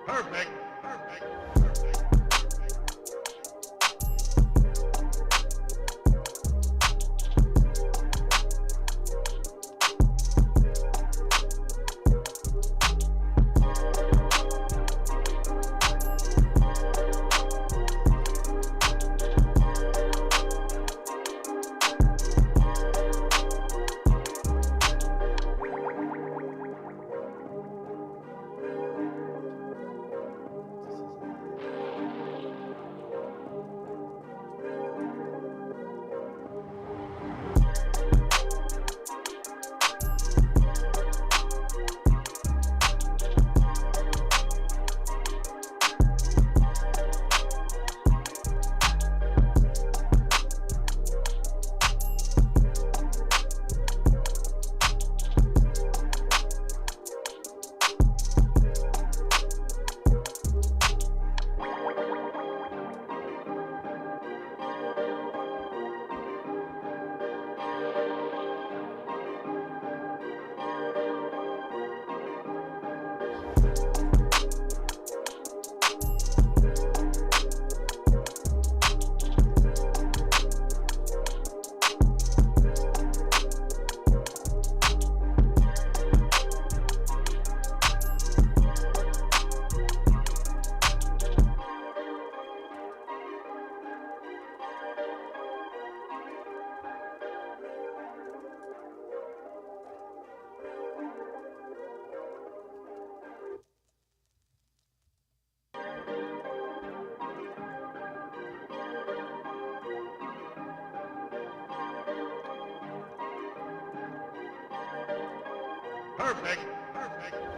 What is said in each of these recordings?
Perfect. Perfect. Perfect. Perfect.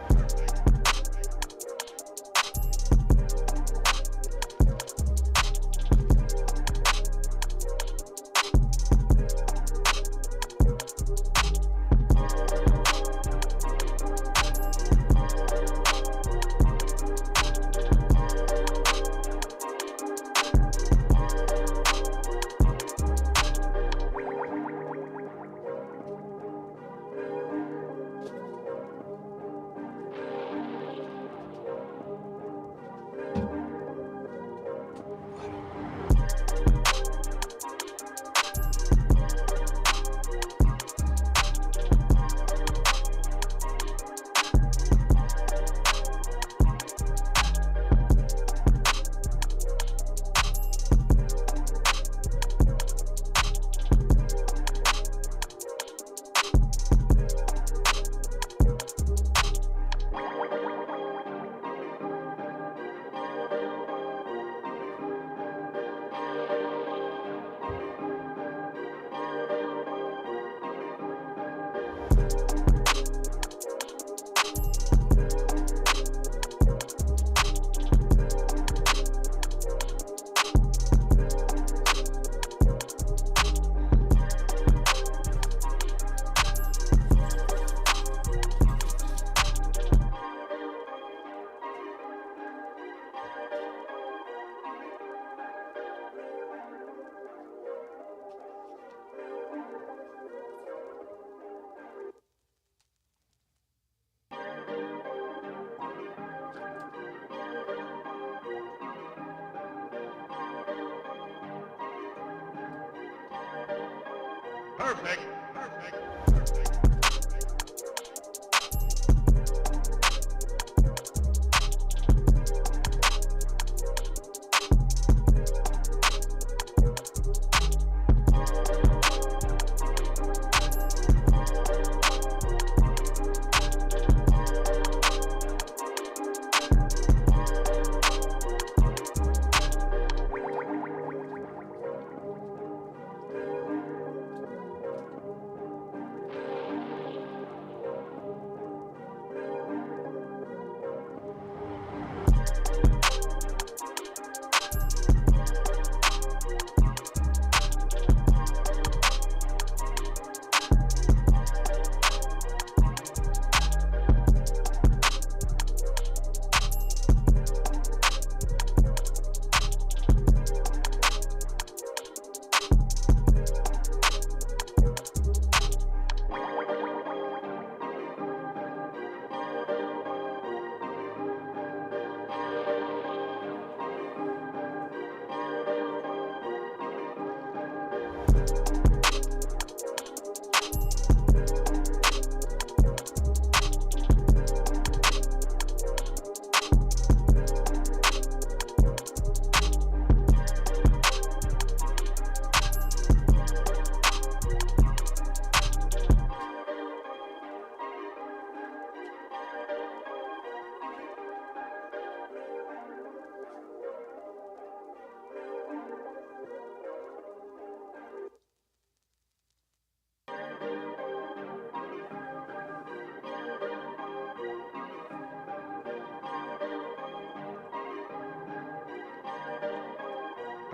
Perfect. Perfect.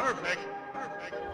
Perfect. Perfect.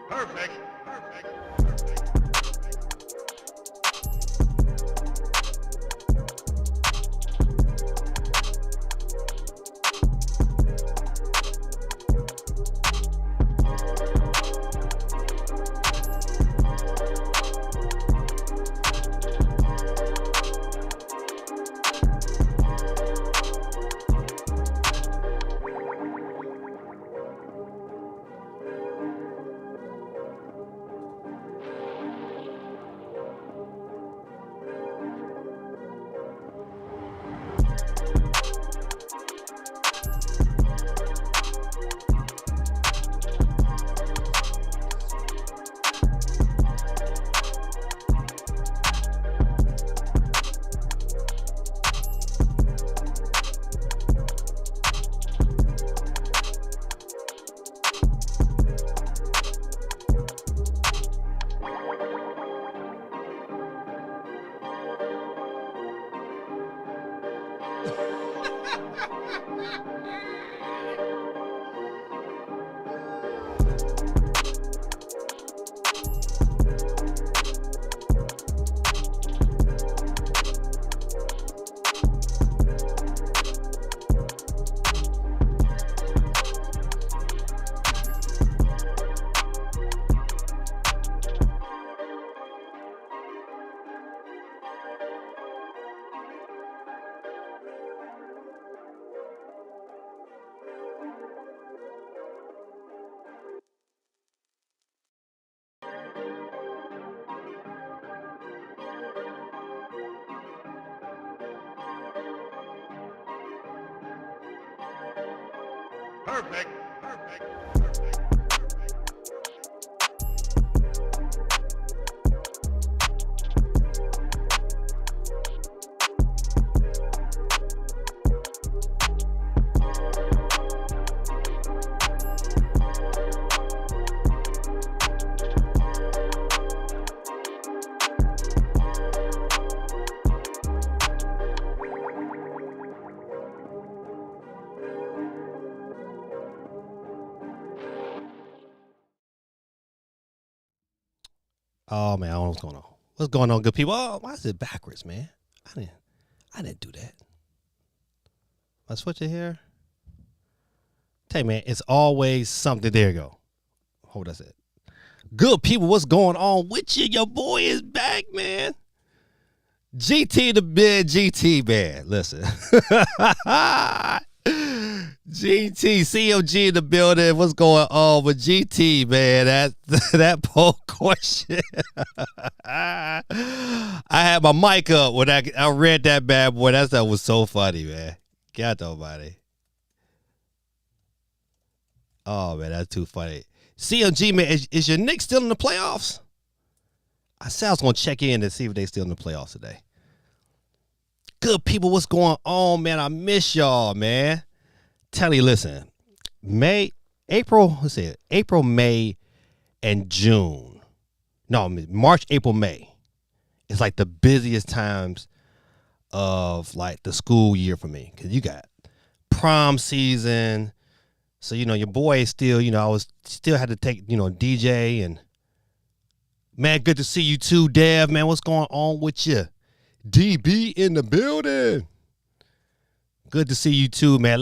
Perfect. Perfect. Perfect. Perfect. Oh man, I don't know what's going on. What's going on, good people? Oh, why is it backwards, man? I didn't do that. I switch it here. Hey man, it's always something. There you go. Hold that's it. Good people, what's going on with you? Your boy is back, man. GT the bed, GT man. Listen. GT, CMG in the building. What's going on with GT, man? That poll question. I had my mic up when I read that bad boy. That stuff was so funny, man. God nobody. Oh man, that's too funny. CMG, man, is your Knicks still in the playoffs? I said I was gonna check in to see if they still in the playoffs today. Good people, what's going on, man? I miss y'all, man. Tell you, listen, April, May, and June. No, March, April, May. It's like the busiest times of like the school year for me. Cause you got prom season. So, your boy is still, I was still had to take, DJ and man, good to see you too, Dev. Man, what's going on with you? DB in the building. Good to see you too, man.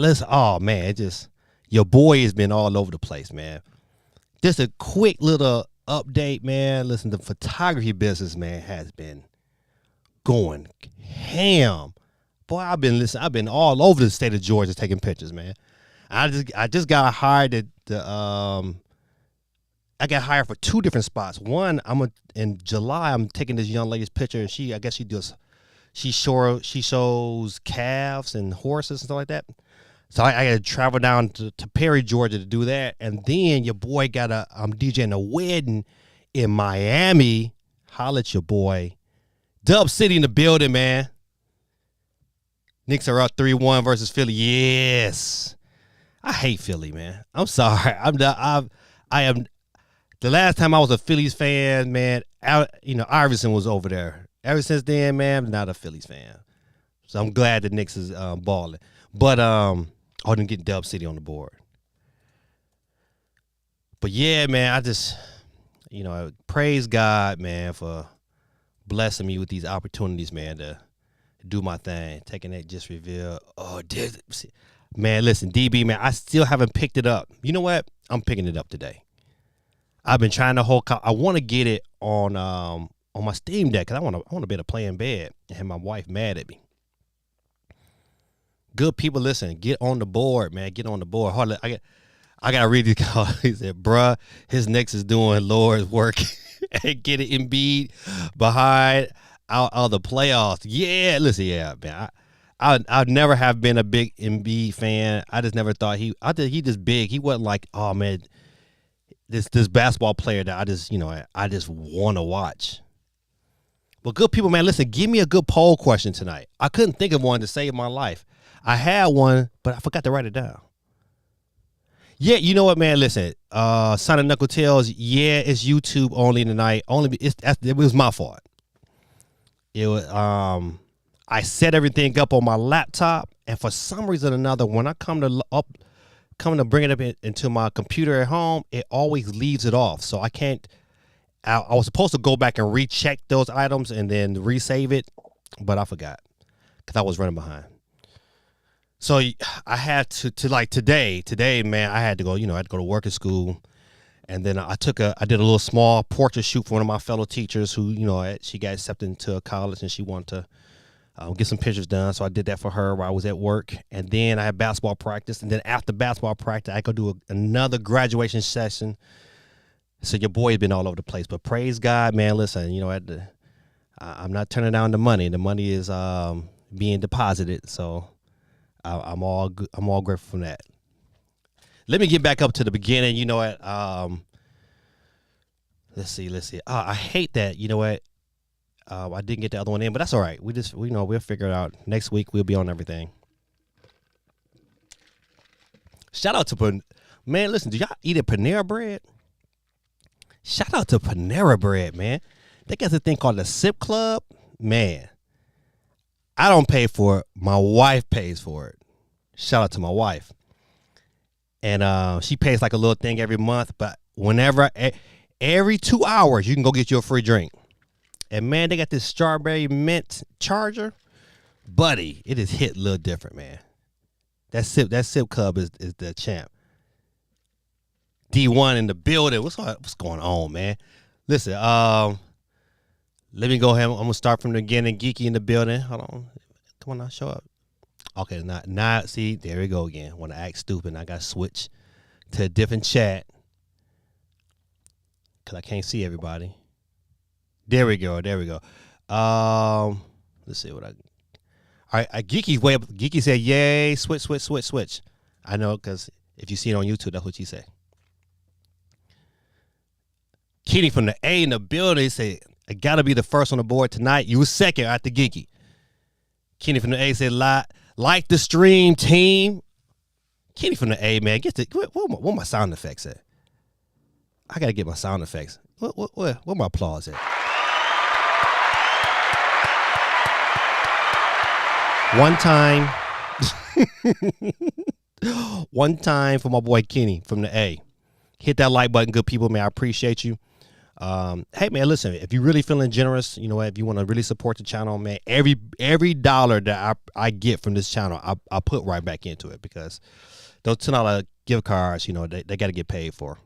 Your boy has been all over the place, man. Just a quick little update, man. Listen, the photography business, man, has been going ham. Boy, I've been all over the state of Georgia taking pictures, man. I just got hired I got hired for 2 different spots. One, in July, I'm taking this young lady's picture, and she shows calves and horses and stuff like that. So I got to travel down to Perry, Georgia to do that. And then your boy I'm DJing a wedding in Miami. Holla at your boy. Dub City in the building, man. Knicks are up 3-1 versus Philly. Yes. I hate Philly, man. I'm sorry. I am. The last time I was a Phillies fan, man, Iverson was over there. Ever since then, man, I'm not a Phillies fan. So I'm glad the Knicks is balling. But I didn't get Dub City on the board. But yeah, man, I just, praise God, man, for blessing me with these opportunities, man, to do my thing. Taking that just reveal. Man, listen, DB, man, I still haven't picked it up. You know what? I'm picking it up today. I've been trying to I want to get it on my Steam Deck because I want to be able to play in bed and have my wife mad at me. Good people, listen, get on the board, man. Get on the board. Hardly, I got to read this call. He said, bruh, his Knicks is doing Lord's work and get it Embiid behind out of the playoffs. Yeah, listen, yeah, man. I'd never have been a big Embiid fan. I just never thought he just big. He wasn't like, oh man, this basketball player that I just want to watch. But good people, man, listen, give me a good poll question tonight. I couldn't think of one to save my life. I had one, but I forgot to write it down. Yeah, you know what, man? Listen, Sonic Knuckle Tales. Yeah, it's YouTube only tonight. It was my fault. It was I set everything up on my laptop, and for some reason or another, when I come to bring it up into my computer at home, it always leaves it off. So I can't. I was supposed to go back and recheck those items and then resave it, but I forgot because I was running behind. So I had to like today, man, I had to go, I had to go to work at school. And then I did a little small portrait shoot for one of my fellow teachers who, she got accepted into college and she wanted to get some pictures done. So I did that for her while I was at work. And then I had basketball practice. And then after basketball practice, I could do another graduation session. So your boy has been all over the place. But praise God, man, listen, I'm not turning down the money. The money is being deposited. So I'm all good. I'm all grateful for that. Let me get back up to the beginning. You know what? Let's see. I hate that. You know what? I didn't get the other one in, but that's all right. We'll figure it out. Next week, we'll be on everything. Shout out to man. Listen, do y'all eat a Panera Bread? Shout out to Panera Bread, man. They got this thing called the Sip Club. Man, I don't pay for it. My wife pays for it. Shout out to my wife. And she pays like a little thing every month. But every 2 hours, you can go get you a free drink. And, man, they got this strawberry mint charger. Buddy, it is hit a little different, man. That Sip Club is the champ. D1 in the building. What's going on, man? Listen, let me go ahead. I'm going to start from the beginning. Geeky in the building. Hold on. Come on now, show up. Okay, now see, there we go again. When I act stupid, and I got to switch to a different chat because I can't see everybody. There we go. There we go. Let's see what I. All right, Geeky's way up. Geeky said, "Yay! Switch." I know because if you see it on YouTube, that's what she said. Kenny from the A in the building said, "I gotta be the first on the board tonight. You were second after Geeky." Kenny from the A said, "Like the stream, team." Kenny from the A, man, get the where my sound effects at? I gotta get my sound effects. Where my applause at? One time for my boy Kenny from the A. Hit that like button, good people, man. I appreciate you. Hey, man, listen, if you're really feeling generous, you know what, if you want to really support the channel, man, every dollar that I get from this channel, I put right back into it because those $10 gift cards, you know, they got to get paid for.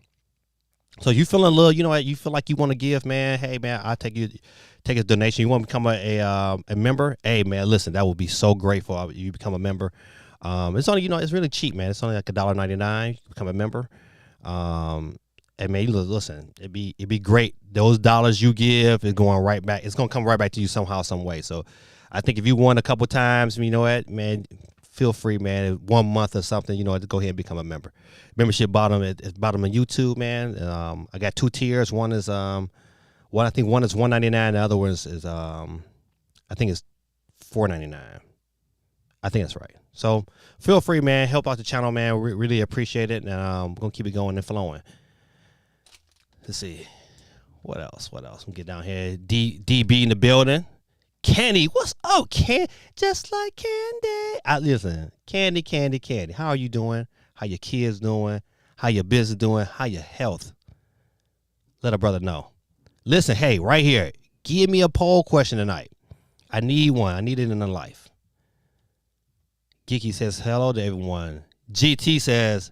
So you feeling a little, you know what, you feel like you want to give, man, hey, man, I'll take a donation. You want to become a member? Hey, man, listen, that would be so grateful. You become a member. It's only, you know, it's really cheap, man. It's only like $1.99. You become a member. And man, listen, it'd be great. Those dollars you give is going right back. It's gonna come right back to you somehow, some way. So, I think if you won a couple times, you know what, man, feel free, man. 1 month or something, you know, to go ahead and become a member. Membership bottom at bottom of YouTube, man. I got 2 tiers. One is I think one is $1.99. The other one is I think it's $4.99. I think that's right. So feel free, man. Help out the channel, man. We really appreciate it, and we're gonna keep it going and flowing. Let's see. What else? We get down here. DB in the building. Candy, what's up, just like Candy. Listen, Candy. How are you doing? How your kids doing? How your business doing? How your health? Let a brother know. Listen, hey, right here. Give me a poll question tonight. I need one. I need it in the life. Geeky says hello to everyone. GT says,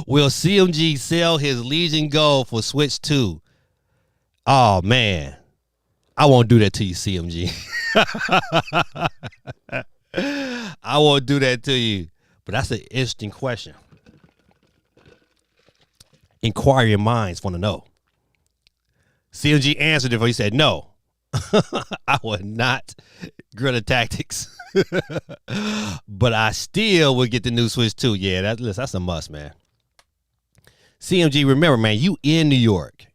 will CMG sell his Legion Gold for Switch 2? Oh, man. I won't do that to you, CMG. I won't do that to you. But that's an interesting question. Inquiring minds want to know. CMG answered it before he said no. I would not guerrilla tactics. But I still would get the new Switch 2. Yeah, that's a must, man. CMG, remember, man, you in New York.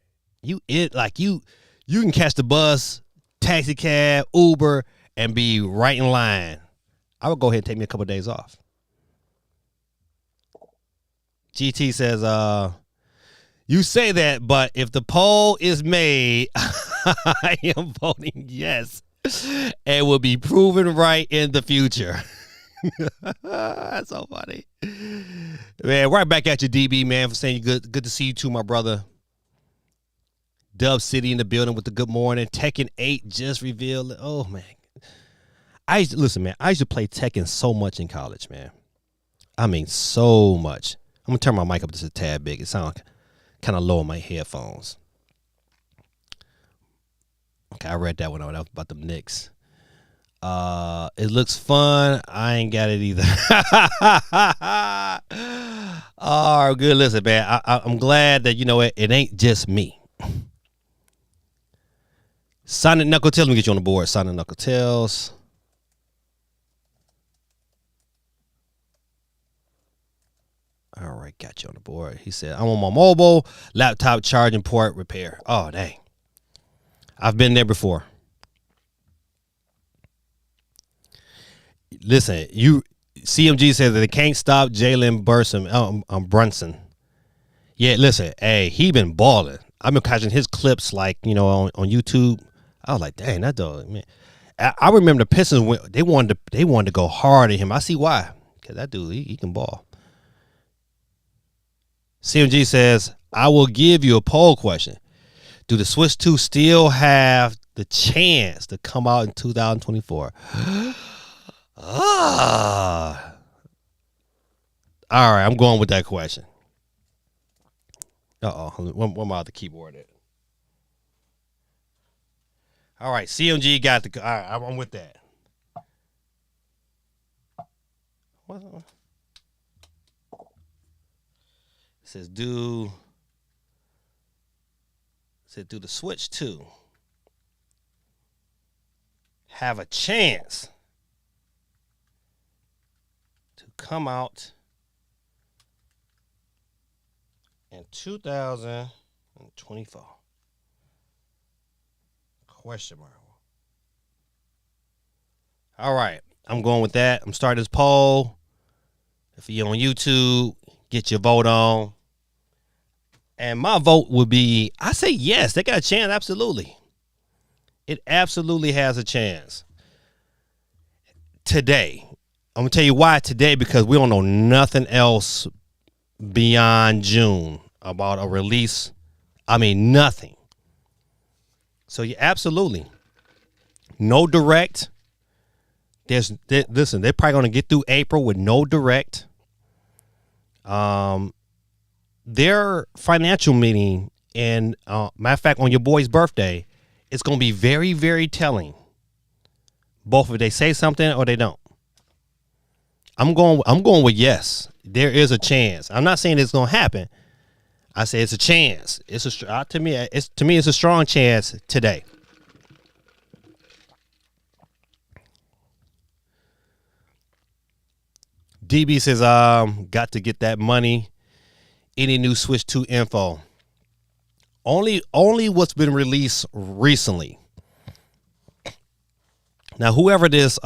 You can catch the bus, taxi cab, Uber, and be right in line. I would go ahead and take me a couple of days off. GT says, you say that, but if the poll is made, I am voting yes. And will be proven right in the future. That's so funny. Man, right back at you, DB, man, for saying you good to see you too, my brother. Dub City in the building with the good morning. Tekken 8 just revealed. Oh, man. I used to play Tekken so much in college, man. I mean, so much. I'm going to turn my mic up just a tad big. It sounds kind of low on my headphones. Okay, I read that one out. That was about the Knicks. It looks fun. I ain't got it either. Oh, good. Listen, man. I'm glad that, you know, it ain't just me. Sonic Knuckle Tails. Let me get you on the board. Sonic Knuckle Tails. All right, got you on the board. He said, I'm on my mobile laptop charging port repair. Oh, dang. I've been there before. Listen, CMG says that they can't stop Jalen Brunson. Yeah, listen, hey, he been balling. I've been catching his clips, like, you know, on YouTube. I was like, dang, that dog, man. I remember the Pistons, they wanted to go hard at him. I see why. Because that dude, he can ball. CMG says, I will give you a poll question. Do the Switch 2 still have the chance to come out in 2024? All right, I'm going with that question. Where my other keyboard at? All right, CMG got the. All right, I'm with that. What? It says do the switch to have a chance to come out in 2024? Question mark. All right, I'm going with that. I'm starting this poll. If you're on YouTube, get your vote on. And my vote would be, I say yes, they got a chance, absolutely. It absolutely has a chance. Today, I'm going to tell you why today, because we don't know nothing else beyond June about a release. I mean, nothing. So, yeah, absolutely. No direct. Listen, they're probably going to get through April with no direct. Their financial meeting, and matter of fact, on your boy's birthday, it's going to be very, very telling. Both if they say something or they don't. I'm going with yes. There is a chance. I'm not saying it's going to happen. I say it's a chance. To me it's a strong chance today. DB says, got to get that money. Any new Switch 2 info? Only what's been released recently. Now, whoever this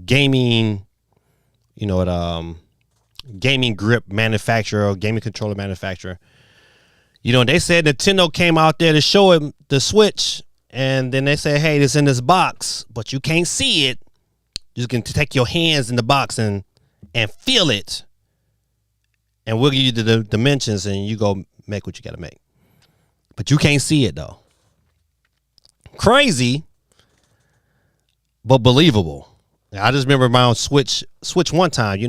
gaming, gaming grip manufacturer or gaming controller manufacturer, they said Nintendo came out there to show him the Switch, and then they said, hey, it's in this box, but you can't see it. You can take your hands in the box and feel it, and we'll give you the dimensions, and you go make what you got to make. But you can't see it, though. Crazy, but believable. I just remember my own Switch one time.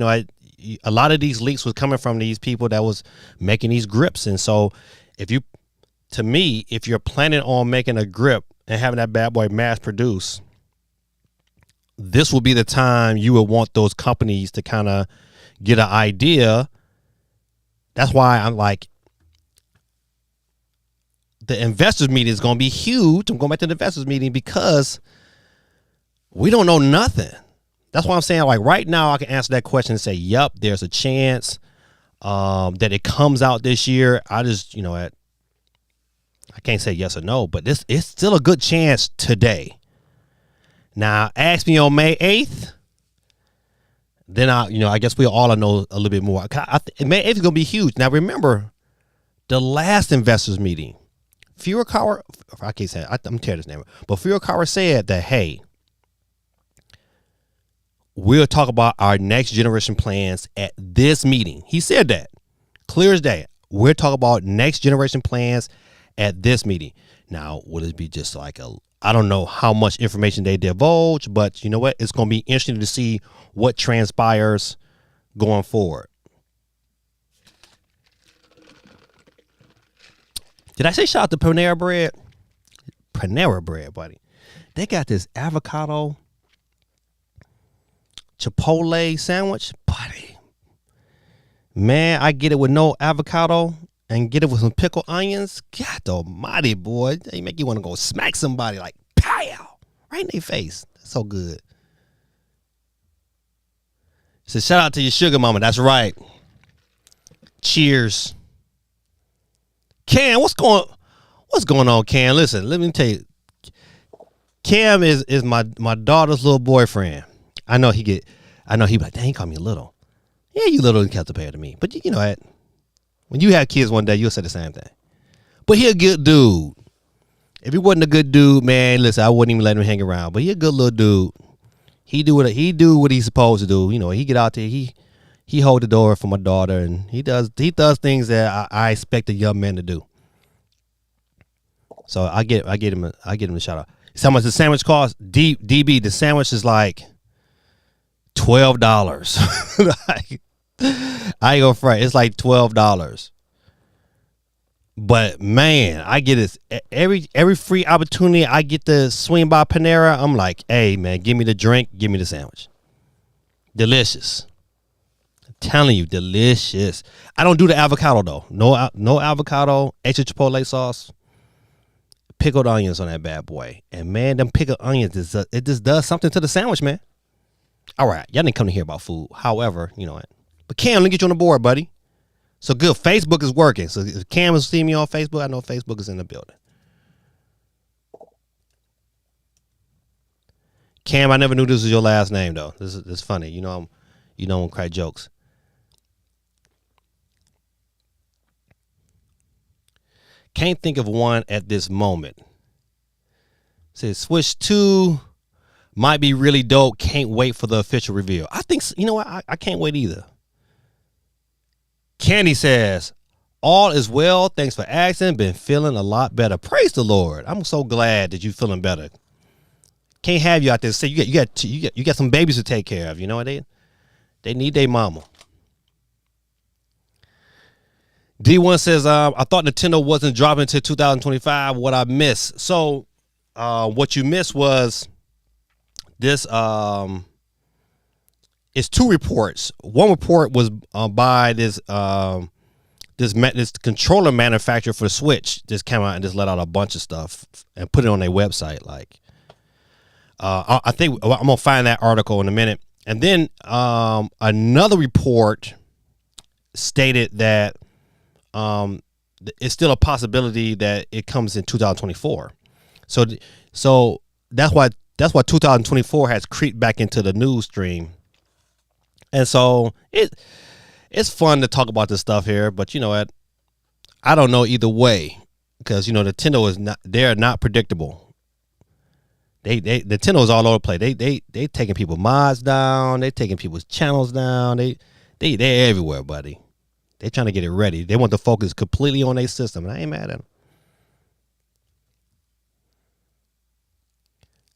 A lot of these leaks was coming from these people that was making these grips, and so if you're planning on making a grip and having that bad boy mass produced, this will be the time you would want those companies to kind of get an idea. That's why I'm like, the investors meeting is going to be huge. I'm going back to the investors meeting because we don't know nothing. That's why I'm saying, like, right now I can answer that question and say, yep, there's a chance that it comes out this year. I just, I can't say yes or no, but it's still a good chance today. Now, ask me on May 8th, then I guess we all know a little bit more. May 8th is going to be huge. Now, remember the last investors meeting, Furukawa, I can't say it, I'm tearing this name up, but Furukawa said that, hey, we'll talk about our next generation plans at this meeting. He said that clear as day. We'll talk about next generation plans at this meeting. Now, will it be just like I don't know how much information they divulge, but you know what? It's going to be interesting to see what transpires going forward. Did I say shout out to Panera Bread? Panera Bread, buddy. They got this avocado Chipotle sandwich, buddy. Man, I get it with no avocado and get it with some pickled onions. God almighty, boy. They make you want to go smack somebody like pow right in their face. That's so good. So shout out to your sugar mama. That's right. Cheers. Cam, what's going on, Cam? Listen, let me tell you. Cam is my daughter's little boyfriend. I know he be like, dang, he call me little. Yeah, you little compared to me. But you know what? When you have kids one day, you'll say the same thing. But he a good dude. If he wasn't a good dude, man, listen, I wouldn't even let him hang around. But he a good little dude. He do what he's supposed to do. He get out there, he hold the door for my daughter, and he does things that I expect a young man to do. So I get him a shout out. So how much the sandwich cost? DB, the sandwich is like $12. Like, I ain't gonna front. It's like $12. But man, I get this every free opportunity I get to swing by Panera. I'm like, hey man, give me the drink, give me the sandwich. Delicious. I'm telling you, delicious. I don't do the avocado though. No avocado, extra chipotle sauce, pickled onions on that bad boy. And man, them pickled onions, it just does something to the sandwich, man. All right, y'all didn't come to hear about food. However, you know what? But Cam, let me get you on the board, buddy. So good. Facebook is working. So if Cam is seeing me on Facebook, I know Facebook is in the building. Cam, I never knew this was your last name though. This is funny. You know I'm crack jokes. Can't think of one at this moment. Says Switch 2 might be really dope. Can't wait for the official reveal. I think, you know what? I can't wait either. Candy says, all is well. Thanks for asking. Been feeling a lot better. Praise the Lord. I'm so glad that you're feeling better. Can't have you out there. Say you got some babies to take care of. You know what they need their mama. D1 says, I thought Nintendo wasn't dropping until 2025. What I missed. So what you missed was this it's two reports. One report was by this controller manufacturer for the Switch. Just came out and just let out a bunch of stuff and put it on their website. Like, I think I'm gonna find that article in a minute. And then another report stated that it's still a possibility that it comes in 2024. So that's why 2024 has creeped back into the news stream. And so it's fun to talk about this stuff here, but you know what? I don't know either way because Nintendo is not predictable. Nintendo's all over the place. They taking people's mods down. They taking people's channels down. They're everywhere, buddy. They trying to get it ready. They want to focus completely on their system, and I ain't mad at them.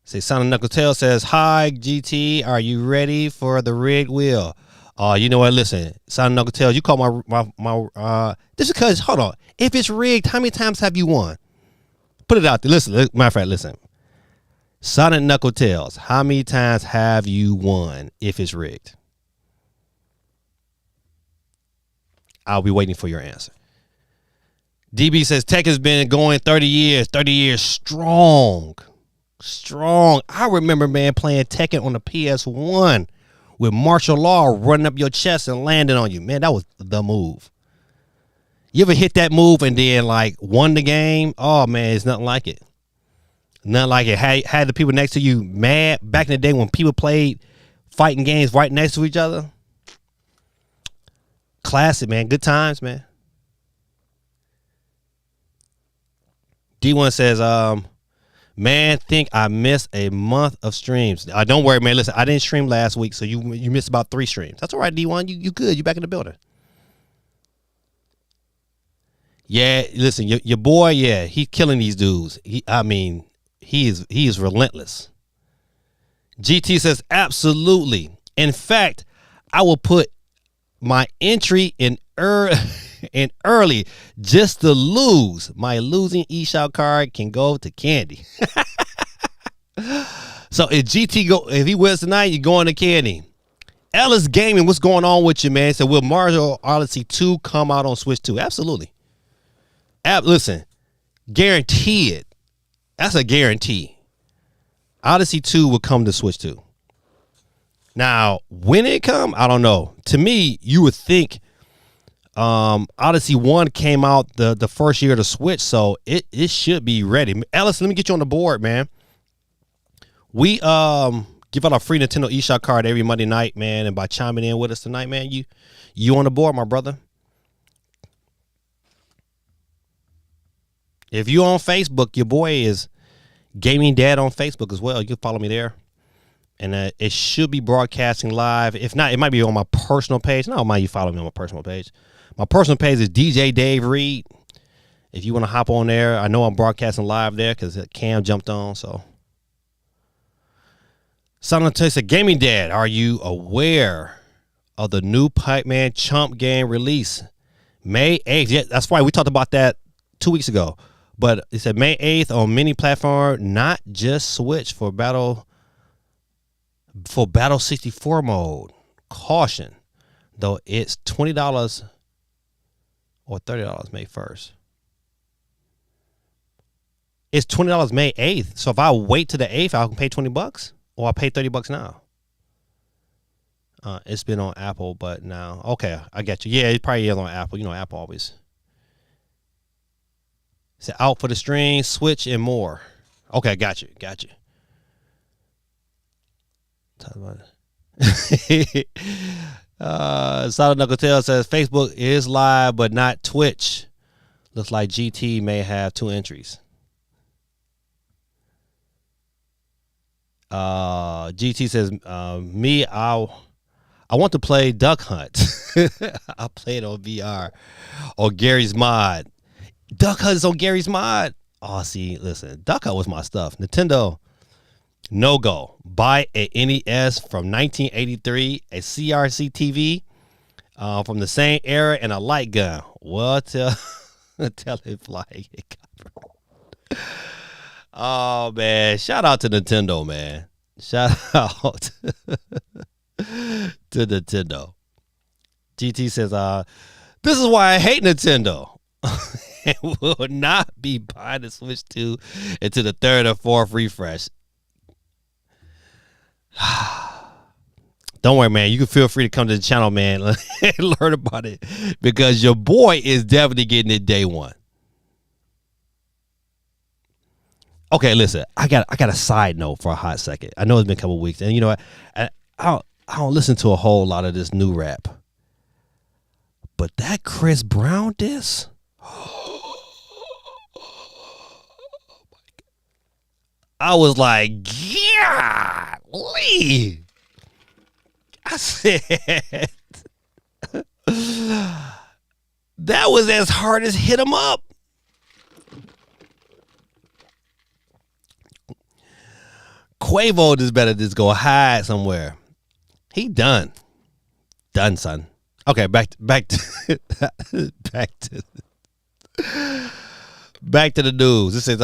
Say Sonic Knuckle Tail says, hi, GT, are you ready for the rigged wheel? You know what? Listen, Sonic Knuckle Tail, you call my this is because, hold on. If it's rigged, how many times have you won? Put it out there. Listen, matter of fact, listen. Sonic Knuckle Tails, how many times have you won if it's rigged? I'll be waiting for your answer. DB says, Tech has been going 30 years strong. I remember, man, playing Tekken on the PS1 with martial law running up your chest and landing on you. Man, that was the move. You ever hit that move and then like won the game? Oh man, it's nothing like it. Nothing like it. Had the people next to you mad back in the day when people played fighting games right next to each other. Classic, man. Good times, man. D1 says, man, think I missed a month of streams. Don't worry, man. Listen, I didn't stream last week, so you missed about 3 streams. That's all right, D1. You good. You back in the building. Yeah, listen, your boy, yeah, he's killing these dudes. He is relentless. GT says, absolutely. In fact, I will put my entry in early just to lose. My losing eShop card can go to Candy. So if he wins tonight, you're going to Candy. Ellis Gaming, what's going on with you, man? So will Mario Odyssey 2 come out on Switch 2? Absolutely. Listen, guarantee it. That's a guarantee. Odyssey 2 will come to Switch 2. Now, when it come, I don't know. To me, you would think Odyssey 1 came out the first year of the Switch, so it should be ready. Ellis, let me get you on the board, man. We give out a free Nintendo eShop card every Monday night, man, and by chiming in with us tonight, man, you on the board, my brother. If you on Facebook, your boy is Gaming Dad on Facebook as well. You can follow me there. And it should be broadcasting live. If not, it might be on my personal page. No, mind you follow me on my personal page. My personal page is DJ Dave Reed. If you want to hop on there, I know I'm broadcasting live there because Cam jumped on. So, Silent Taste Gaming Dad, are you aware of the new Pipe Man Chump game release May 8th? Yeah, that's why we talked about that 2 weeks ago. But it said May 8th on many platform, not just Switch for Battle 64 mode. Caution, though it's $20 or $30 May 1st. It's $20 May 8th. So if I wait to the 8th, I can pay $20 or I'll pay $30 now. It's been on Apple, but now, okay, I get you. Yeah, it probably is on Apple. You know, Apple always. It's out for the stream, Switch, and more. Okay, got you. Talk about it. Solid Knuckle Tail says Facebook is live, but not Twitch. Looks like GT may have 2 entries. GT says, I want to play Duck Hunt. I'll play it on VR or Gary's Mod. Duck Hunt is on Gary's Mod. Oh, see, listen, Duck Hunt was my stuff. Nintendo, no go. Buy a NES from 1983, a CRC TV from the same era, and a light gun. Well, tell it fly. Oh, man. Shout out to Nintendo, man. Shout out to Nintendo. GT says, this is why I hate Nintendo. And will not be buying the Switch 2 into the 3rd or 4th refresh. Don't worry, man. You can feel free to come to the channel, man, and learn about it because your boy is definitely getting it day one. Okay, listen. I got a side note for a hot second. I know it's been a couple of weeks, and you know what? I don't listen to a whole lot of this new rap, but that Chris Brown diss. I was like, yeah, Lee. I said, that was as hard as hit him up. Quavo just better just go hide somewhere. He done, son. Okay, back to the news. This is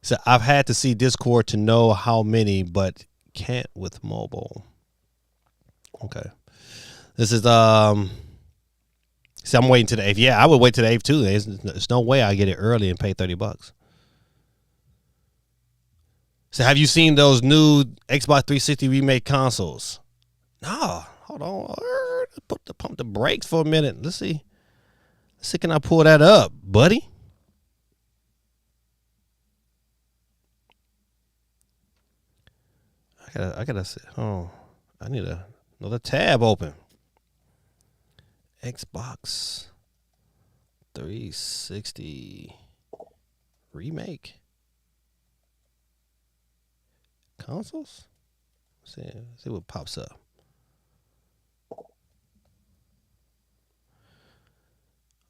so I've had to see Discord to know how many, but can't with mobile. Okay. This is see, I'm waiting to the 8th. Yeah, I would wait to the 8th too. There's no way I get it early and pay $30. So have you seen those new Xbox 360 remake consoles? No, hold on. Pump the brakes for a minute. Let's see. Can I pull that up, buddy? I gotta see. Oh, I need another tab open. Xbox 360 remake consoles. Let's see what pops up.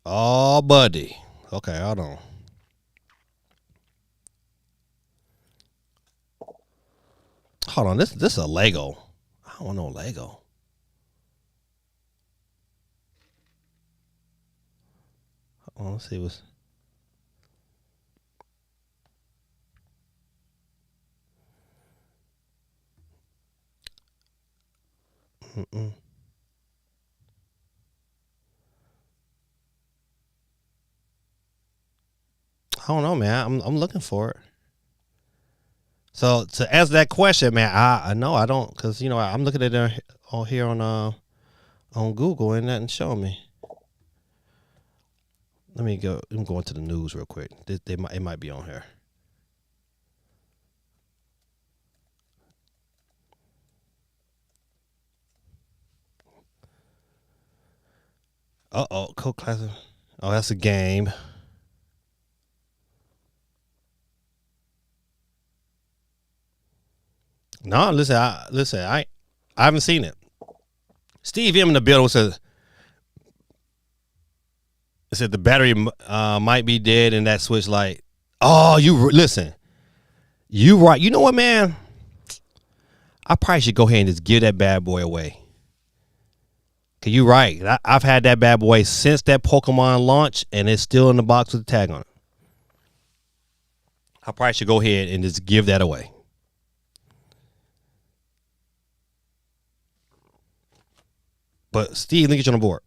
Oh, buddy. Okay, hold on. Hold on, this is a Lego. I don't want no Lego. Hold on, let's see what's. I don't know, man. I'm looking for it. So to answer that question, man, I know I don't, because you know I'm looking at it on here on Google and nothing showing me. Let me go. I'm going to the news real quick. It might be on here. Code Classic. Oh, that's a game. No, listen. I haven't seen it. Steve M in the building said the battery might be dead in that Switch light. Oh, listen. You right. You know what, man? I probably should go ahead and just give that bad boy away. Cause you right. I've had that bad boy since that Pokemon launch, and it's still in the box with the tag on it. I probably should go ahead and just give that away. But Steve, let me get you on the board.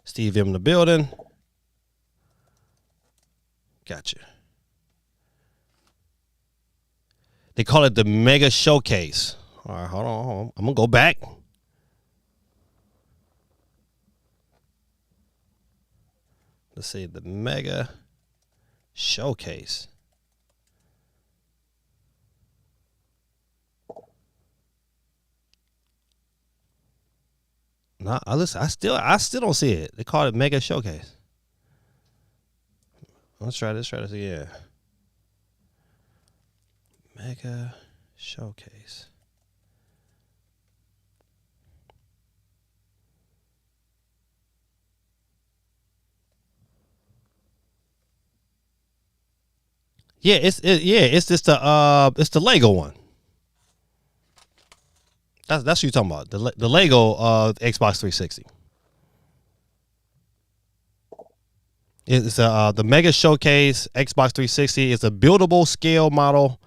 Steve in the building. Gotcha. They call it the Mega Showcase. All right, hold on. I'm going to go back. Let's see, the Mega Showcase. No, listen, I still don't see it. They call it Mega Showcase. Let's try this again. Mega Showcase. Yeah, it's just it's the Lego one. That's what you're talking about. The Lego Xbox 360. It's the Mega Showcase Xbox 360. It's a buildable scale model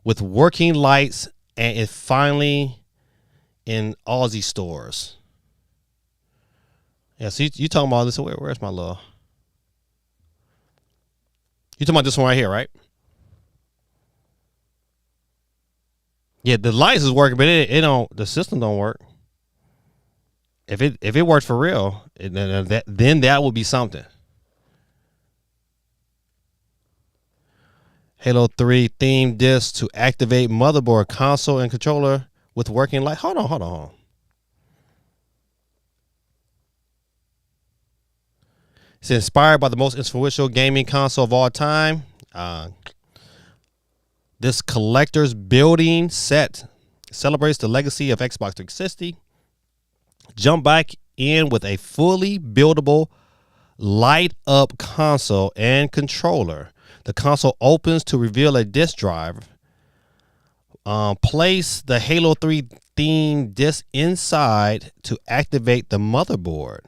with working lights, and it's finally in Aussie stores. Yeah, so you talking about this? Where's my love? You talking about this one right here, right? Yeah, the lights is working, but it don't. The system don't work. If it worked for real, then that would be something. Halo 3 theme disc to activate motherboard, console, and controller with working light. Hold on. It's inspired by the most influential gaming console of all time. This collector's building set celebrates the legacy of Xbox 360. Jump back in with a fully buildable light up console and controller. The console opens to reveal a disk drive. Place the Halo 3 themed disc inside to activate the motherboard.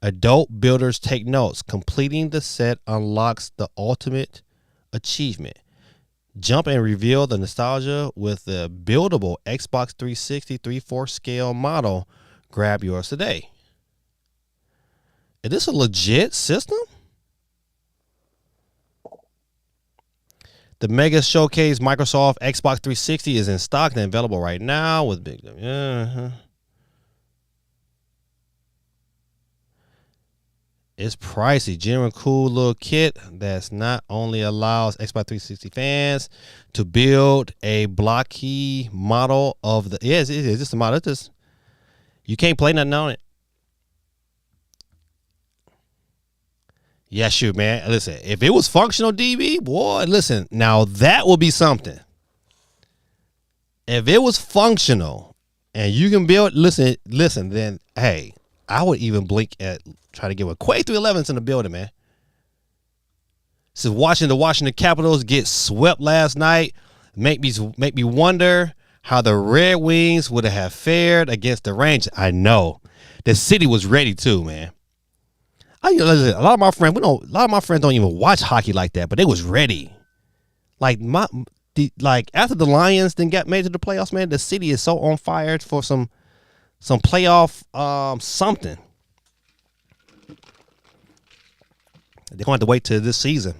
Adult builders take notes. Completing the set unlocks the ultimate achievement. Jump and reveal the nostalgia with the buildable Xbox 360 3/4 scale model. Grab yours today. Is this a legit system? The Mega Showcase Microsoft Xbox 360 is in stock and available right now with big. It's pricey. Genuine cool little kit that's not only allows Xbox 360 fans to build a blocky model of the. Yes, it's just a model. It's just, you can't play nothing on it. Yeah, shoot, man. Listen, if it was functional, DB, boy, listen. Now that would be something. If it was functional and you can build, listen, then hey, I would even blink at try to get with Quake 311's in the building, man. So watching the Washington Capitals get swept last night make me wonder how the Red Wings would have fared against the Rangers. I know the city was ready too, man. A lot of my friends don't even watch hockey like that, but they was ready. Like after the Lions then got made to the playoffs, man, the city is so on fire for some playoff something. They're going to have to wait till this season.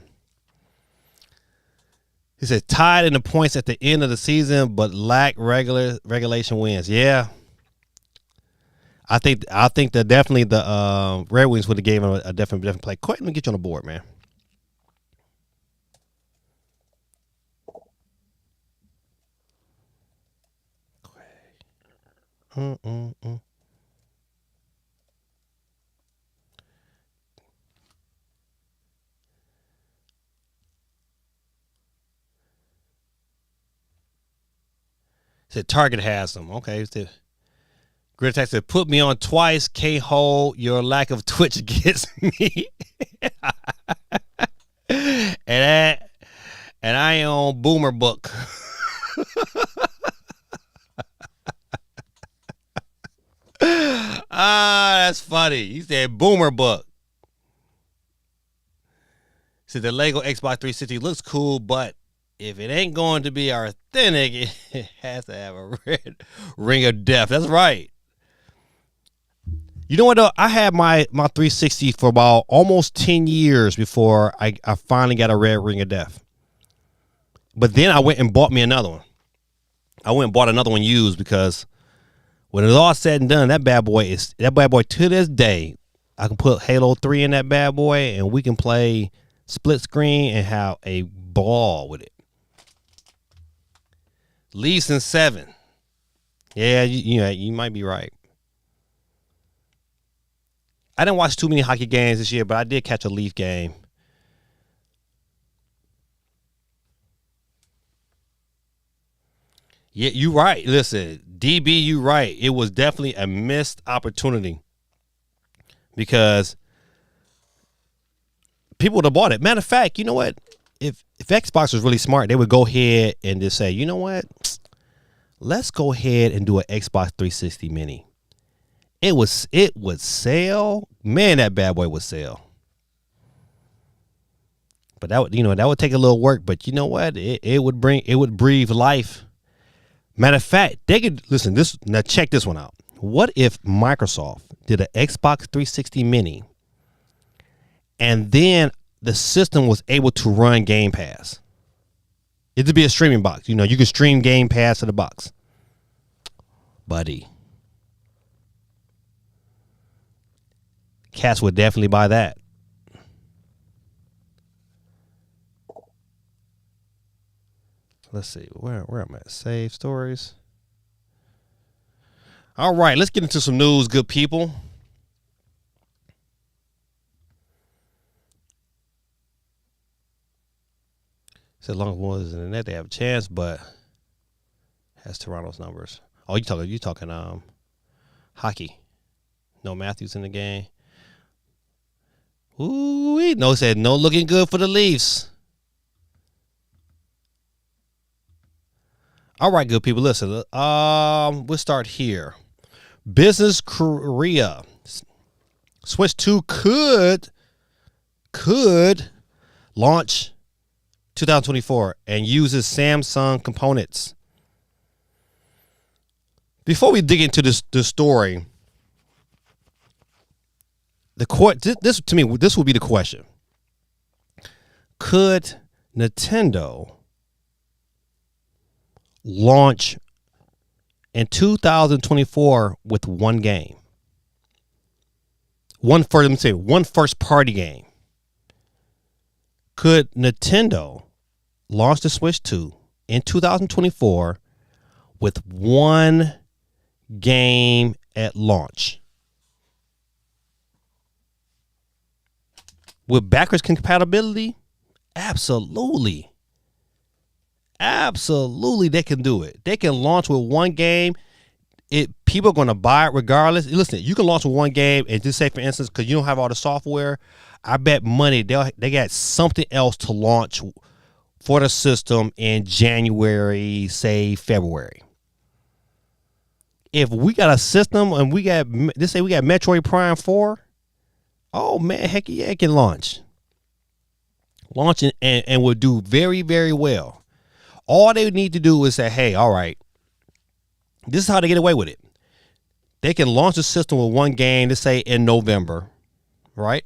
He said tied in the points at the end of the season, but lack regulation wins. Yeah. I think that definitely the Red Wings would have gave him a different play. Quite, let me get you on the board, man. Said Target has them. Okay. Grid Attack said, put me on twice. Can't hold your lack of Twitch against me. and and I ain't on Boomer Book. That's funny. He said Boomer Book. Said the Lego Xbox 360 looks cool, but if it ain't going to be authentic, it has to have a red ring of death. That's right. You know what though? I had my 360 for about almost 10 years before I finally got a red ring of death. But then I went and bought me another one. I went and bought another one used because when it's all said and done, that bad boy to this day, I can put Halo 3 in that bad boy and we can play split screen and have a ball with it. Leafs in 7. Yeah, you might be right. I didn't watch too many hockey games this year, but I did catch a Leaf game. Yeah, you right. Listen, DB, you right. It was definitely a missed opportunity because people would have bought it. Matter of fact, you know what? If Xbox was really smart, they would go ahead and just say, you know what? Let's go ahead and do an Xbox 360 Mini. It would sell. Man, that bad boy would sell. But that would take a little work. But you know what? It would breathe life. Matter of fact, they could listen. Now check this one out. What if Microsoft did an Xbox 360 Mini, and then the system was able to run Game Pass? It'd be a streaming box. You could stream Game Pass to the box, buddy. Cats would definitely buy that. Let's see where I'm at. Save stories. All right, let's get into some news, good people. So long as one is in the net, they have a chance, but has Toronto's numbers. Oh, you talking hockey. No Matthews in the game. Ooh, no, said no looking good for the Leafs. All right, good people. Listen, we'll start here. Business Korea. Switch 2 could launch 2024 and uses Samsung components. Before we dig into this story, this to me, this will be the question. Could Nintendo launch in 2024 with one game? One first party game. Could Nintendo launch the Switch 2 in 2024 with one game at launch? With backwards compatibility? Absolutely. Absolutely, they can do it. They can launch with one game. People are going to buy it regardless. Listen, you can launch with one game and just say, for instance, because you don't have all the software, I bet money they got something else to launch for the system in January, say February. If we got a system and we got Metroid Prime 4, oh man, heck yeah, it can launch. Launching and will do very, very well. All they need to do is say, hey, all right, this is how they get away with it. They can launch the system with one game, let's say in November, right?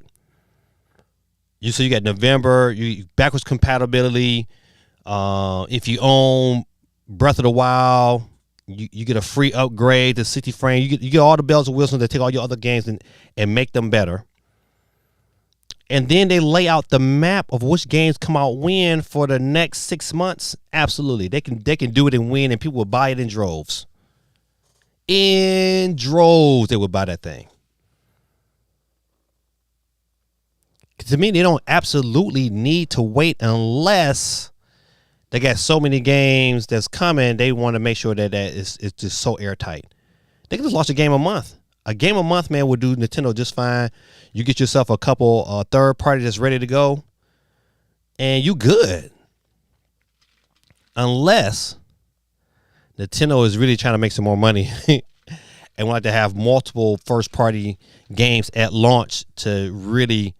You got November, you backwards compatibility. If you own Breath of the Wild, you get a free upgrade to 60 frame. You get all the bells and whistles that take all your other games and make them better. And then they lay out the map of which games come out when for the next 6 months. Absolutely. They can do it and win, and people will buy it in droves. In droves, they would buy that thing. To me, they don't absolutely need to wait unless they got so many games that's coming. They want to make sure that it's just so airtight. They can just launch a game a month. A game a month, man, would do Nintendo just fine. You get yourself a couple third party that's ready to go, and you good. unless Nintendo is really trying to make some more money and want to have multiple first party games at launch to really,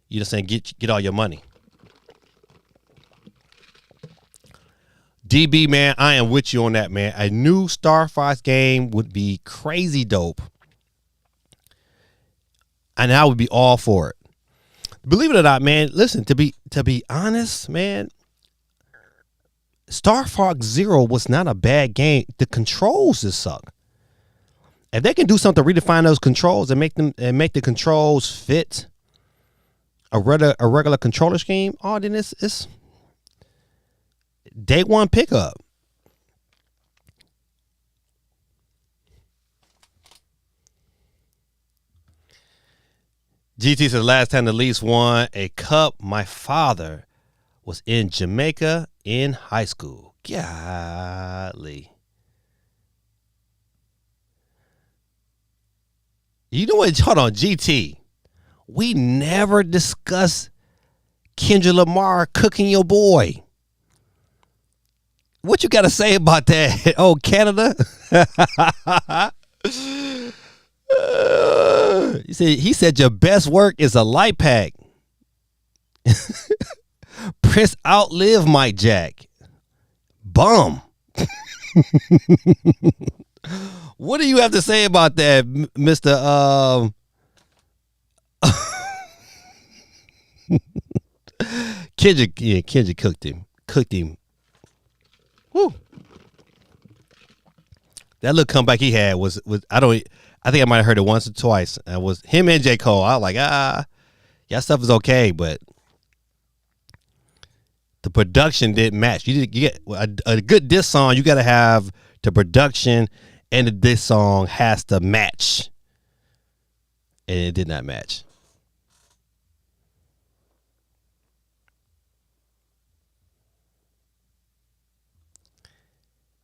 you know, saying get all your money. DB, man, I am with you on that, man. A new Star Fox game would be crazy dope, and I would be all for it. Believe it or not, man. Listen, to be honest, man, Star Fox Zero was not a bad game. The controls just suck. If they can do something to redefine those controls and make the controls fit a regular controller scheme, oh, then it's day one pickup. GT says the last time the Leafs won a cup, my father was in Jamaica in high school. Golly. You know what? Hold on, GT. We never discussed Kendrick Lamar cooking your boy. What you got to say about that? Oh, Canada? He said your best work is a light pack. Prince outlive Mike Jack. Bum. What do you have to say about that, Mr. Kendrick? Yeah, Kendrick cooked him. Woo. That little comeback he had was I think I might have heard it once or twice. It was him and J. Cole. I was like, y'all stuff is okay, but the production didn't match. You get a good diss song. You got to have the production and the diss song has to match, and it did not match.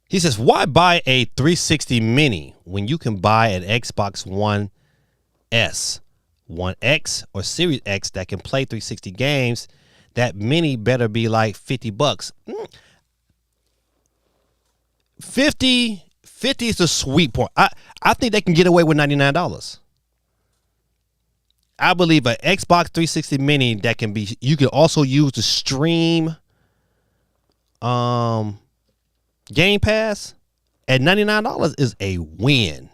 He says, why buy a 360 mini when you can buy an Xbox One S, One X, or Series X that can play 360 games? That mini better be like $50. 50 is the sweet point. I think they can get away with $99. I believe an Xbox 360 mini that can be, you can also use to stream Game Pass at $99 is a win.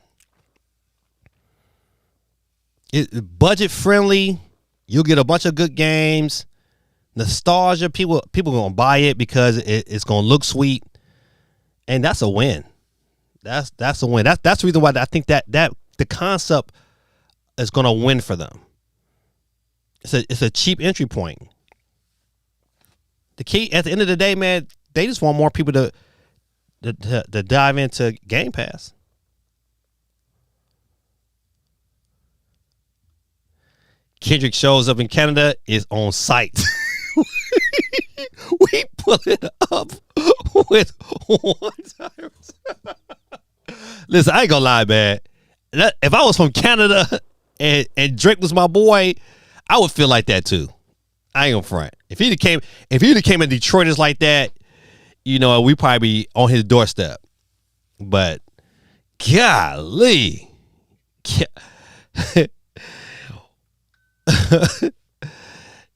It budget friendly. You'll get a bunch of good games. Nostalgia. People gonna buy it because it's gonna look sweet, and that's a win. That's a win. That's the reason why I think that the concept is gonna win for them. It's a cheap entry point. The key at the end of the day, man, they just want more people to dive into Game Pass. Kendrick shows up in Canada is on site. We pull it up with one time. Listen, I ain't gonna lie, man. If I was from Canada and Drake was my boy, I would feel like that too. I ain't gonna front. If he'd came in Detroit is like that, you know, we probably be on his doorstep. But golly.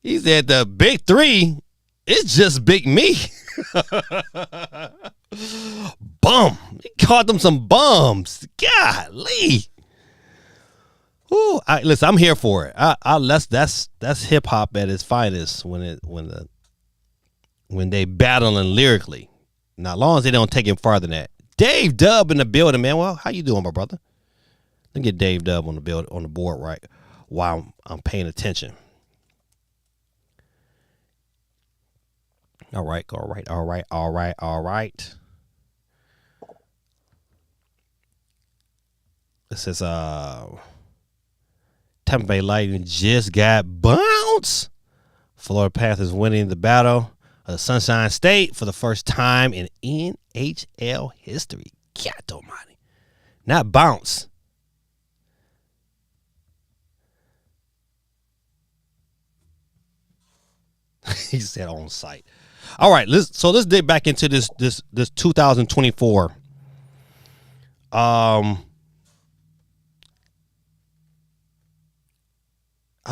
He said the big three, it's just big me. Bum. He called them some bums. Golly. Ooh, listen, I'm here for it. That's hip hop at its finest when they battling lyrically. Now, as long as they don't take it farther than that. Dave Dub in the building, man. Well, how you doing, my brother? Let me get Dave Dub on the board right while I'm paying attention. All right. It says Tampa Bay Lightning just got bounced. Florida Panthers winning the battle of Sunshine State for the first time in NHL history. God almighty. Not bounce. He said on site. All right, let's dig back into this 2024. I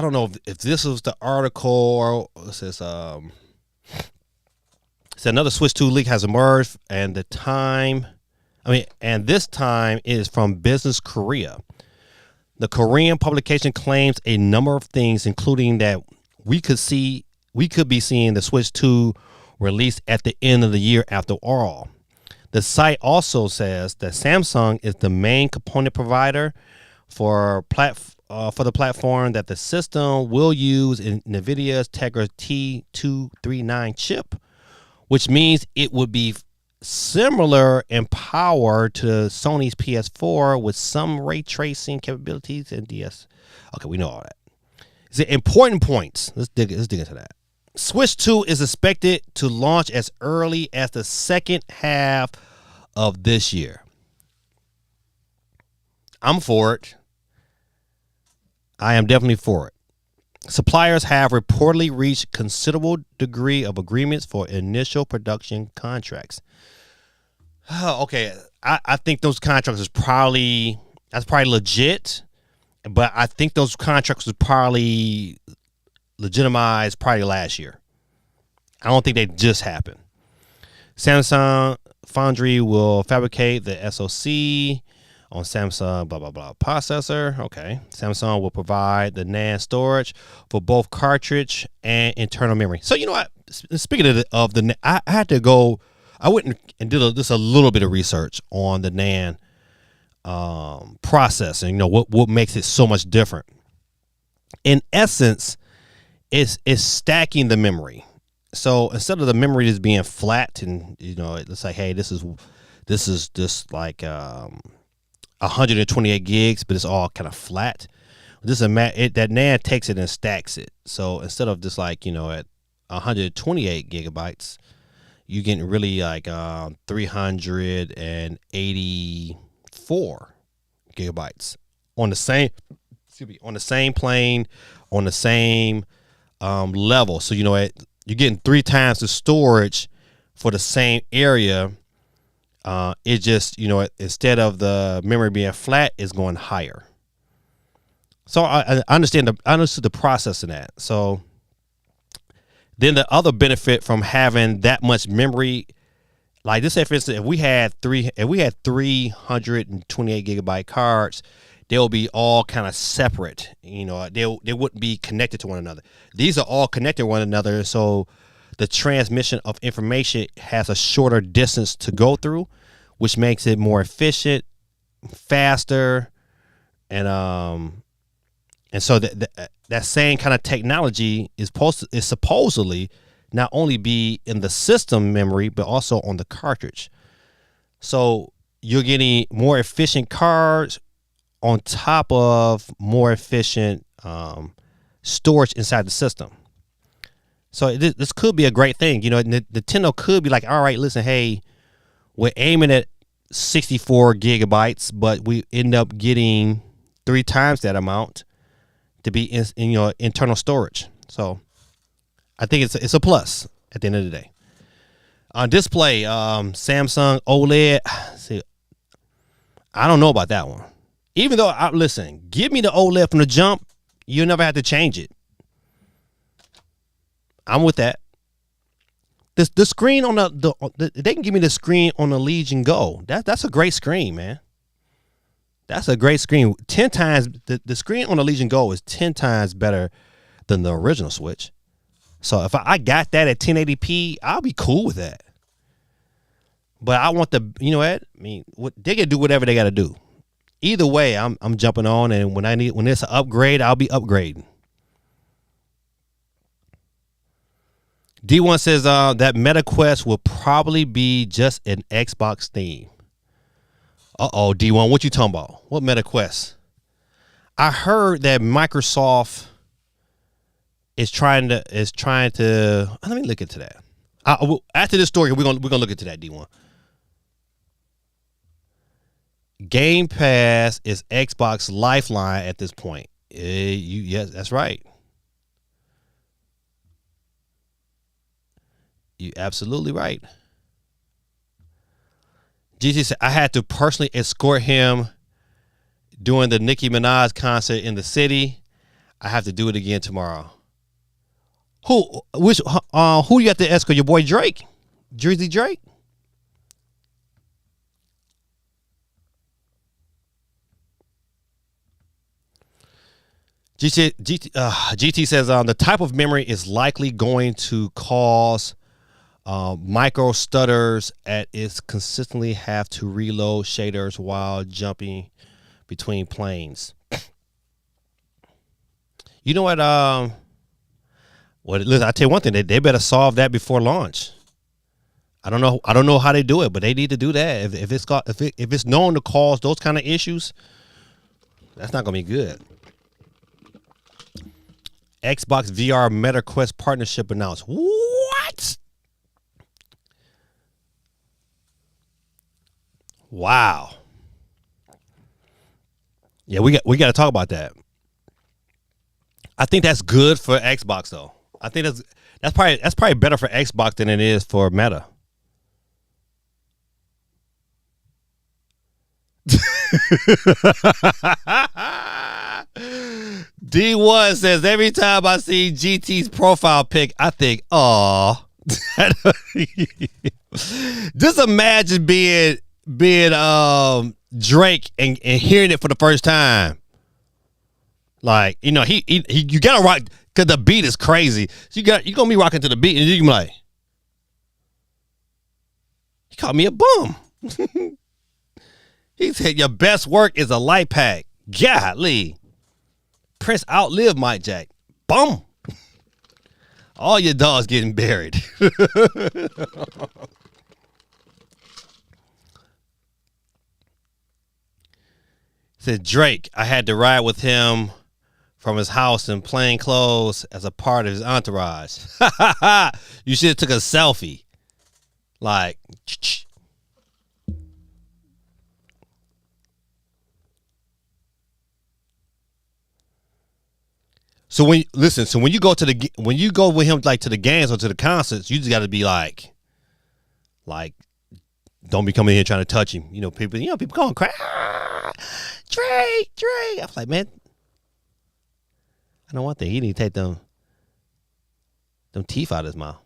don't know if this was the article or it says another Switch 2 leak has emerged, and this time is from Business Korea. The Korean publication claims a number of things, including that we could be seeing the Switch 2 released at the end of the year after all. The site also says that Samsung is the main component provider for the platform, that the system will use in NVIDIA's Tegra T239 chip, which means it would be similar in power to Sony's PS4 with some ray tracing capabilities and DS. Okay, we know all that. The important points. Let's dig into that. Switch 2 is expected to launch as early as the second half of this year. I'm for it. I am definitely for it. Suppliers have reportedly reached considerable degree of agreements for initial production contracts. Okay, I think those contracts that's probably legit, but I think those contracts was probably legitimized probably last year. I don't think they just happened. Samsung Foundry will fabricate the SoC on Samsung blah blah blah processor. Okay, Samsung will provide the NAND storage for both cartridge and internal memory. So you know what? Speaking of the I had to go. I went and did just a little bit of research on the NAND process, and you know what makes it so much different. In essence, it's stacking the memory. So instead of the memory just being flat, and you know it's like, hey, this is just like 128 gigs, but it's all kind of flat. That NAND takes it and stacks it. So instead of just like, you know, at 128 gigabytes, you're getting really like 384 gigabytes on the same plane, on the same level. So you know you're getting 3 times the storage for the same area. It just, you know, instead of the memory being flat, it's going higher. So I understood the process in that. So then the other benefit from having that much memory, like this, for instance, if we had 328 gigabyte cards, they'll be all kind of separate. You know, they wouldn't be connected to one another. These are all connected to one another, so the transmission of information has a shorter distance to go through, which makes it more efficient, faster, and so that same kind of technology is supposedly not only be in the system memory but also on the cartridge. So you're getting more efficient cards on top of more efficient storage inside the system. So this could be a great thing. You know, Nintendo could be like, all right, listen, hey, we're aiming at 64 gigabytes, but we end up getting 3 times that amount to be in your internal storage. So I think it's a plus at the end of the day. On display, Samsung OLED. See, I don't know about that one. Even though, listen, give me the OLED from the jump, you'll never have to change it. I'm with that. The screen on they can give me the screen on the Legion Go. That's a great screen, man. That's a great screen. 10 times the screen on the Legion Go is 10 times better than the original Switch. So if I got that at 1080p, I'll be cool with that. But I want you know what? I mean, they can do whatever they got to do. Either way, I'm jumping on, and when it's an upgrade, I'll be upgrading. D1 says that MetaQuest will probably be just an Xbox theme. Uh-oh, D1, what you talking about? What MetaQuest? I heard that Microsoft is trying to. Let me look into that. After this story, we're gonna look into that, D1. Game Pass is Xbox Lifeline at this point. Yes, that's right. You absolutely right. GT said I had to personally escort him during the Nicki Minaj concert in the city. I have to do it again tomorrow. Who you have to escort? Your boy Drake, Jersey Drake. GT says the type of memory is likely going to cause micro stutters at its consistently have to reload shaders while jumping between planes. You know what? Listen, I tell you one thing. They better solve that before launch. I don't know how they do it, but they need to do that. If it's known to cause those kind of issues, that's not gonna be good. Xbox VR Meta Quest partnership announced. What? Wow. Yeah, we got to talk about that. I think that's good for Xbox though. I think that's probably better for Xbox than it is for Meta. D1 says every time I see GT's profile pic, I think, "Aw." Just imagine being Drake and hearing it for the first time. Like, you know, you gotta rock because the beat is crazy. So you gonna be rocking to the beat, and you can be like, "He called me a bum." He said, "Your best work is a light pack." Golly. Prince outlived Mike Jack. Bum. All your dogs getting buried. Said Drake, I had to ride with him from his house in plain clothes as a part of his entourage. You should have took a selfie. Like, so when you go with him like to the games or to the concerts, you just got to be like, don't be coming in here trying to touch him. You know, people going crazy. Drake. I was like, man, I don't want that. He need to take them teeth out of his mouth.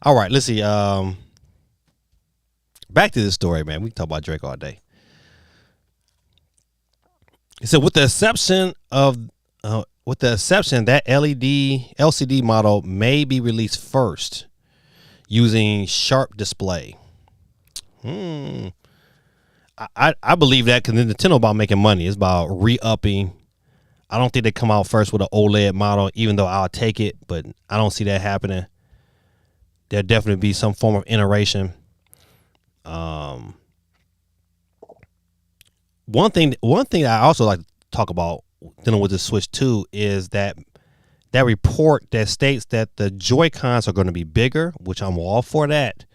All right, let's see. Back to this story, man. We can talk about Drake all day. He said, with the exception that LCD model may be released first using sharp display. I believe that because Nintendo about making money. It's about re-upping. I don't think they come out first with an OLED model, even though I'll take it, but I don't see that happening. There'll definitely be some form of iteration. One thing that I also like to talk about dealing with the Switch 2 is that report that states that the Joy-Cons are going to be bigger, which I'm all for that,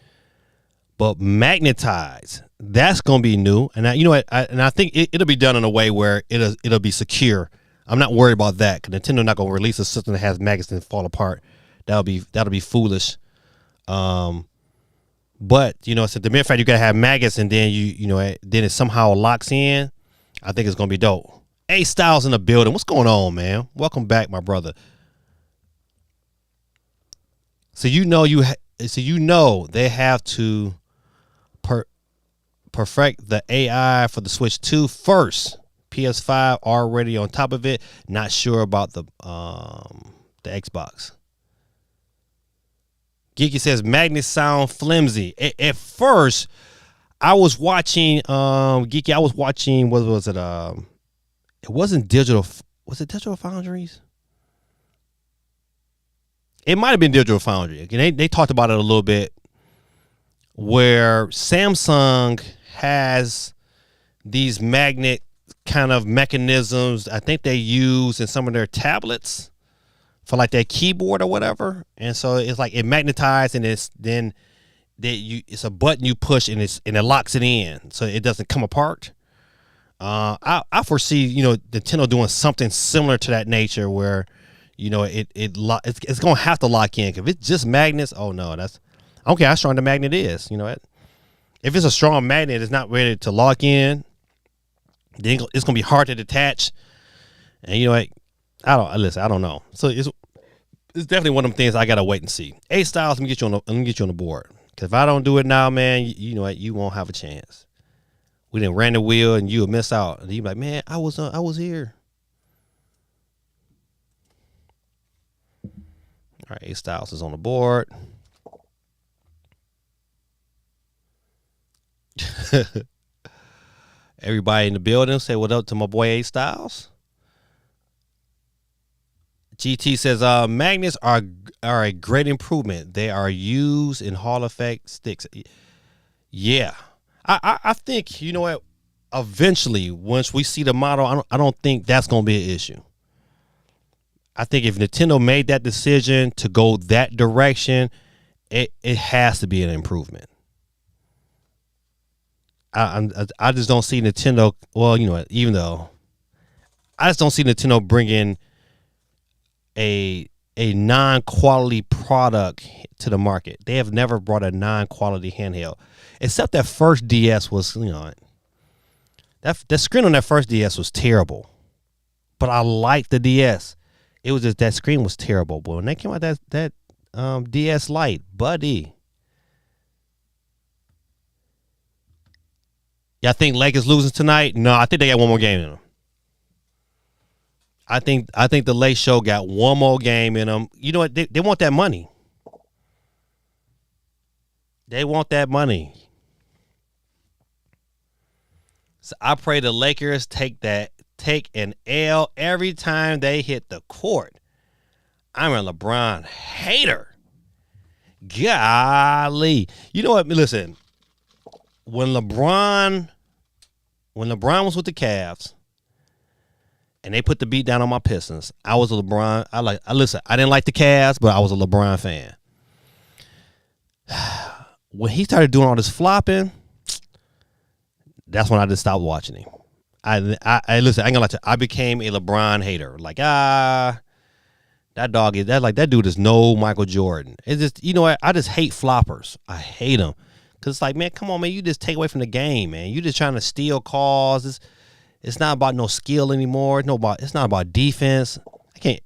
but magnetized, that's going to be new. And I think it'll be done in a way where it'll be secure. I'm not worried about that because Nintendo not going to release a system that has magnets that fall apart. That'll be foolish. But so the mere fact you gotta have maggots and then then it somehow locks in, I think it's gonna be dope. A Styles in the building. What's going on, man? Welcome back, my brother. So they have to perfect the AI for the Switch 2 first. PS5 already on top of it. Not sure about the Xbox. Geeky says magnets sound flimsy. At first, I was watching Geeky. I was watching what was it? It wasn't digital. Was it Digital Foundries? It might have been Digital Foundry. Again, they talked about it a little bit, where Samsung has these magnet kind of mechanisms. I think they use in some of their tablets for like their keyboard or whatever, and so it's like it magnetized, and it's a button you push and it locks it in, so it doesn't come apart. I foresee Nintendo doing something similar to that nature, where it's gonna have to lock in. If it's just magnets, oh no, I don't care how strong the magnet is. If it's a strong magnet, it's not ready to lock in. Then it's gonna be hard to detach. And I don't know. So it's definitely one of them things I gotta wait and see. A Styles, let me get you on the board. Cause if I don't do it now, man, you know what, you won't have a chance. We didn't ran the wheel and you'll miss out. And you be like, man, I was here. All right, A Styles is on the board. Everybody in the building say what up to my boy A Styles. GT says magnets are a great improvement. They are used in Hall effect sticks. Yeah, I think what. Eventually, once we see the model, I don't think that's gonna be an issue. I think if Nintendo made that decision to go that direction, it has to be an improvement. I just don't see Nintendo. Well, even though I just don't see Nintendo bringing a non-quality product to the market. They have never brought a non-quality handheld, except that first DS was, that screen on that first DS was terrible. But I liked the DS. It was just that screen was terrible. But when they came out that DS Lite, buddy. Y'all think Lakers losing tonight? No, I think they got one more game in them. I think the Lake Show got one more game in them. You know what? They want that money. They want that money. So I pray the Lakers take an L every time they hit the court. I'm a LeBron hater. Golly. You know what? Listen. When LeBron was with the Cavs and they put the beat down on my Pistons, I was a LeBron. I didn't like the Cavs, but I was a LeBron fan. When he started doing all this flopping, that's when I just stopped watching him. I listen, I ain't gonna lie to you, I became a LeBron hater. Like, that dude is no Michael Jordan. It's just, what? I just hate floppers. I hate them. Cause it's like, man, come on, man, you just take away from the game, man. You just trying to steal calls. It's not about no skill anymore. It's not about defense. I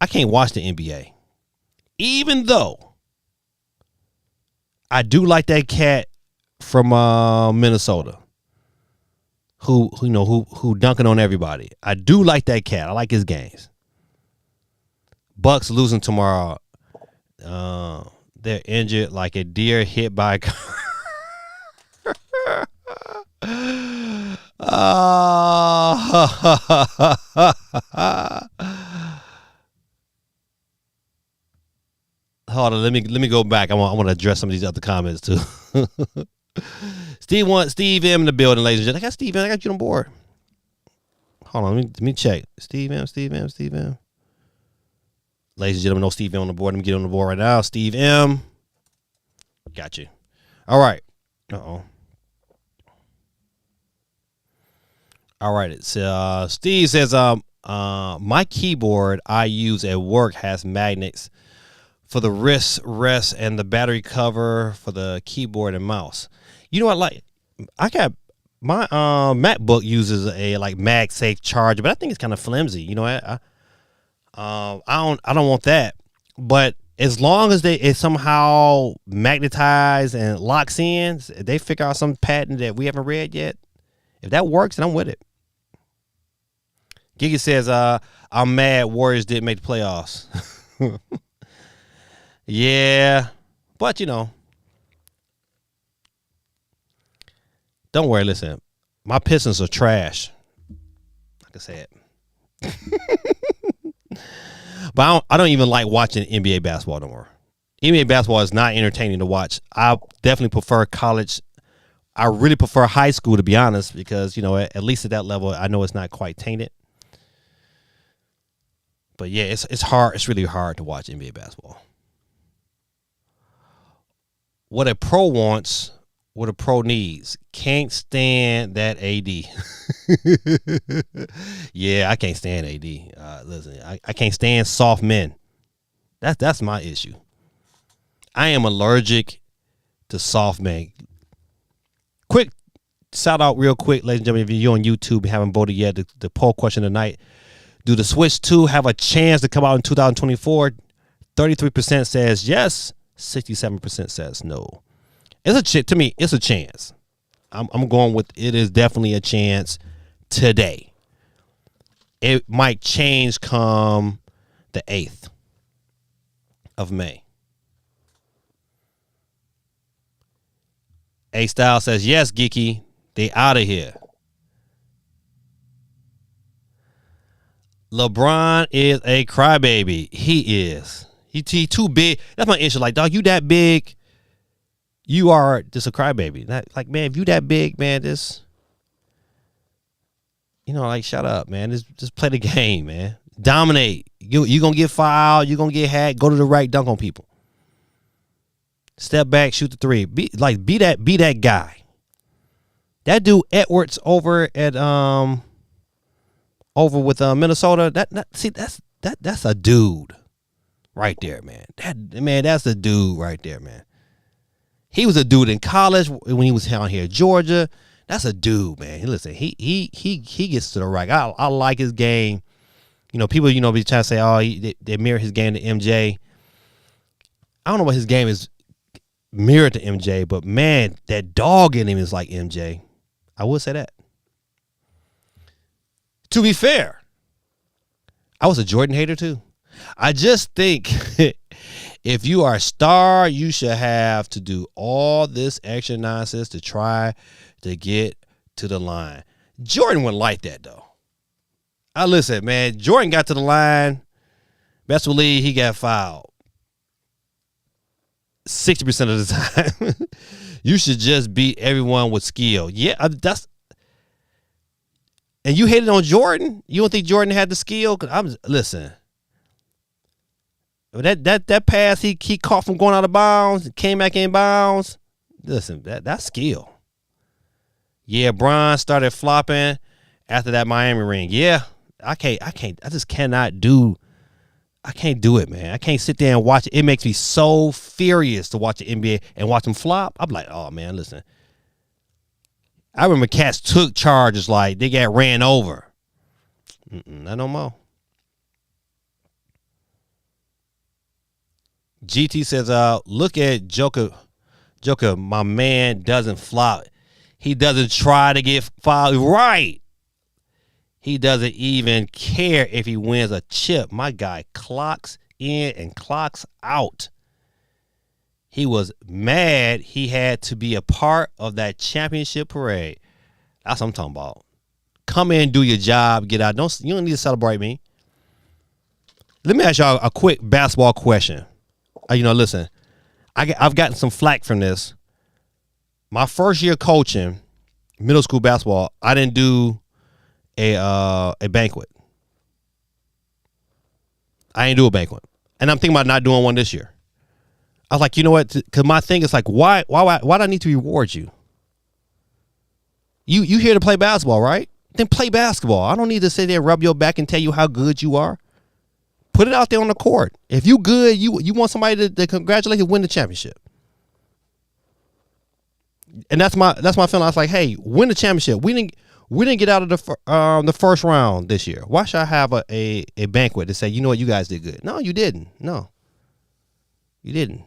can't watch the NBA. Even though I do like that cat from Minnesota. Who dunking on everybody. I do like that cat. I like his games. Bucks losing tomorrow. They're injured like a deer hit by a car. Hold on, let me go back. I want to address some of these other comments too. Steve M in the building, ladies and gentlemen. I got Steve M. I got you on board. Hold on, let me check. Steve M. Ladies and gentlemen, no Steve M on the board. Let me get on the board right now. Steve M. Got you. All right. All right. It's Steve says, my keyboard I use at work has magnets for the wrist rest and the battery cover for the keyboard and mouse. You know what? I got my MacBook uses a MagSafe charger, but I think it's kind of flimsy. I don't want that. But as long as it somehow magnetized and locks in, they figure out some patent that we haven't read yet. If that works, then I'm with it. Giga says, I'm mad Warriors didn't make the playoffs. Yeah, but don't worry. Listen, my Pistons are trash. I can say it. But I don't even like watching NBA basketball no more. NBA basketball is not entertaining to watch. I definitely prefer college. I really prefer high school, to be honest, because, at least at that level, I know it's not quite tainted. But yeah, it's hard. It's really hard to watch NBA basketball. What a pro wants what a pro needs. Can't stand that AD. Yeah, I can't stand AD. Listen, I can't stand soft men. That's my issue. I am allergic to soft men. Quick shout out real quick, ladies and gentlemen, if you're on YouTube and haven't voted yet, the poll question tonight: do the Switch 2 have a chance to come out in 2024? 33% says yes. 67% says no. To me, it's a chance. I'm going with it is definitely a chance today. It might change come the 8th of May. A Style says yes, Geeky. They out of here. LeBron is a crybaby. He is. He too big. That's my issue. Like, dog, you that big. You are just a crybaby. Like, man, if you that big, man, just, like, shut up, man. Just play the game, man. Dominate. You gonna get fouled. You gonna get hacked. Go to the right, dunk on people. Step back, shoot the three. Be that guy. That dude Edwards over at over with Minnesota. That's a dude right there, man. That's a dude right there, man. He was a dude in college when he was down here at Georgia. That's a dude, man. Listen, he gets to the right. I like his game. People be trying to say, oh, they mirror his game to MJ. I don't know what his game is mirrored to MJ, but man, that dog in him is like MJ. I would say that. To be fair, I was a Jordan hater too. I just think if you are a star, you should have to do all this extra nonsense to try to get to the line. Jordan wouldn't like that though. Listen, man, Jordan got to the line. Best believe he got fouled 60% of the time. You should just beat everyone with skill. Yeah, and you hated on Jordan? You don't think Jordan had the skill? Listen. That pass he caught from going out of bounds, came back in bounds. Listen, that's skill. Yeah, Bron started flopping after that Miami ring. Yeah, I just cannot do. I can't do it, man. I can't sit there and watch it. It makes me so furious to watch the NBA and watch them flop. I'm like, oh man, listen. I remember cats took charges like they got ran over. Not no more. GT says, look at Joker. Joker, my man doesn't flop. He doesn't try to get fouled. Right. He doesn't even care if he wins a chip. My guy clocks in and clocks out. He was mad he had to be a part of that championship parade. That's what I'm talking about. Come in, do your job, get out. You don't need to celebrate me. Let me ask y'all a quick basketball question. Listen, I've gotten some flack from this. My first year coaching middle school basketball, I didn't do a banquet. I ain't do a banquet. And I'm thinking about not doing one this year. I was like, you know what? Because my thing is like, why do I need to reward you? You here to play basketball, right? Then play basketball. I don't need to sit there and rub your back and tell you how good you are. Put it out there on the court. If you good, you want somebody to congratulate you, win the championship. And that's my feeling. I was like, hey, win the championship. We didn't get out of the first round this year. Why should I have a banquet to say, you know what, you guys did good? No, you didn't. No, you didn't.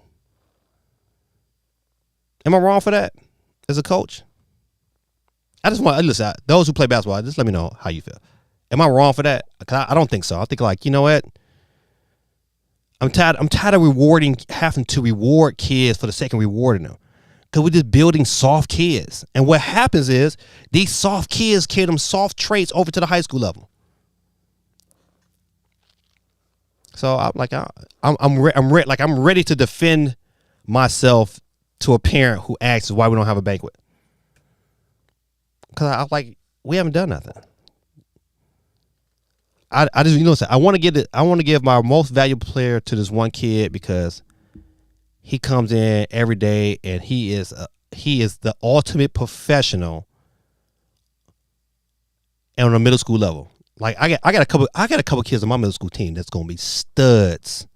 Am I wrong for that as a coach? I just want to listen. Those who play basketball, just let me know how you feel. Am I wrong for that? Because I don't think so. I think like, you know what? I'm tired of having to reward kids for the sake of rewarding them. Because we're just building soft kids. And what happens is these soft kids carry them soft traits over to the high school level. So I'm ready to defend myself to a parent who asks why we don't have a banquet. Because we haven't done nothing. I just I want to give my most valuable player to this one kid because he comes in every day and he is he is the ultimate professional on a middle school level. Like I got a couple kids on my middle school team that's gonna be studs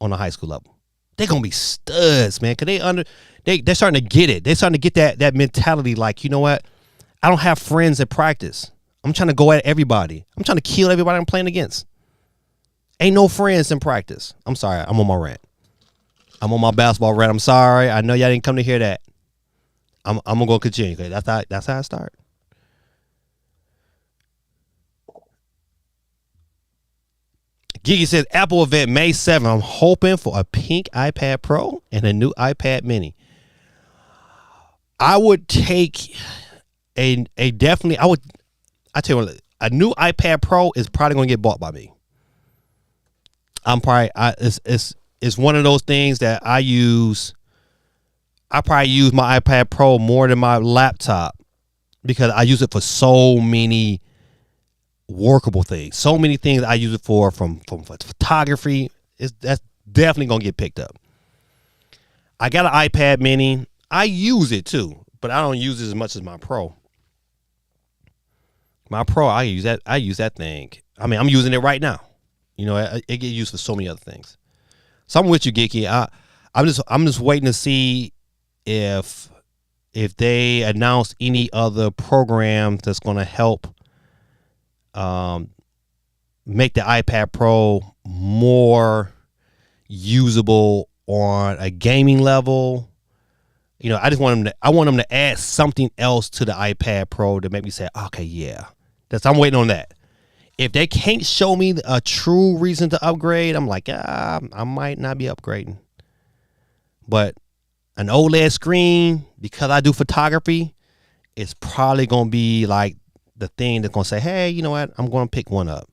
on the high school level. They're gonna be studs, man, because they're starting to get it. They're starting to get that mentality. Like, you know what? I don't have friends at practice. I'm trying to go at everybody. I'm trying to kill everybody I'm playing against. Ain't no friends in practice. I'm sorry. I'm on my rant. I'm on my basketball rant. I'm sorry. I know y'all didn't come to hear that. I'm gonna go continue. That's how I start. Gigi says Apple event May 7th. I'm hoping for a pink iPad Pro and a new iPad Mini. I would take I tell you what, a new iPad Pro is probably gonna get bought by me. It's one of those things that I use. I probably use my iPad Pro more than my laptop because I use it for so many workable things. So many things I use it for, from photography. That's definitely gonna get picked up. I got an iPad Mini. I use it too, but I don't use it as much as my Pro. My Pro, I use that thing. I mean, I'm using it right now. You know, it gets used for so many other things. So I'm with you, Geeky. I'm just waiting to see if they announce any other programs that's going to help make the iPad Pro more usable on a gaming level. You know, I want them to add something else to the iPad Pro to make me say, okay, yeah. I'm waiting on that. If they can't show me a true reason to upgrade, I'm like, I might not be upgrading. But an OLED screen, because I do photography, it's probably going to be like the thing that's going to say, hey, you know what? I'm going to pick one up.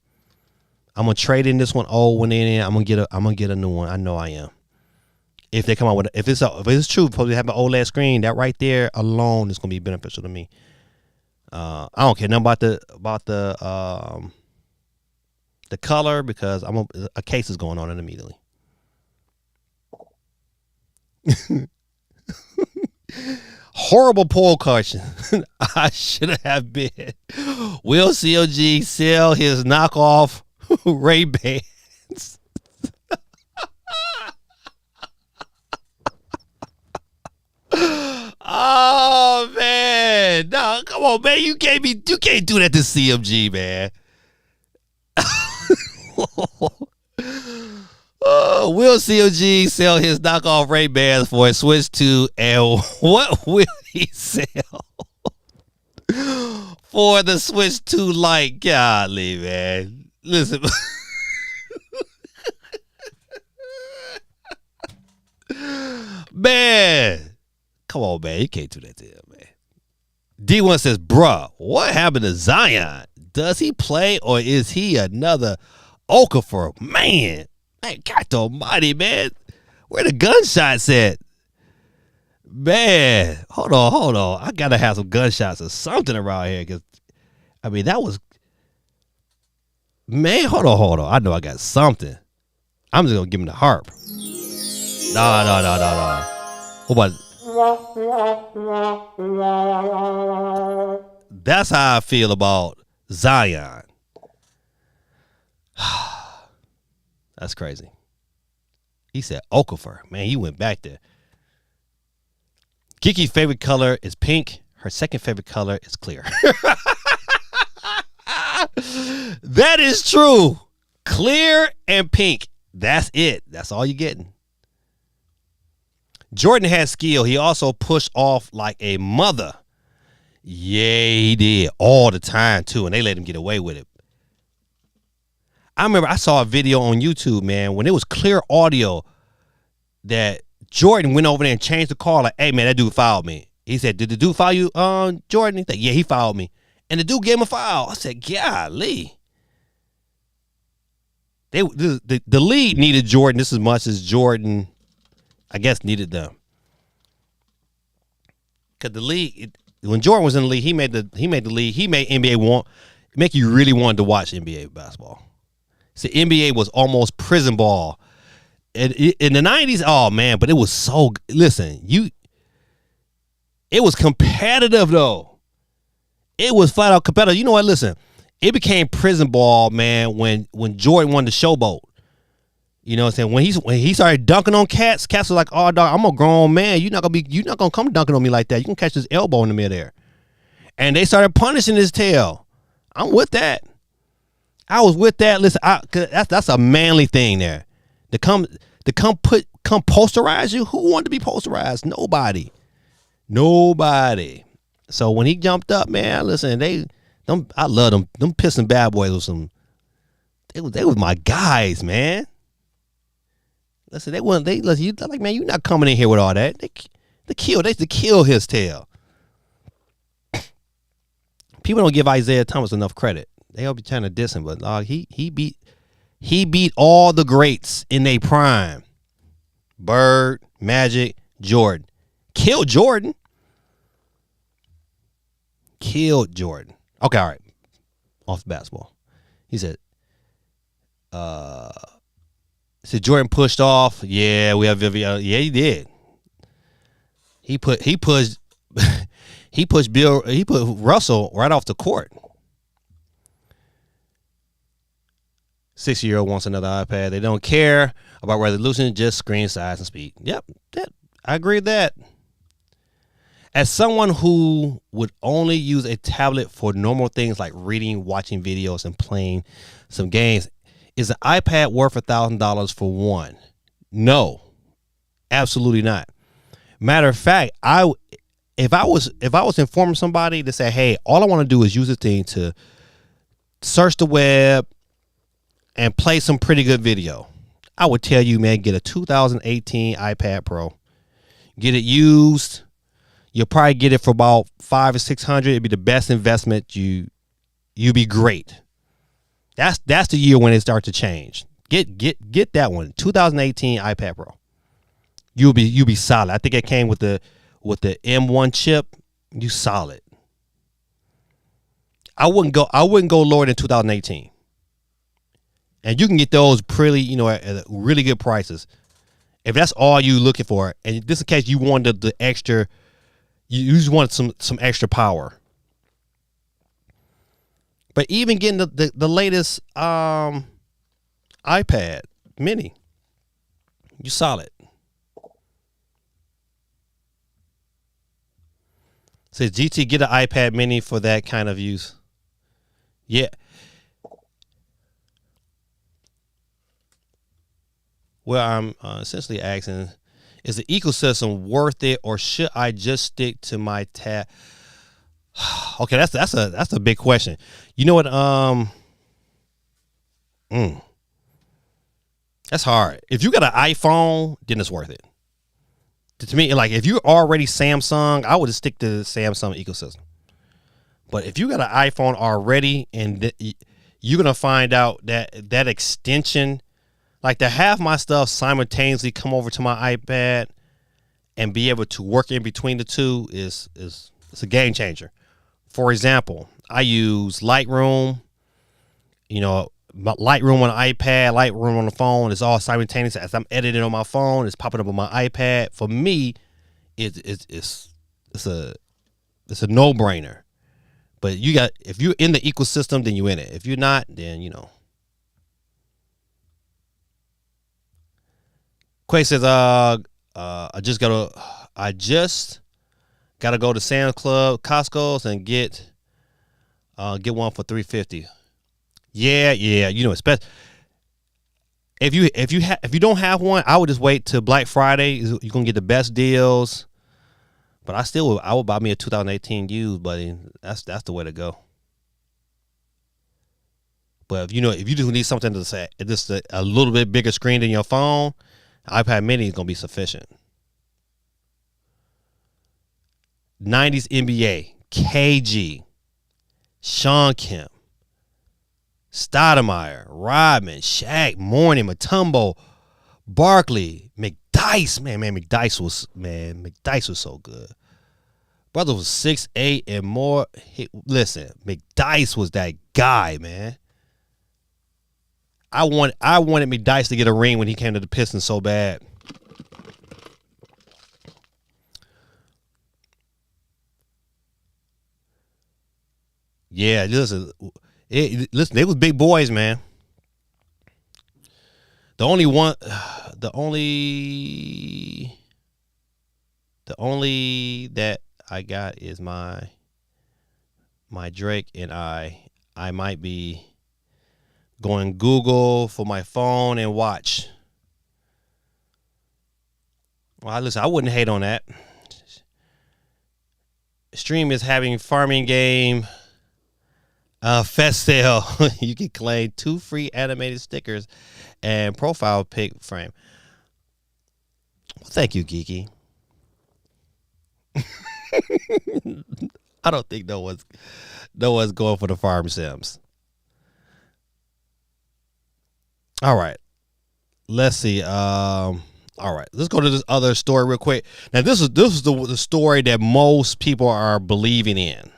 I'm going to trade in this one old one in. I'm going to get a new one. I know I am. If they come out with if it's true, probably have an OLED screen, that right there alone is going to be beneficial to me. I don't care nothing about the color because a case is going on it immediately. Horrible poll question. I should have been. Will COG sell his knockoff Ray-Bans? Oh man, no, come on, man. You can't do that to CMG, man. Will COG sell his knockoff Ray-Bans for a Switch 2, and what will he sell for the Switch 2 Lite? Golly, man. Listen. Man. Come on, man. You can't do that to him, man. D1 says, bruh, what happened to Zion? Does he play or is he another Okafor? Man, God almighty, man. Where the gunshots at? Man, hold on. I got to have some gunshots or something around here because, I mean, that was... Man, hold on. I know I got something. I'm just going to give him the harp. No. What about... That's how I feel about Zion. That's crazy. He said Okafor. Man, he went back there. Kiki's favorite color is pink. Her second favorite color is clear. That is true. Clear and pink. That's it. That's all you're getting. Jordan has skill. He also pushed off like a mother. Yeah, he did. All the time, too. And they let him get away with it. I remember I saw a video on YouTube, man, when it was clear audio that Jordan went over there and changed the call. Like, hey, man, that dude fouled me. He said, did the dude foul you, Jordan? He said, yeah, he fouled me. And the dude gave him a foul. I said, golly. The league needed Jordan just as much as Jordan, I guess, needed them. Because the league, when Jordan was in the league, he made the league. He made NBA make you really wanted to watch NBA basketball. So NBA was almost prison ball. In the 90s, oh man, but it was so. Listen, It was competitive though. It was flat out competitive. You know what? Listen, it became prison ball, man. When Jordan won the showboat, you know what I'm saying? When he started dunking on cats was like, "Oh dog, I'm a grown man. You're not gonna come dunking on me like that. You can catch his elbow in the midair." And they started punishing his tail. I'm with that. I was with that. Listen, that's a manly thing there. To come posterize you. Who wanted to be posterized? Nobody. So when he jumped up, man, listen, I love them. Them pissing bad boys with some. They was my guys, man. Listen, you like, man, you're not coming in here with all that. They kill his tail. People don't give Isaiah Thomas enough credit. They'll be trying to diss him, but he beat all the greats in their prime. Bird, Magic, Jordan. Killed Jordan. Okay, all right. Off the basketball. He said, Jordan pushed off. Yeah, we have Vivian. Yeah, he did. He pushed Russell right off the court. 6-year-old wants another iPad. They don't care about resolution, just screen size and speed. Yep, I agree with that. As someone who would only use a tablet for normal things like reading, watching videos, and playing some games, is an iPad worth $1,000 for one? No, absolutely not. Matter of fact, if I was informing somebody to say, hey, all I want to do is use this thing to search the web and play some pretty good video, I would tell you, man, get a 2018 iPad Pro. Get it used. You'll probably get it for about $500 or $600. It'd be the best investment. You'd be great. That's the year when it starts to change. Get that one. 2018 iPad Pro. You'll be solid. I think it came with the M1 chip. You solid. I wouldn't go lower than 2018. And you can get those pretty, at really good prices. If that's all you looking for, and just in case you wanted the extra, you just want some extra power. But even getting the latest iPad mini, you solid. Says GT, get an iPad mini for that kind of use. Yeah. Well, I'm essentially asking, is the ecosystem worth it, or should I just stick to my tab? Okay, that's a big question. You know what? That's hard. If you got an iPhone, then it's worth it. To me, like, if you're already Samsung, I would just stick to the Samsung ecosystem. But if you got an iPhone already, and you're gonna find out that extension, like, to have my stuff simultaneously come over to my iPad and be able to work in between the two is it's a game changer. For example, I use Lightroom. Lightroom on the iPad, Lightroom on the phone. It's all simultaneous. As I'm editing on my phone, it's popping up on my iPad. For me, it's a no-brainer. But if you're in the ecosystem, then you're in it. If you're not, then Quay says, I just gotta go to Sam's Club, Costco's, and get one for $350. Yeah, especially if you don't have one, I would just wait till Black Friday. You're gonna get the best deals. But I would buy me a 2018 used, buddy. That's the way to go. But if you just need something to say, just a little bit bigger screen than your phone, iPad mini is gonna be sufficient. 90s NBA, KG, Sean Kemp, Stoudemire, Rodman, Shaq, Mourning, Mutombo, Barkley, McDyess. Man, McDyess was so good. Brother was 6'8" and more. Listen, McDyess was that guy, man. I wanted McDyess to get a ring when he came to the Pistons so bad. Yeah, listen, they was big boys, man. The only one, the only that I got is my Drake, and I might be going Google for my phone and watch. Well, listen, I wouldn't hate on that. Stream is having farming game fest sale. You can claim 2 free animated stickers and profile pic frame. Well, thank you, Geeky. I don't think no one's going for the farm sims. All right, let's see. All right, let's go to this other story real quick. Now, this is the story that most people are believing in.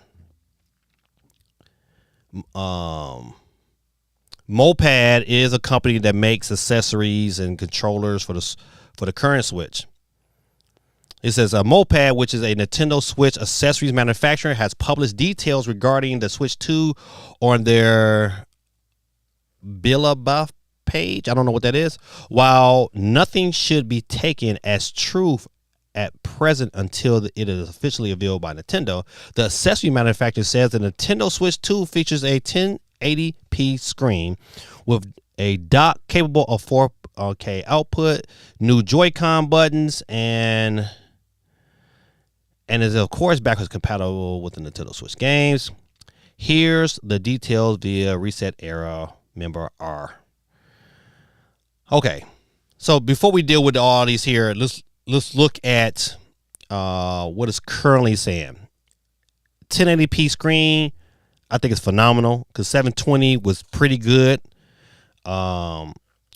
Moped is a company that makes accessories and controllers for the current Switch. It says Moped, which is a Nintendo Switch accessories manufacturer, has published details regarding the Switch 2 on their Billabong page. I don't know what that is. While nothing should be taken as truth at present until it is officially revealed by Nintendo, the accessory manufacturer says the Nintendo Switch 2 features a 1080p screen with a dock capable of 4K output, new Joy-Con buttons, and is of course backwards compatible with the Nintendo Switch games. Here's the details via Reset Era member R. Okay, so before we deal with all these here, let's look at what it's currently saying. 1080p screen, I think it's phenomenal because 720 was pretty good. I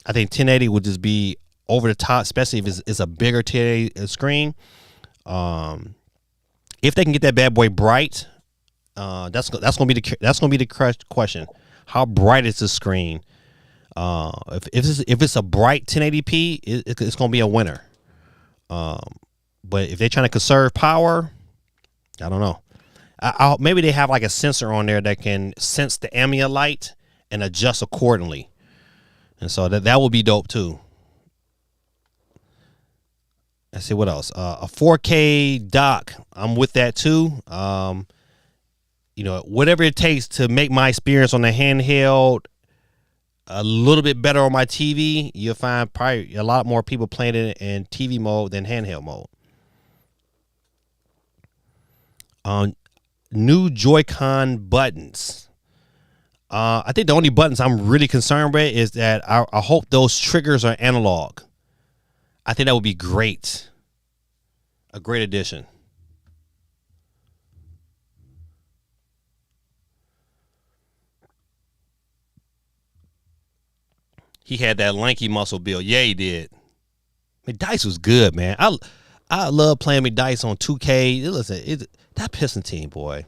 think 1080 would just be over the top, especially if it's a bigger 1080 screen. If they can get that bad boy bright, that's gonna be the question. How bright is the screen? If it's a bright 1080p, it's gonna be a winner. But if they're trying to conserve power, I don't know. Maybe they have like a sensor on there that can sense the ambient light and adjust accordingly, and so that would be dope too. Let's see what else. A 4K dock, I'm with that too. Whatever it takes to make my experience on the handheld a little bit better on my TV, you'll find probably a lot more people playing it in TV mode than handheld mode. New Joy-Con buttons. I think the only buttons I'm really concerned with is that I hope those triggers are analog. I think that would be great. A great addition. He had that lanky muscle build. Yeah, he did. McDice was good, man. I love playing McDice on 2K. Listen, that Piston team, boy.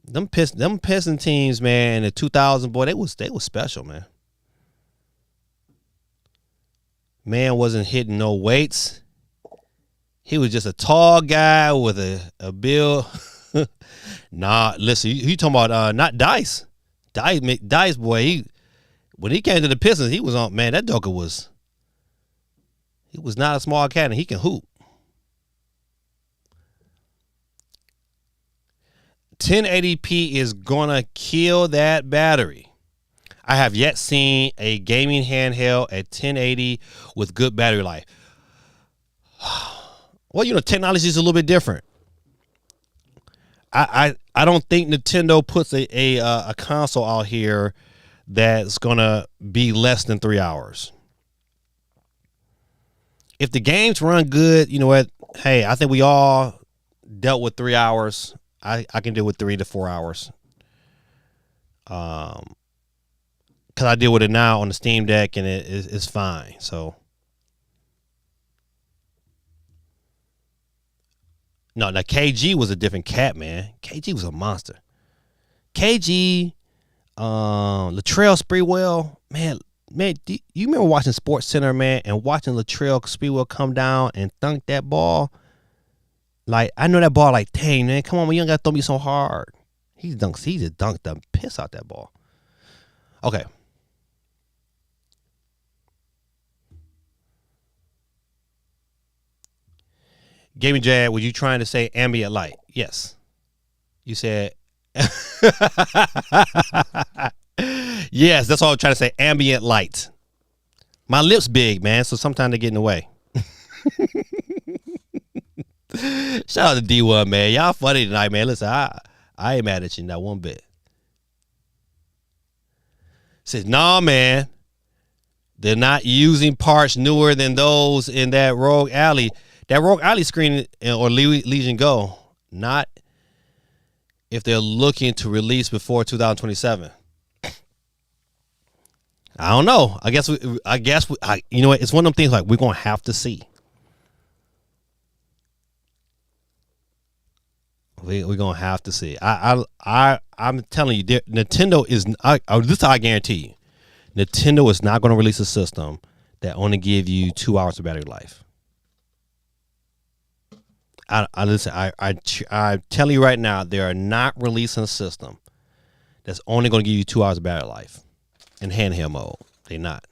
Them Piston teams, man, in the 2000, boy, they was special, man. Man wasn't hitting no weights. He was just a tall guy with a build. Nah, listen, you talking about not Dice. Dice, boy, when he came to the Pistons, he was on, man, that Joker was not a small cat, and he can hoop. 1080p is gonna kill that battery. I have yet seen a gaming handheld at 1080 with good battery life. Well, technology is a little bit different. I don't think Nintendo puts a console out here that's gonna be less than 3 hours. If the games run good, you know what? Hey, I think we all dealt with 3 hours. I can deal with 3 to 4 hours. Because I deal with it now on the Steam Deck, and it's fine. So, no, now KG was a different cat, man. KG was a monster. KG, Latrell Sprewell, man, do you remember watching Sports Center, man, and watching Latrell Sprewell come down and thunk that ball? Like, I know that ball, like, dang, man, come on, man, you don't got to throw me so hard. He just dunked the piss out that ball. Okay. Gaming Jad, were you trying to say ambient light? Yes. You said. Yes, that's all I'm trying to say. Ambient light. My lips big, man, so sometimes they get in the way. Shout out to D1, man. Y'all funny tonight, man. Listen, I ain't mad at you not one bit. Says, nah, man. They're not using parts newer than those in that Rogue Alley. That Rogue Alley screen or Legion Go, not if they're looking to release before 2027. I don't know. I guess you know what? It's one of them things like we're gonna have to see. We're gonna have to see. I'm telling you, Nintendo is. This I guarantee you, Nintendo is not going to release a system that only give you 2 hours of battery life. Listen. I'm telling you right now, they are not releasing a system that's only going to give you 2 hours of battery life in handheld mode. They're not.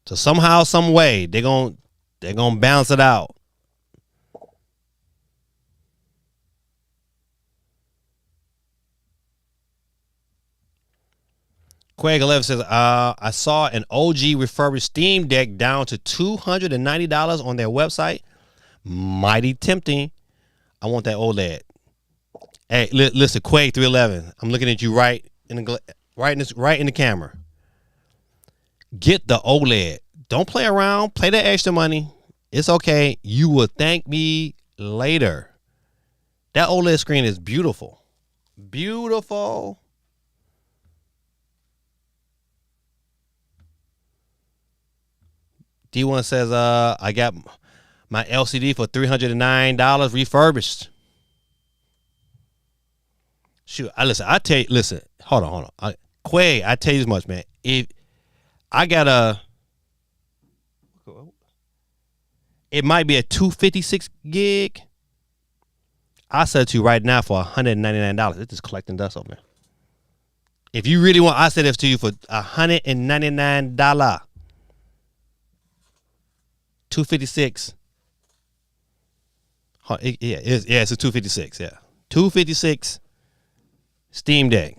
So somehow, some way, they're gonna balance it out. Quag 11 says, I saw an OG refurbished Steam Deck down to $290 on their website. Mighty tempting. I want that OLED. Hey, listen, Quag 311. I'm looking at you right in the camera. Get the OLED. Don't play around. Play that extra money. It's okay. You will thank me later. That OLED screen is beautiful. Beautiful. D1 says, I got my LCD for $309 refurbished. Shoot, listen, hold on. Quay, I tell you this much, man. If I got it might be a 256 gig. I sell it to you right now for $199. It's just collecting dust over there. If you really want, I sell it to you for $199. 256. It's a 256. Yeah, 256 Steam Deck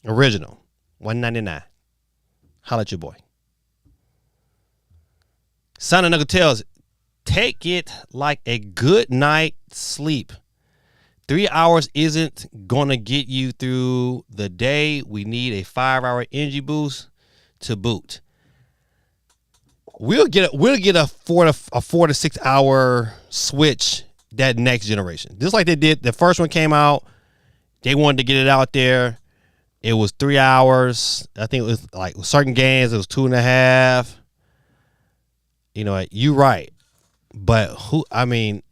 original, $199. Holla at your boy. Son of Nugget tells, take it like a good night sleep. 3 hours isn't gonna get you through the day. We need a 5-hour energy boost to boot. We'll get a 4 to 6 hour switch that next generation. Just like they did. The first one came out. They wanted to get it out there. It was 3 hours. I think it was like certain games. It was 2.5. You know, you right. But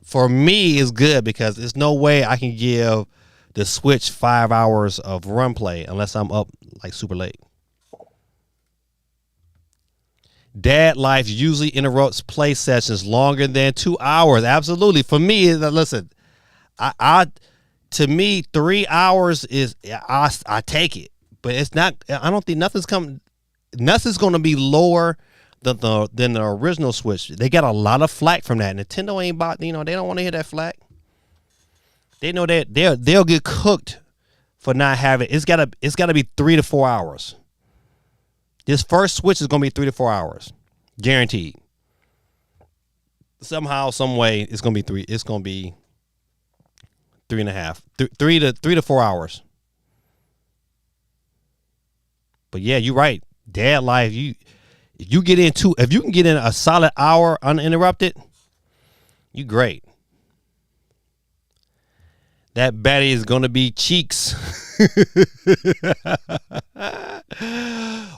for me, it's good because there's no way I can give the Switch 5 hours of run play unless I'm up like super late. Dad life usually interrupts play sessions longer than 2 hours. Absolutely. For me, listen, to me, 3 hours is I take it, but it's not. I don't think nothing's going to be lower than the original Switch. They got a lot of flack from that. Nintendo ain't bought. They don't want to hear that flack. They know that they'll get cooked for not having. It's gotta be 3 to 4 hours. This first Switch is going to be 3 to 4 hours. Guaranteed. Somehow, some way, it's going to be 3. It's going to be 3.5. 3 to 4 hours. But yeah, you're right. Dad life, if you can get in a solid hour uninterrupted, you great. That battery is going to be cheeks.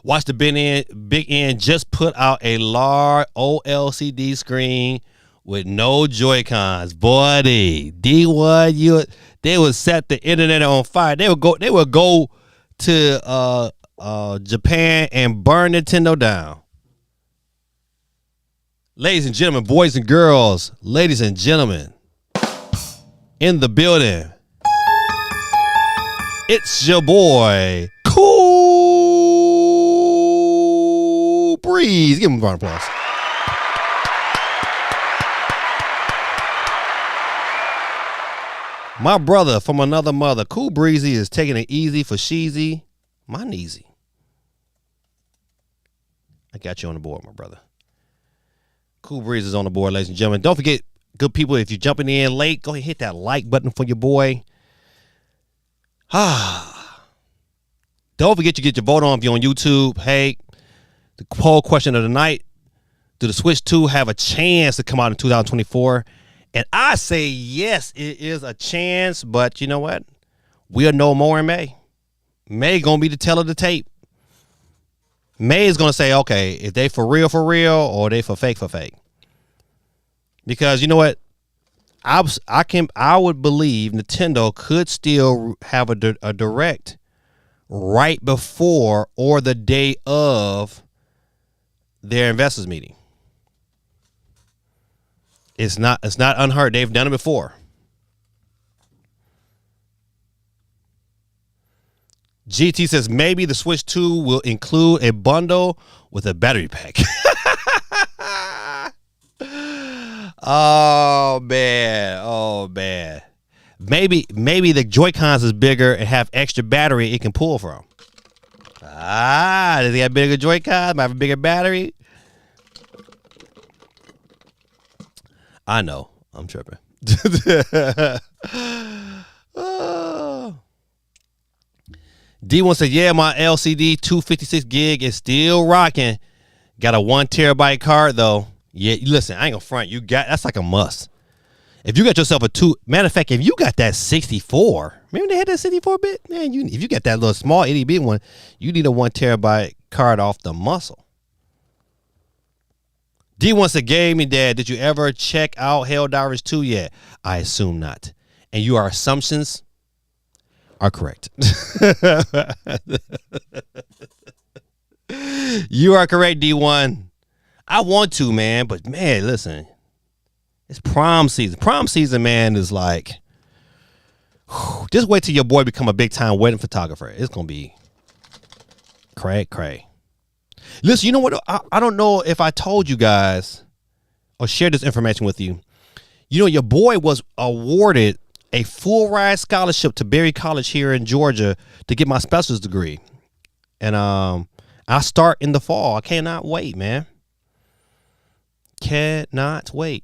Watch the Big N just put out a large OLCD screen with no Joy-Cons. Boy, D1, they would set the internet on fire. They would go to Japan and burn Nintendo down. Ladies and gentlemen, boys and girls, ladies and gentlemen, in the building, It's your boy, Cool Breeze. Give him a round of applause. My brother from another mother, Cool Breezy, is taking it easy for Sheezy. Mine easy. I got you on the board, my brother. Cool Breeze is on the board, ladies and gentlemen. Don't forget, good people, if you're jumping in late, go ahead and hit that like button for your boy. Don't forget to get your vote on if you're on YouTube. Hey, the poll question of the night: do the Switch 2 have a chance to come out in 2024? And I say yes, it is a chance, but you know what? We'll know more in May. May gonna be the tell of the tape. May is gonna say, okay, if they for real, or they for fake. Because you know what? I would believe Nintendo could still have a direct right before or the day of their investors meeting. It's not unheard. They've done it before. GT says maybe the Switch 2 will include a bundle with a battery pack. Oh man. Maybe the Joy-Cons is bigger and have extra battery it can pull from. Does he have bigger Joy-Cons? Might have a bigger battery? I know. I'm tripping. D1 said, yeah, my LCD 256 gig is still rocking. Got a 1 terabyte card though. Yeah, listen, I ain't gonna front. That's like a must. If you got yourself matter of fact, if you got that 64, remember they had that 64-bit? Man, if you got that little small 80-bit one, you need a 1 terabyte card off the muscle. D1 said, gaming dad, did you ever check out Helldivers 2 yet? I assume not. And your assumptions are correct. You are correct, D1. I want to, man, but man, listen. It's prom season. Prom season, man, is like, just wait till your boy become a big time wedding photographer. It's gonna be cray. Listen, you know what? I don't know if I told you guys or shared this information with you. You know, your boy was awarded a full ride scholarship to Berry College here in Georgia to get my specialist degree. And I start in the fall. I cannot wait, man. Cannot wait.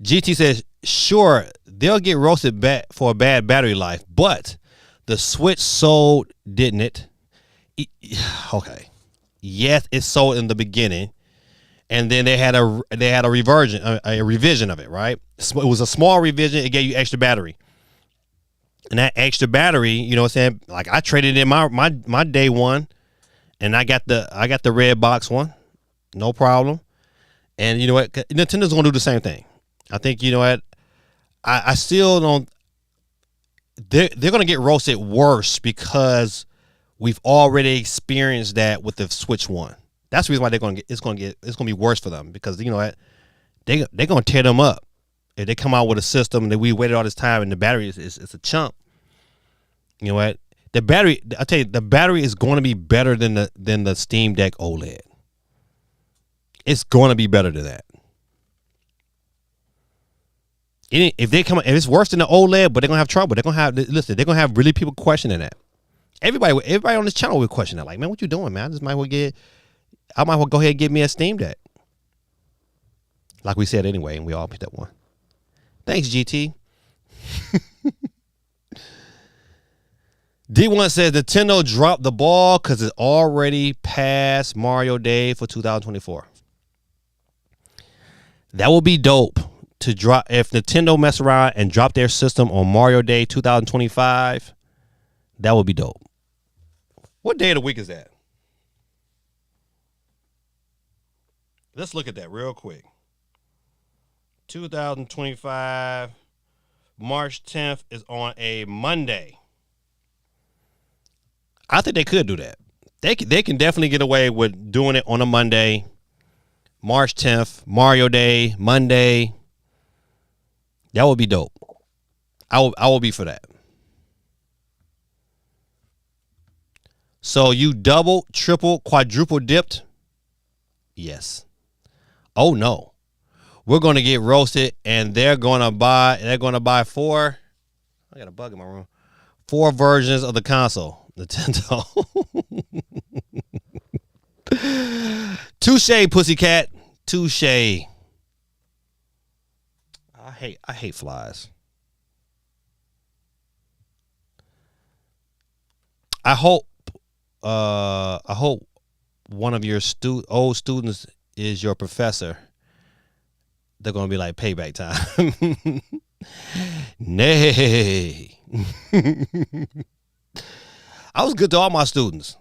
GT says, sure, they'll get roasted back for a bad battery life, but the Switch sold, didn't it? Okay. Yes, it sold in the beginning, and then they had a revision of it, right? It was a small revision. It gave you extra battery, and that extra battery, you know what I'm saying? Like I traded in my day one, and I got the red box one, no problem. And you know what? Nintendo's gonna do the same thing. I think, you know what? I still don't. They're going to get roasted worse because we've already experienced that with the Switch 1. That's the reason why it's going to be worse for them, because you know what? They're going to tear them up if they come out with a system that we waited all this time and the battery is a chump. You know what? The battery, I tell you, the battery is going to be better than the Steam Deck OLED. It's going to be better than that. If it's worse than the OLED, but they're gonna have trouble. They're gonna have really people questioning that. Everybody on this channel will question that. Like, man, what you doing, man? I might well go ahead and get me a Steam Deck. Like we said anyway, and we all picked up one. Thanks, GT. D1 says Nintendo dropped the ball because it's already past Mario Day for 2024. That will be dope. To drop, if Nintendo mess around and drop their system on Mario Day 2025, that would be dope. What day of the week is that? Let's look at that real quick. 2025, March 10th is on a Monday. I think they could do that. They can definitely get away with doing it on a Monday. March 10th, Mario Day, Monday. That would be dope. I will be for that. So you double, triple, quadruple dipped? Yes. Oh no. We're gonna get roasted, and they're gonna buy 4. I got a bug in my room. 4 versions of the console. Nintendo. Touche, pussycat. Touche. I hate flies. I hope one of your old students is your professor. They're gonna be like payback time. Nay. I was good to all my students.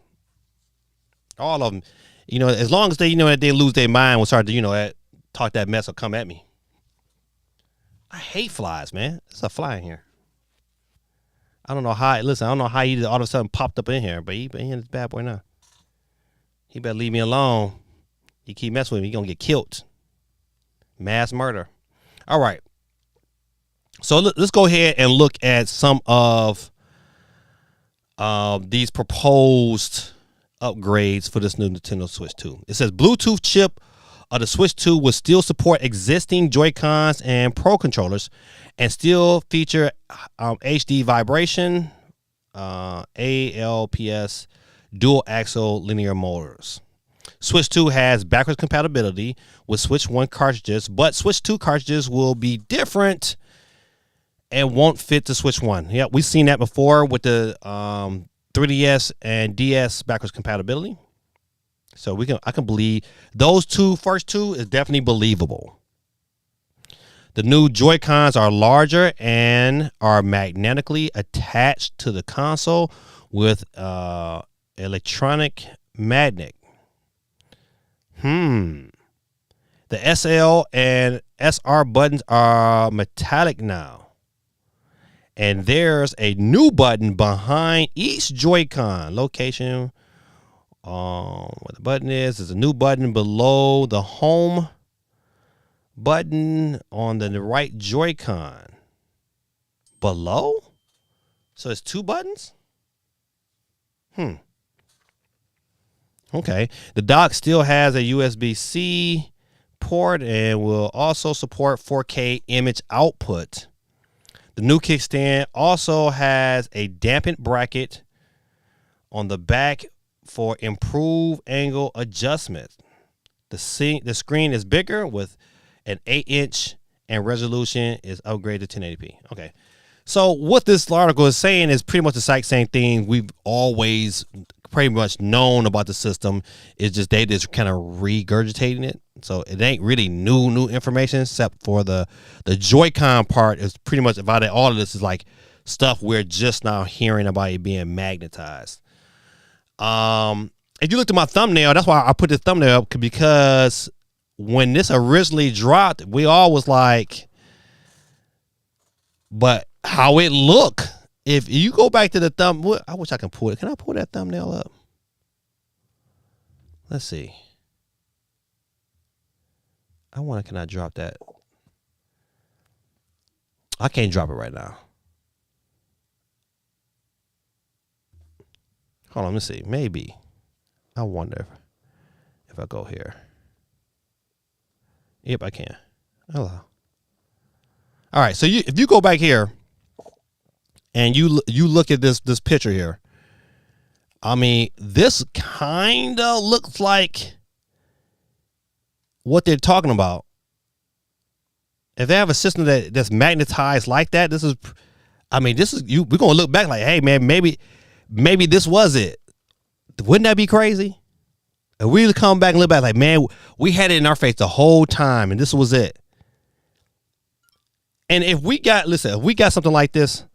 All of them. You know, as long as they, that they lose their mind and start to, talk that mess or come at me. I hate flies, man. There's a fly in here. I don't know how. Listen, I don't know how he all of a sudden popped up in here, but he in this bad boy now. He better leave me alone. You keep messing with me, he gonna get killed. Mass murder. All right. So let's go ahead and look at some of these proposed upgrades for this new Nintendo Switch 2. It says Bluetooth chip of the Switch 2 will still support existing Joy-Cons and Pro controllers and still feature HD vibration, ALPS, dual axle linear motors. Switch 2 has backwards compatibility with Switch 1 cartridges, but Switch 2 cartridges will be different and won't fit the Switch 1. Yeah, we've seen that before with the 3DS and DS backwards compatibility. So I can believe those first two is definitely believable. The new Joy-Cons are larger and are magnetically attached to the console with electronic magnet. The SL and SR buttons are metallic now. And there's a new button behind each Joy-Con. Location, where the button is. There's a new button below the home button on the right Joy-Con. Below? So it's 2 buttons? Okay. The dock still has a USB-C port and will also support 4K image output. The new kickstand also has a dampened bracket on the back for improved angle adjustment. The screen is bigger with an 8-inch and resolution is upgraded to 1080p. Okay. So what this article is saying is pretty much the exact same thing we've always pretty much known about the system. It's just they just kind of regurgitating it. So it ain't really new information except for the Joy-Con part is pretty much about it. All of this is like stuff we're just now hearing about it being magnetized. If you looked at my thumbnail, that's why I put the thumbnail up, because when this originally dropped, we all was like, but how it look? If you go back to the I wish I can pull it. Can I pull that thumbnail up? Let's see. Can I drop that? I can't drop it right now. Hold on, let's see. Maybe. I wonder if I go here. Yep, I can. Hello. All right, so if you go back here and you look at this picture here, I mean, this kind of looks like what they're talking about. If they have a system that's magnetized like that, we're gonna look back like, hey man, maybe this was it. Wouldn't that be crazy? If we come back and look back like, man, we had it in our face the whole time and this was it. And if we got something like this,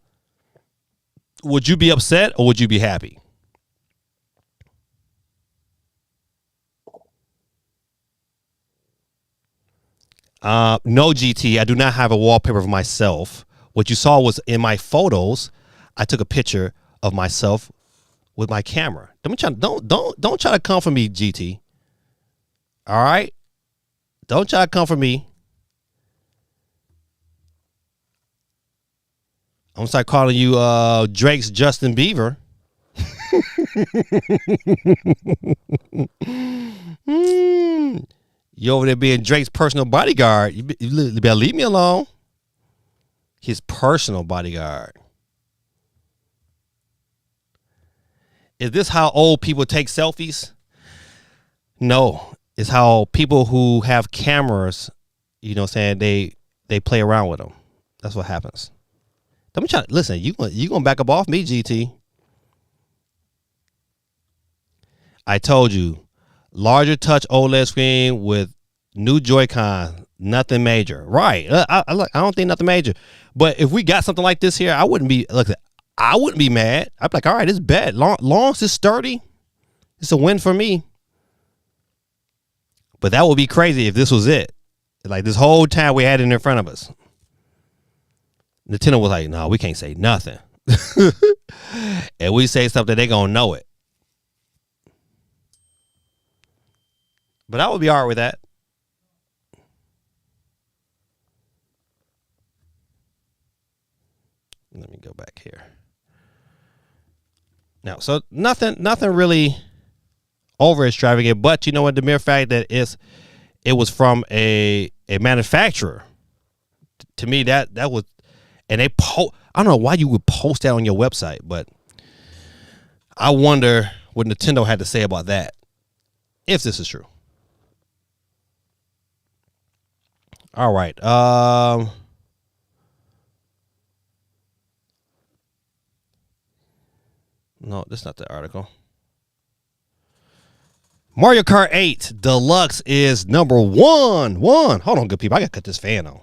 would you be upset or would you be happy? No, GT, I do not have a wallpaper of myself. What you saw was in my photos, I took a picture of myself with my camera. Don't try to come for me, GT. All right? Don't try to come for me. I'm gonna start calling you Drake's Justin Bieber. You over there being Drake's personal bodyguard. You better leave me alone. His personal bodyguard. Is this how old people take selfies? No. It's how people who have cameras, you know what I'm saying, they play around with them. That's what happens. Let me try. Listen, you gonna back up off me, GT. I told you, larger touch OLED screen with new Joy-Con, nothing major. Right. I don't think nothing major. But if we got something like this here, I wouldn't be mad. I'd be like, all right, it's bad. Long as it's sturdy, it's a win for me. But that would be crazy if this was it. Like this whole time we had it in front of us. Nintendo was like, no, we can't say nothing. And we say something, they gonna know it. But I would be all right with that. Let me go back here. Now, so nothing really over extravagant, but you know what? The mere fact that it was from a manufacturer, to me that was, and I don't know why you would post that on your website, but I wonder what Nintendo had to say about that, if this is true. All right. No, that's not the article. Mario Kart 8 Deluxe is number one. Hold on, good people. I gotta cut this fan on.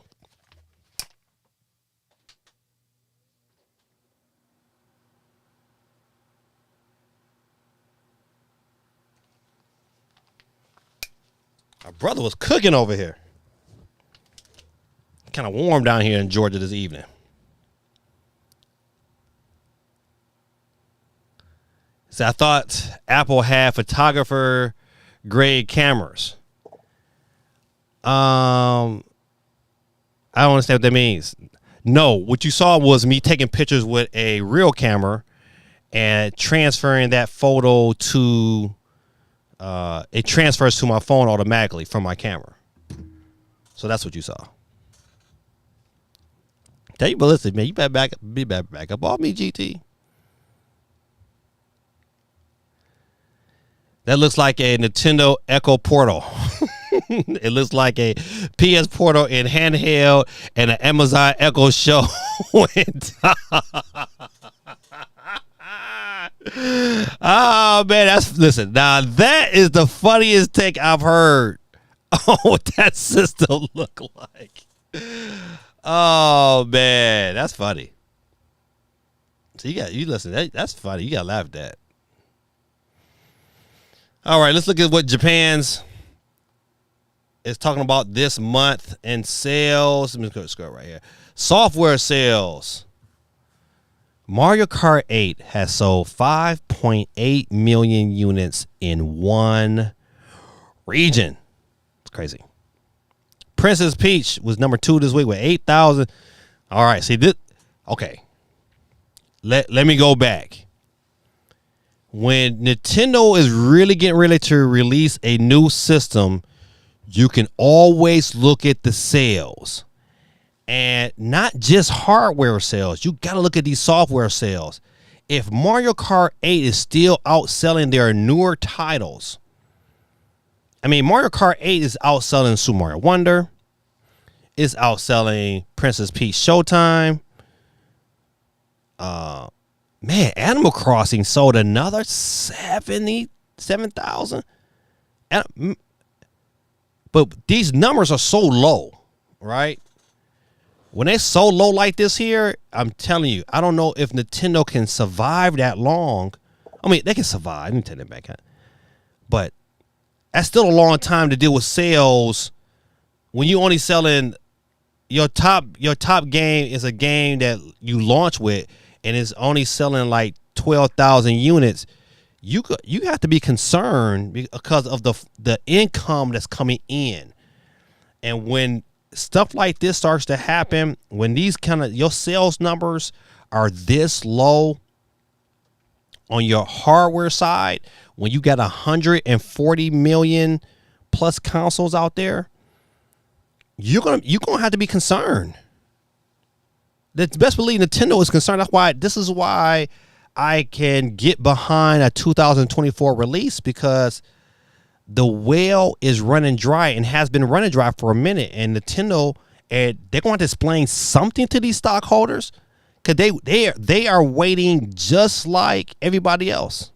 My brother was cooking over here. Kind of warm down here in Georgia this evening. So I thought Apple had photographer grade cameras. I don't understand what that means. No, what you saw was me taking pictures with a real camera and transferring that photo to it transfers to my phone automatically from my camera. So that's what you saw. Tell you, but listen, man, you better back up off me, GT. That looks like a Nintendo Echo Portal. It looks like a PS Portal in handheld and an Amazon Echo Show. Oh man, listen. Now that is the funniest take I've heard. Oh, what that system look like. Oh man, that's funny. So you listen. That's funny. You gotta laugh at that. All right, let's look at what Japan's is talking about this month in sales. Let me go scroll right here. Software sales. Mario Kart 8 has sold 5.8 million units in one region. It's crazy. Princess Peach was number 2 this week with 8,000. All right, see this. Okay, let me go back. When Nintendo is really getting ready to release a new system, you can always look at the sales. And not just hardware sales. You got to look at these software sales. If Mario Kart 8 is still outselling their newer titles, I mean, Mario Kart 8 is outselling Super Mario Wonder. It's outselling Princess Peach Showtime. Man, Animal Crossing sold another 77,000. But these numbers are so low, right? When they're so low like this here, I'm telling you, I don't know if Nintendo can survive that long. I mean, they can survive. Let me take that back. But that's still a long time to deal with sales when you only selling your top game is a game that you launch with and is only selling like 12,000 units. You have to be concerned because of the income that's coming in. And when stuff like this starts to happen, when these kind of your sales numbers are this low on your hardware side, when you got 140 million plus consoles out there, you're gonna have to be concerned. The best believe Nintendo is concerned. This is why I can get behind a 2024 release, because the well is running dry and has been running dry for a minute, and Nintendo, and they're going to explain something to these stockholders, because they are waiting just like everybody else.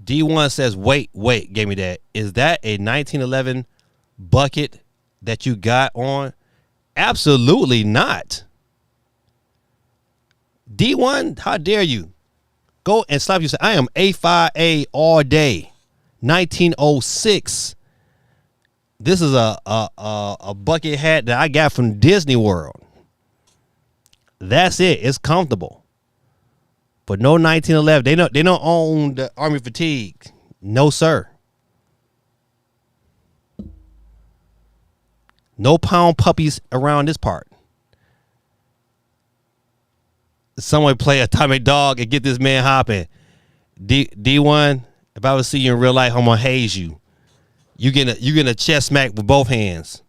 D1 says, wait, gave me that. Is that a 1911 bucket that you got on? Absolutely not. D1, how dare you? Go and slap you. Say, I am A5A all day. 1906. This is a bucket hat that I got from Disney World. That's it. It's comfortable. But no 1911. They don't own the Army fatigue. No, sir. No pound puppies around this part. Someone play Atomic Dog and get this man hopping. D1, if I would see you in real life, I'm gonna haze you. You getting a chest smack with both hands.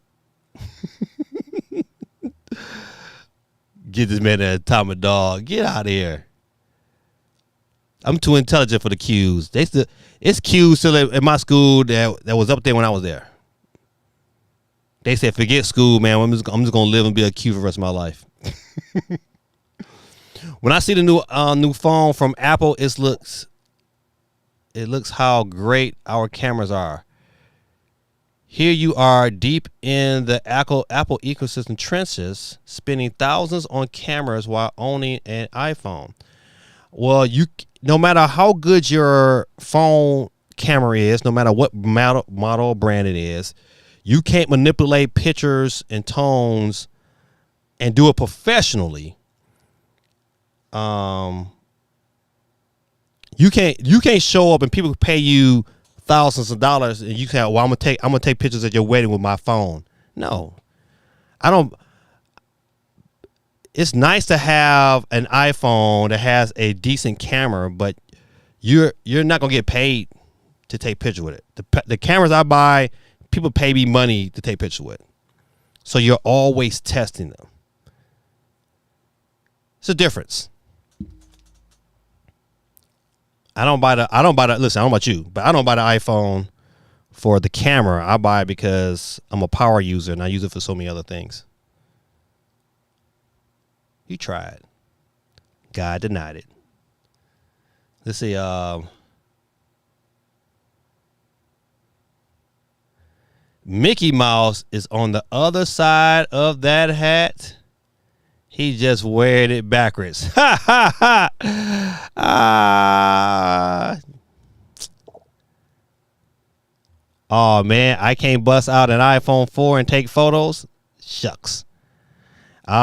Get this man an Atomic Dog. Get out of here. I'm too intelligent for the Qs. It's Qs still at my school that was up there when I was there. They said, forget school, man. I'm just gonna live and be a Q for the rest of my life. When I see the new phone from Apple, it looks how great our cameras are. Here you are deep in the Apple ecosystem trenches, spending thousands on cameras while owning an iPhone. Well, no matter how good your phone camera is, no matter what model brand it is, you can't manipulate pictures and tones and do it professionally. You can't show up and people pay you thousands of dollars and you say, well, I'm gonna take pictures at your wedding with my phone. No, I don't. It's nice to have an iPhone that has a decent camera, but you're not gonna get paid to take pictures with it. The cameras I buy, people pay me money to take pictures with, so you're always testing them. It's a difference. Listen, I don't buy about you, but I don't buy the iPhone for the camera. I buy it because I'm a power user and I use it for so many other things. You tried. God denied it. Let's see. Mickey Mouse is on the other side of that hat. He just wearing it backwards. Ha ha ha. Oh man, I can't bust out an iPhone 4 and take photos. Shucks.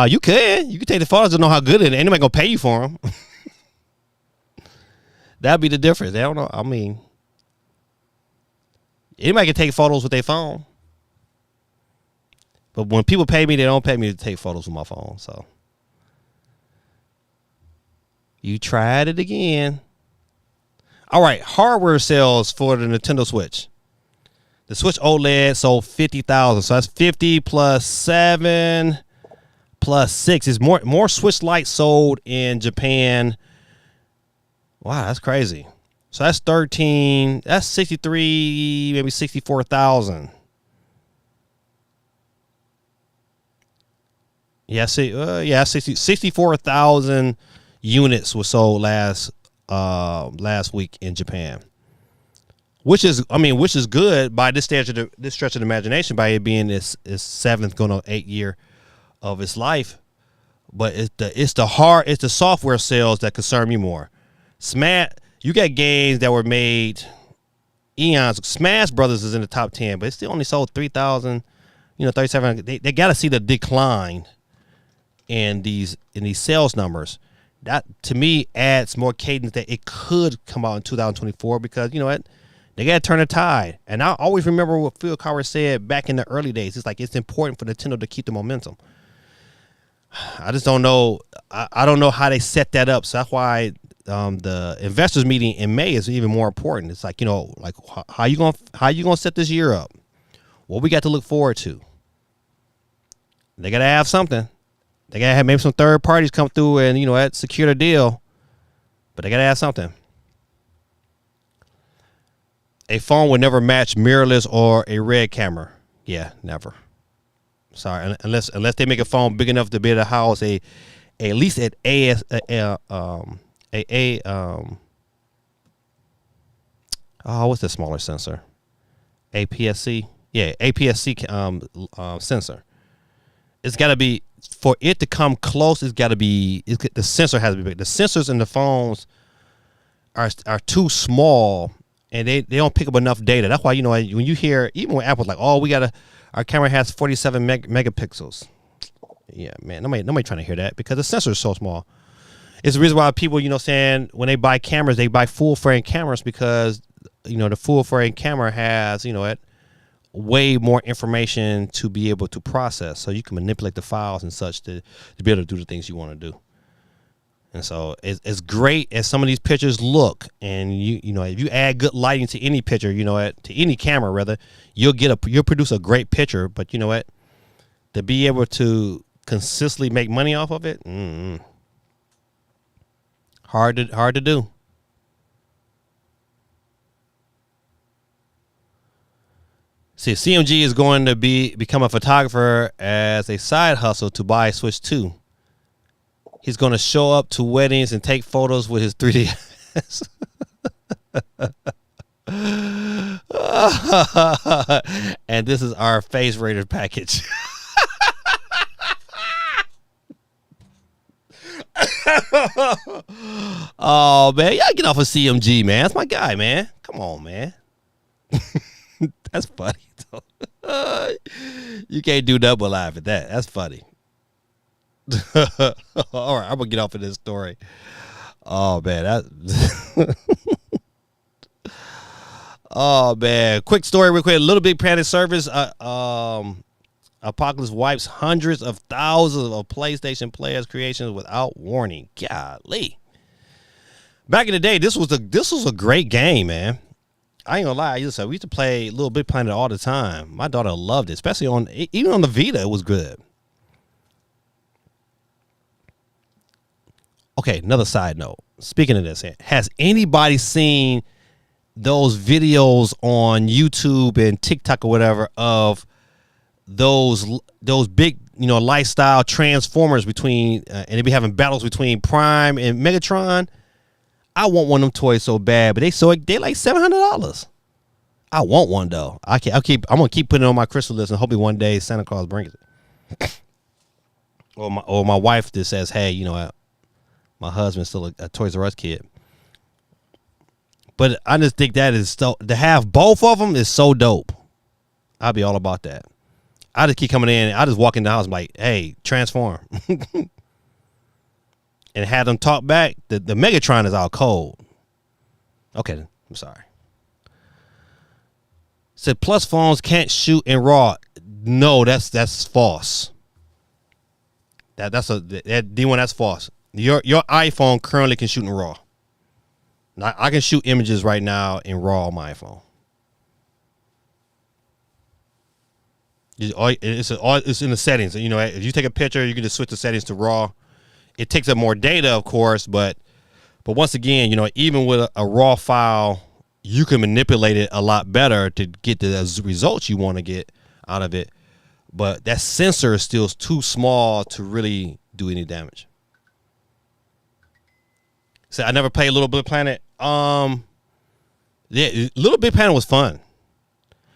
You can take the photos to know how good it is. Anybody gonna pay you for them? That'd be the difference. They don't know. I mean, anybody can take photos with their phone, but when people pay me, they don't pay me to take photos with my phone. So you tried it again. All right, hardware sales for the Nintendo Switch. The Switch OLED sold 50,000. So that's 50 plus 7 plus 6. Is more Switch Lite sold in Japan. Wow, that's crazy. So that's 13. That's 63, maybe 64,000. Yeah, 64,000 units were sold last week in Japan. Which is good by this stretch of the imagination, by it being its 7th going on 8th year of its life. But it's the software sales that concern me more. You got games that were made eons. Smash Brothers is in the top 10, but it still only sold 3,000, 3,700. They got to see the decline in these sales numbers. That to me adds more cadence that it could come out in 2024, because you know what, They got to turn the tide. And I always remember what Phil Collins said back in the early days. It's like it's important for Nintendo to keep the momentum. I just don't know. I don't know how they set that up. So that's why the investors meeting in May is even more important. It's like, like how you gonna set this year up? What we got to look forward to? They got to have something. They got to have maybe some third parties come through and secure the deal. But they got to have something. A phone would never match mirrorless or a red camera. Yeah, never. Sorry, unless they make a phone big enough to be able to house at least at what's the smaller sensor? APS-C. Yeah, APS-C sensor. It's got to be, for it to come close. It's got to be, the sensor has to be big. The sensors in the phones are too small, and they don't pick up enough data. That's why when you hear, even when Apple's like, oh, our camera has 47 megapixels. Yeah, man, nobody trying to hear that because the sensor is so small. It's the reason why people, saying when they buy cameras, they buy full frame cameras because the full frame camera has way more information to be able to process, so you can manipulate the files and such to be able to do the things you want to do. And so it's great as some of these pictures look, and if you add good lighting to any picture, to any camera rather, you'll produce a great picture. But you know what, to be able to consistently make money off of it, hard to do. See, CMG is going to become a photographer as a side hustle to buy Switch 2. He's going to show up to weddings and take photos with his 3DS. And this is our Face Raider package. Oh, man. Y'all get off of CMG, man. That's my guy, man. Come on, man. That's funny, though. You can't do nothing but laugh at that. That's funny. All right, I'm gonna get off of this story. Oh man, oh man, quick story, real quick. Little Big Planet service. Apocalypse wipes hundreds of thousands of PlayStation players' creations without warning. Golly. Back in the day, this was a great game, man. I ain't gonna lie. We used to play Little Big Planet all the time. My daughter loved it, especially even on the Vita. It was good. Okay, another side note. Speaking of this, has anybody seen those videos on YouTube and TikTok or whatever of those big, lifestyle transformers between, and they be having battles between Prime and Megatron? I want one of them toys so bad, but they like $700. I want one though. I'm gonna keep putting it on my crystal list, and hopefully one day Santa Claus brings it. or my wife just says, hey, my husband's still a Toys R Us kid. But I just think that is to have both of them is so dope. I'll be all about that. I just keep coming in. I just walk in the house and like, hey, transform. And have them talk back. The Megatron is all cold. Okay, I'm sorry. Said Plus phones can't shoot in RAW. No, that's false. That's false. Your iPhone currently can shoot in RAW. Now, I can shoot images right now in RAW on my iPhone. It's in the settings. If you take a picture, you can just switch the settings to RAW. It takes up more data, of course, but once again, even with a RAW file, you can manipulate it a lot better to get the results you want to get out of it. But that sensor is still too small to really do any damage. So I never played Little Big Planet. Yeah, Little Big Planet was fun.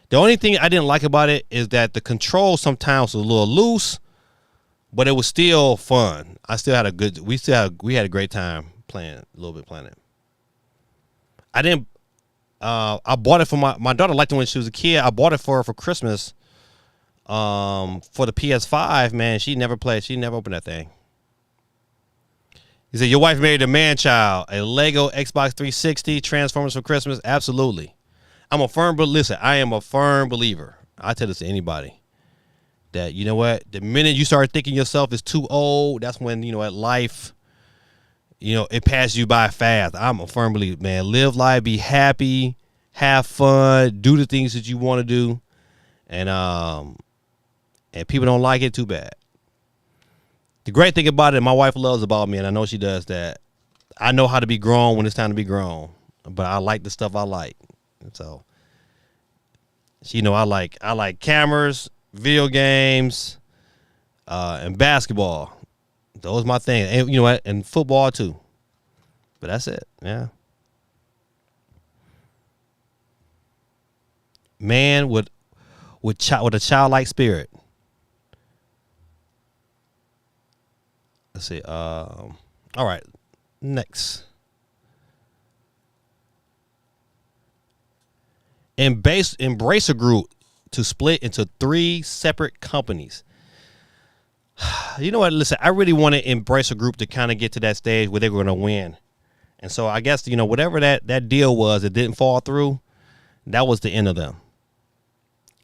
The only thing I didn't like about it is that the control sometimes was a little loose, but it was still fun. We had a great time playing Little Big Planet. I bought it for my daughter. Liked it when she was a kid. I bought it for her for Christmas. For the PS5, man, she never opened that thing. He said, your wife married a man child, a Lego Xbox 360, Transformers for Christmas. Absolutely. I'm a firm, but listen, I am a firm believer. I tell this to anybody that, you know what, the minute you start thinking yourself is too old, that's when, you know, at life, you know, it passes you by fast. I'm a firm believer, man. Live life, be happy, have fun, do the things that you want to do. And people don't like it, too bad. The great thing about it, my wife loves about me, and I know she does, that I know how to be grown when it's time to be grown. But I like the stuff I like. And so she know I like cameras, video games, and basketball. Those are my things. And you know what? And football too. But that's it. Yeah. Man with a childlike spirit. Let's see. All right. Next. Embrace a group to split into 3 separate companies. You know what? Listen, I really want to embrace a group to kind of get to that stage where they're going to win. And so I guess, you know, whatever that deal was that didn't fall through, that was the end of them.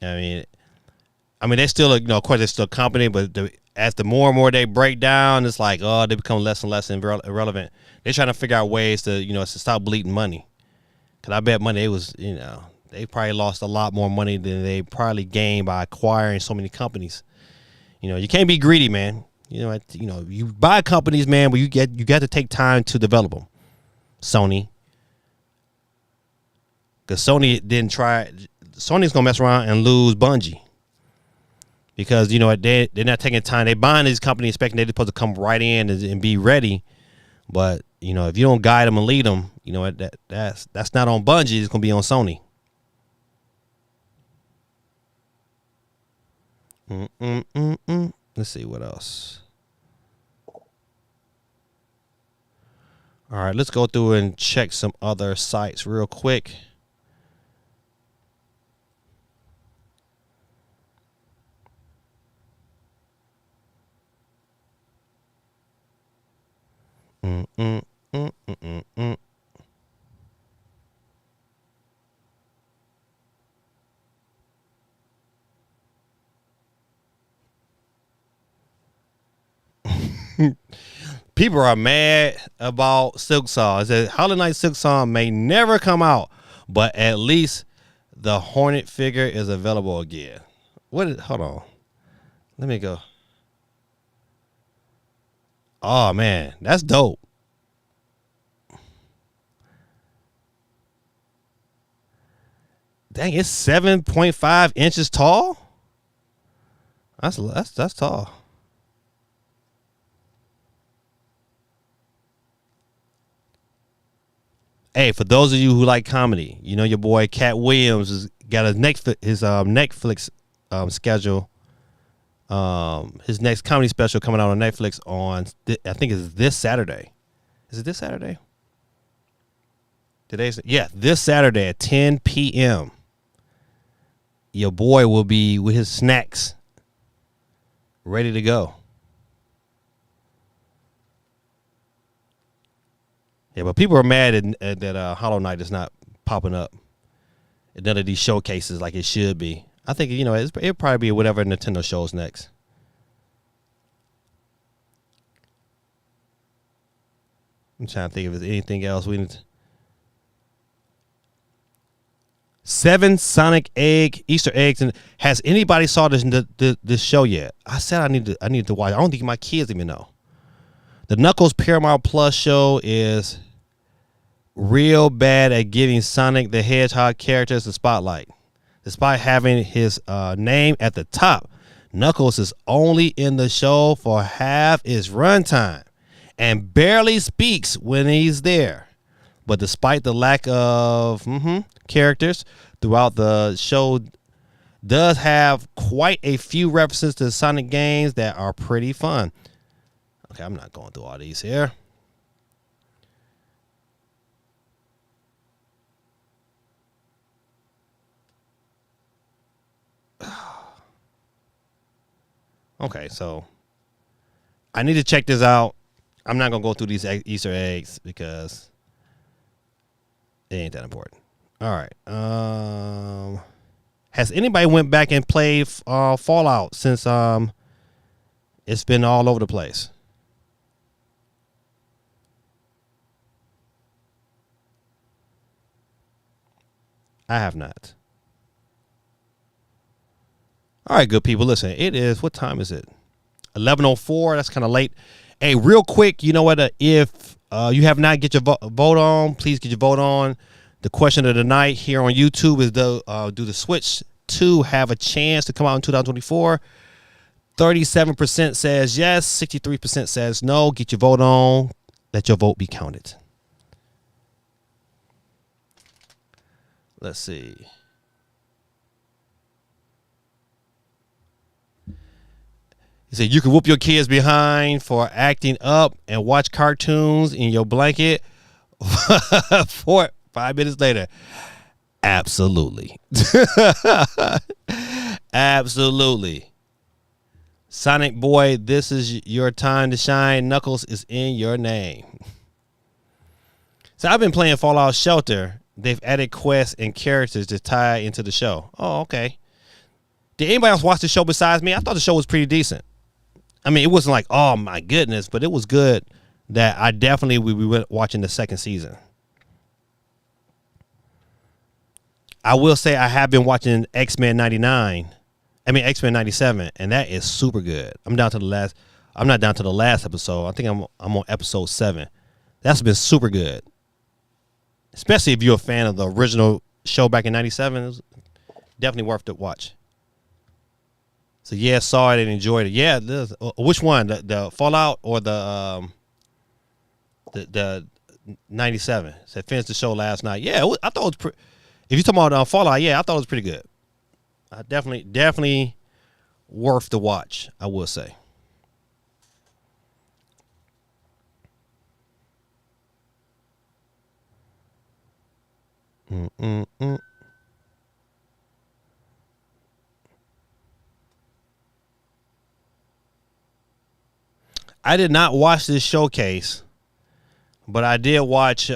I mean, they're still, you know, of course, they're still a company, but as the more and more they break down, it's like, oh, they become less and less irrelevant. They're trying to figure out ways to, you know, to stop bleeding money. Because I bet money, it was, you know, they probably lost a lot more money than they probably gained by acquiring so many companies. You know, you can't be greedy, man. You know, you buy companies, man, but you got to take time to develop them. Sony, because Sony didn't try. Sony's gonna mess around and lose Bungie because, you know, they're not taking time. They buying these companies expecting they're supposed to come right in and be ready, but you know, if you don't guide them and lead them, you know, that's not on Bungie. It's gonna be on Sony. Let's see what else. All right, let's go through and check some other sites real quick. People are mad about Silk Song. It says Hollow Knight Silk Song may never come out, but at least the Hornet figure is available again. Hold on. Let me go. Oh man, that's dope. Dang, it's 7.5 inches tall. That's tall. Hey, for those of you who like comedy, you know your boy Cat Williams has got his Netflix schedule. His next comedy special coming out on Netflix on I think it's this Saturday. Is it this Saturday? This Saturday at 10 p.m. Your boy will be with his snacks ready to go. Yeah, but people are mad that Hollow Knight is not popping up at none of these showcases like it should be. I think, you know, it'll probably be whatever Nintendo shows next. I'm trying to think if there's anything else we need to... 7 Sonic Easter eggs. And has anybody saw this show yet? I said I need to watch. I don't think my kids even know. The Knuckles Paramount Plus show is real bad at giving Sonic the Hedgehog characters the spotlight. Despite having his name at the top, Knuckles is only in the show for half its runtime and barely speaks when he's there. But despite the lack of characters throughout the show, does have quite a few references to Sonic games that are pretty fun. Okay, I'm not going through all these here. Okay, so I need to check this out. I'm not going to go through these Easter eggs because it ain't that important. All right. Has anybody went back and played Fallout since it's been all over the place? I have not. All right, good people. Listen, it is, what time is it? 11:04. That's kind of late. Hey, real quick, you know what? If you have not get your vote on, please get your vote on. The question of the night here on YouTube is, do the Switch 2 have a chance to come out in 2024? 37% says yes. 63% says no. Get your vote on. Let your vote be counted. Let's see. He said you can whoop your kids behind for acting up and watch cartoons in your blanket. 5 minutes later. Absolutely. Absolutely. Sonic Boy, this is your time to shine. Knuckles is in your name. So I've been playing Fallout Shelter. They've added quests and characters to tie into the show. Oh, okay. Did anybody else watch the show besides me? I thought the show was pretty decent. I mean, it wasn't like, oh my goodness, but it was good. That I definitely we went watching the second season. I will say I have been watching X-Men 99. I mean X-Men 97, and that is super good. I'm not down to the last episode. I think I'm on episode 7. That's been super good. Especially if you're a fan of the original show back in 97. It was definitely worth the watch. So yeah, saw it and enjoyed it. Yeah, which one? The Fallout or the 97? So I finished the show last night. Yeah, I thought it was if you're talking about Fallout, yeah, I thought it was pretty good. Definitely worth the watch, I will say. I did not watch this showcase, but I did watch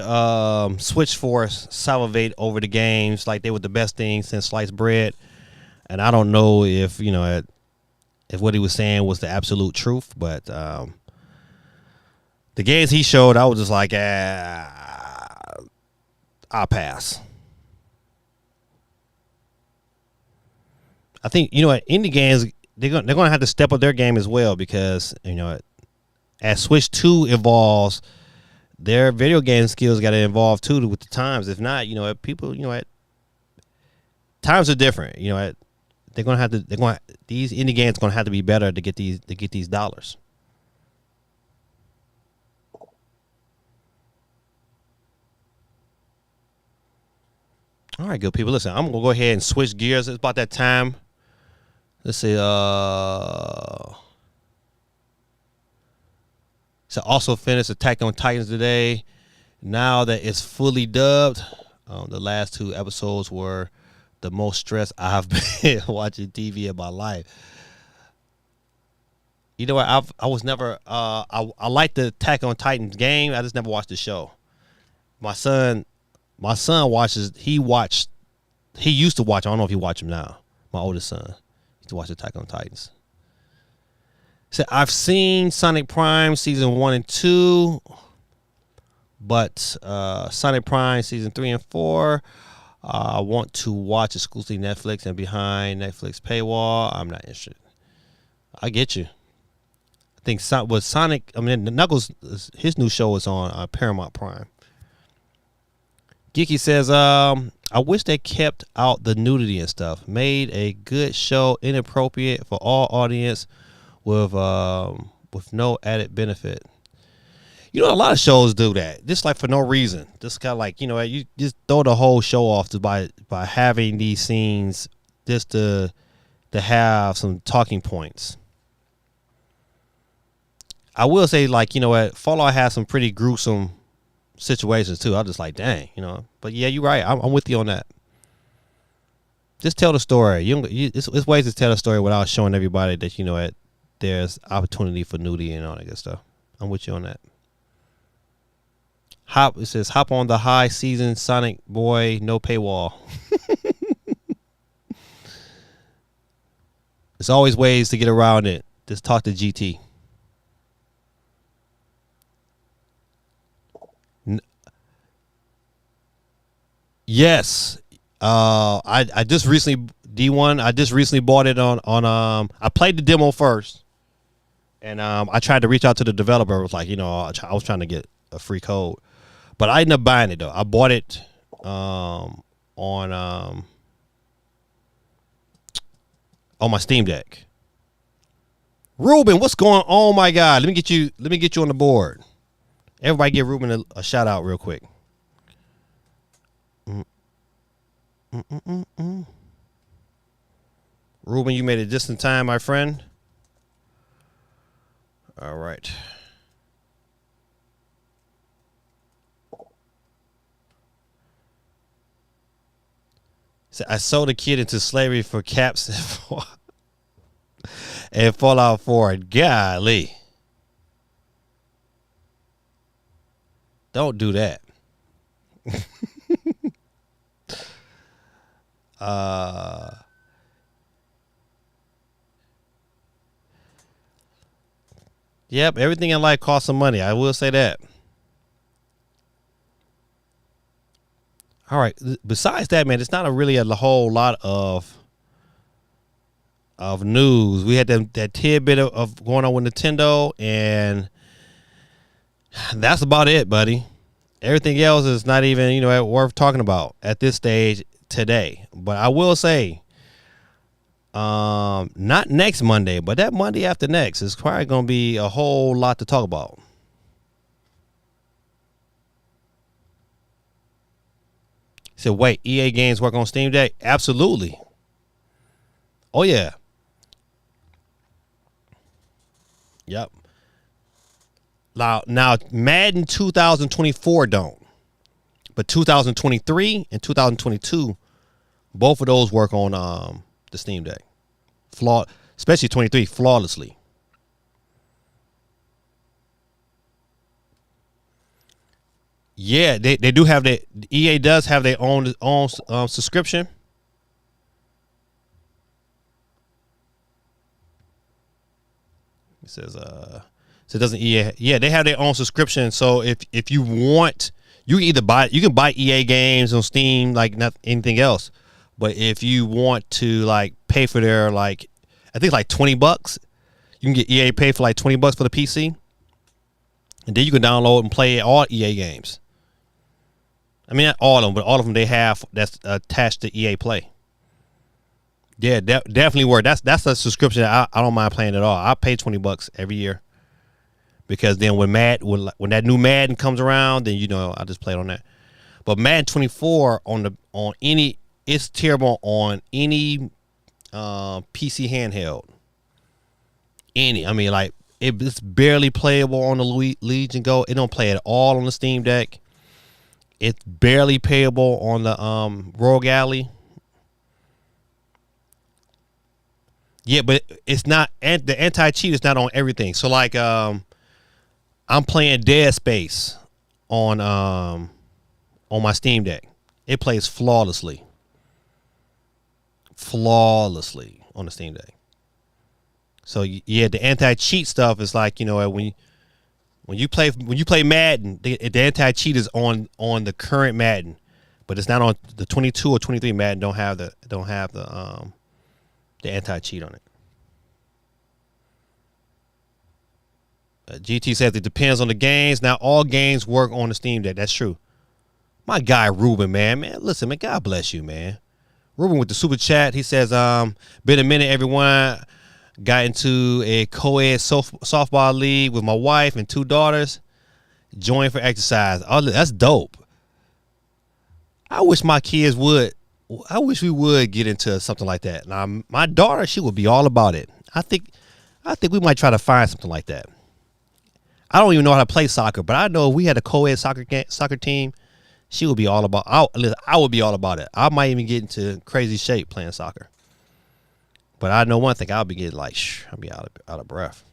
Switch Force salivate over the games like they were the best thing since sliced bread. And I don't know if if what he was saying was the absolute truth, but the games he showed, I was just like, I'll pass. I think indie games they're gonna have to step up their game as well because as Switch 2 evolves, their video game skills got to evolve too with the times. If not, people, times are different. They're gonna have to. These indie games gonna have to be better to get these dollars. All right, good people. Listen, I'm gonna go ahead and switch gears. It's about that time. Let's see. So also finished Attack on Titans today. Now that it's fully dubbed, the last 2 episodes were the most stressed I've been watching TV in my life. You know what? I was never. I like the Attack on Titans game. I just never watched the show. My son watches. He used to watch. I don't know if he watch him now. My oldest son used to watch Attack on Titans. So I've seen Sonic Prime season 1 and 2, but Sonic Prime season 3 and 4, I want to watch exclusively Netflix and behind Netflix paywall. I'm not interested. I get you. I think with Sonic, Knuckles, his new show is on Paramount Prime. Geeky says, I wish they kept out the nudity and stuff. Made a good show inappropriate for all audience with no added benefit. A lot of shows do that. Just like for no reason. Just kind of like, you just throw the whole show off by having these scenes just to have some talking points. I will say, like, Fallout has some pretty gruesome situations too. I'm just like, dang, But yeah, you're right. I'm with you on that. Just tell the story. It's ways to tell the story without showing everybody that there's opportunity for nudity and all that good stuff. I'm with you on that. It says hop on the high season Sonic Boy, no paywall. There's always ways to get around it. Just talk to GT. Yes. I just recently D1. I just recently bought it on I played the demo first, and I tried to reach out to the developer. It was like, I was trying to get a free code, but I ended up buying it though. I bought it on my Steam Deck. Ruben, what's going on? Oh my God. Let me get you on the board. Everybody give Ruben a shout out real quick. Ruben, you made it just in time, my friend. All right. So I sold a kid into slavery for caps and Fallout 4. Golly. Don't do that. Yep, everything in life costs some money. I will say that. All right. Besides that, man, it's not really a whole lot of news. We had that tidbit of going on with Nintendo, and that's about it, buddy. Everything else is not even, worth talking about at this stage today. But I will say, not next Monday, but that Monday after next is probably going to be a whole lot to talk about. So wait, EA games work on Steam Deck? Absolutely. Oh yeah. Yep. Now Madden 2024 don't, but 2023 and 2022, both of those work on the Steam Deck. Especially 23 flawlessly. Yeah, they do have EA does have their own subscription. It says so it doesn't EA. Yeah, they have their own subscription. So if you want, you can buy EA games on Steam like not anything else. But if you want to like pay for their I think like $20, you can get EA pay for like $20 for the PC, and then you can download and play all EA games. I mean, not all of them, but all of them they have that's attached to EA Play. Yeah, definitely work. That's a subscription I don't mind playing at all. I pay $20 every year because then when that new Madden comes around, then I just play it on that. But Madden 24 it's terrible on any PC handheld. It's barely playable on the Legion Go. It don't play at all on the Steam Deck. It's barely payable on the Rogue Alley. Yeah, but it's not. And the anti-cheat is not on everything. So I'm playing Dead Space on my Steam Deck. It plays flawlessly on the Steam Deck. So yeah, the anti-cheat stuff is like when you play Madden, the anti-cheat is on the current Madden, but it's not on the 22 or 23 Madden. Don't have the anti-cheat on it. GT says it depends on the games. Now all games work on the Steam Deck. That's true. My guy Ruben, man, listen, man, God bless you, man. Ruben with the super chat. He says, been a minute, everyone. Got into a co-ed softball league with my wife and 2 daughters. Joined for exercise. Oh, that's dope. I wish my kids would. I wish we would get into something like that. Now, my daughter, she would be all about it. I think we might try to find something like that. I don't even know how to play soccer, but I know if we had a co-ed soccer team, she would be all about. I would be all about it. I might even get into crazy shape playing soccer. But I know one thing, I'll be getting I'll be out of breath.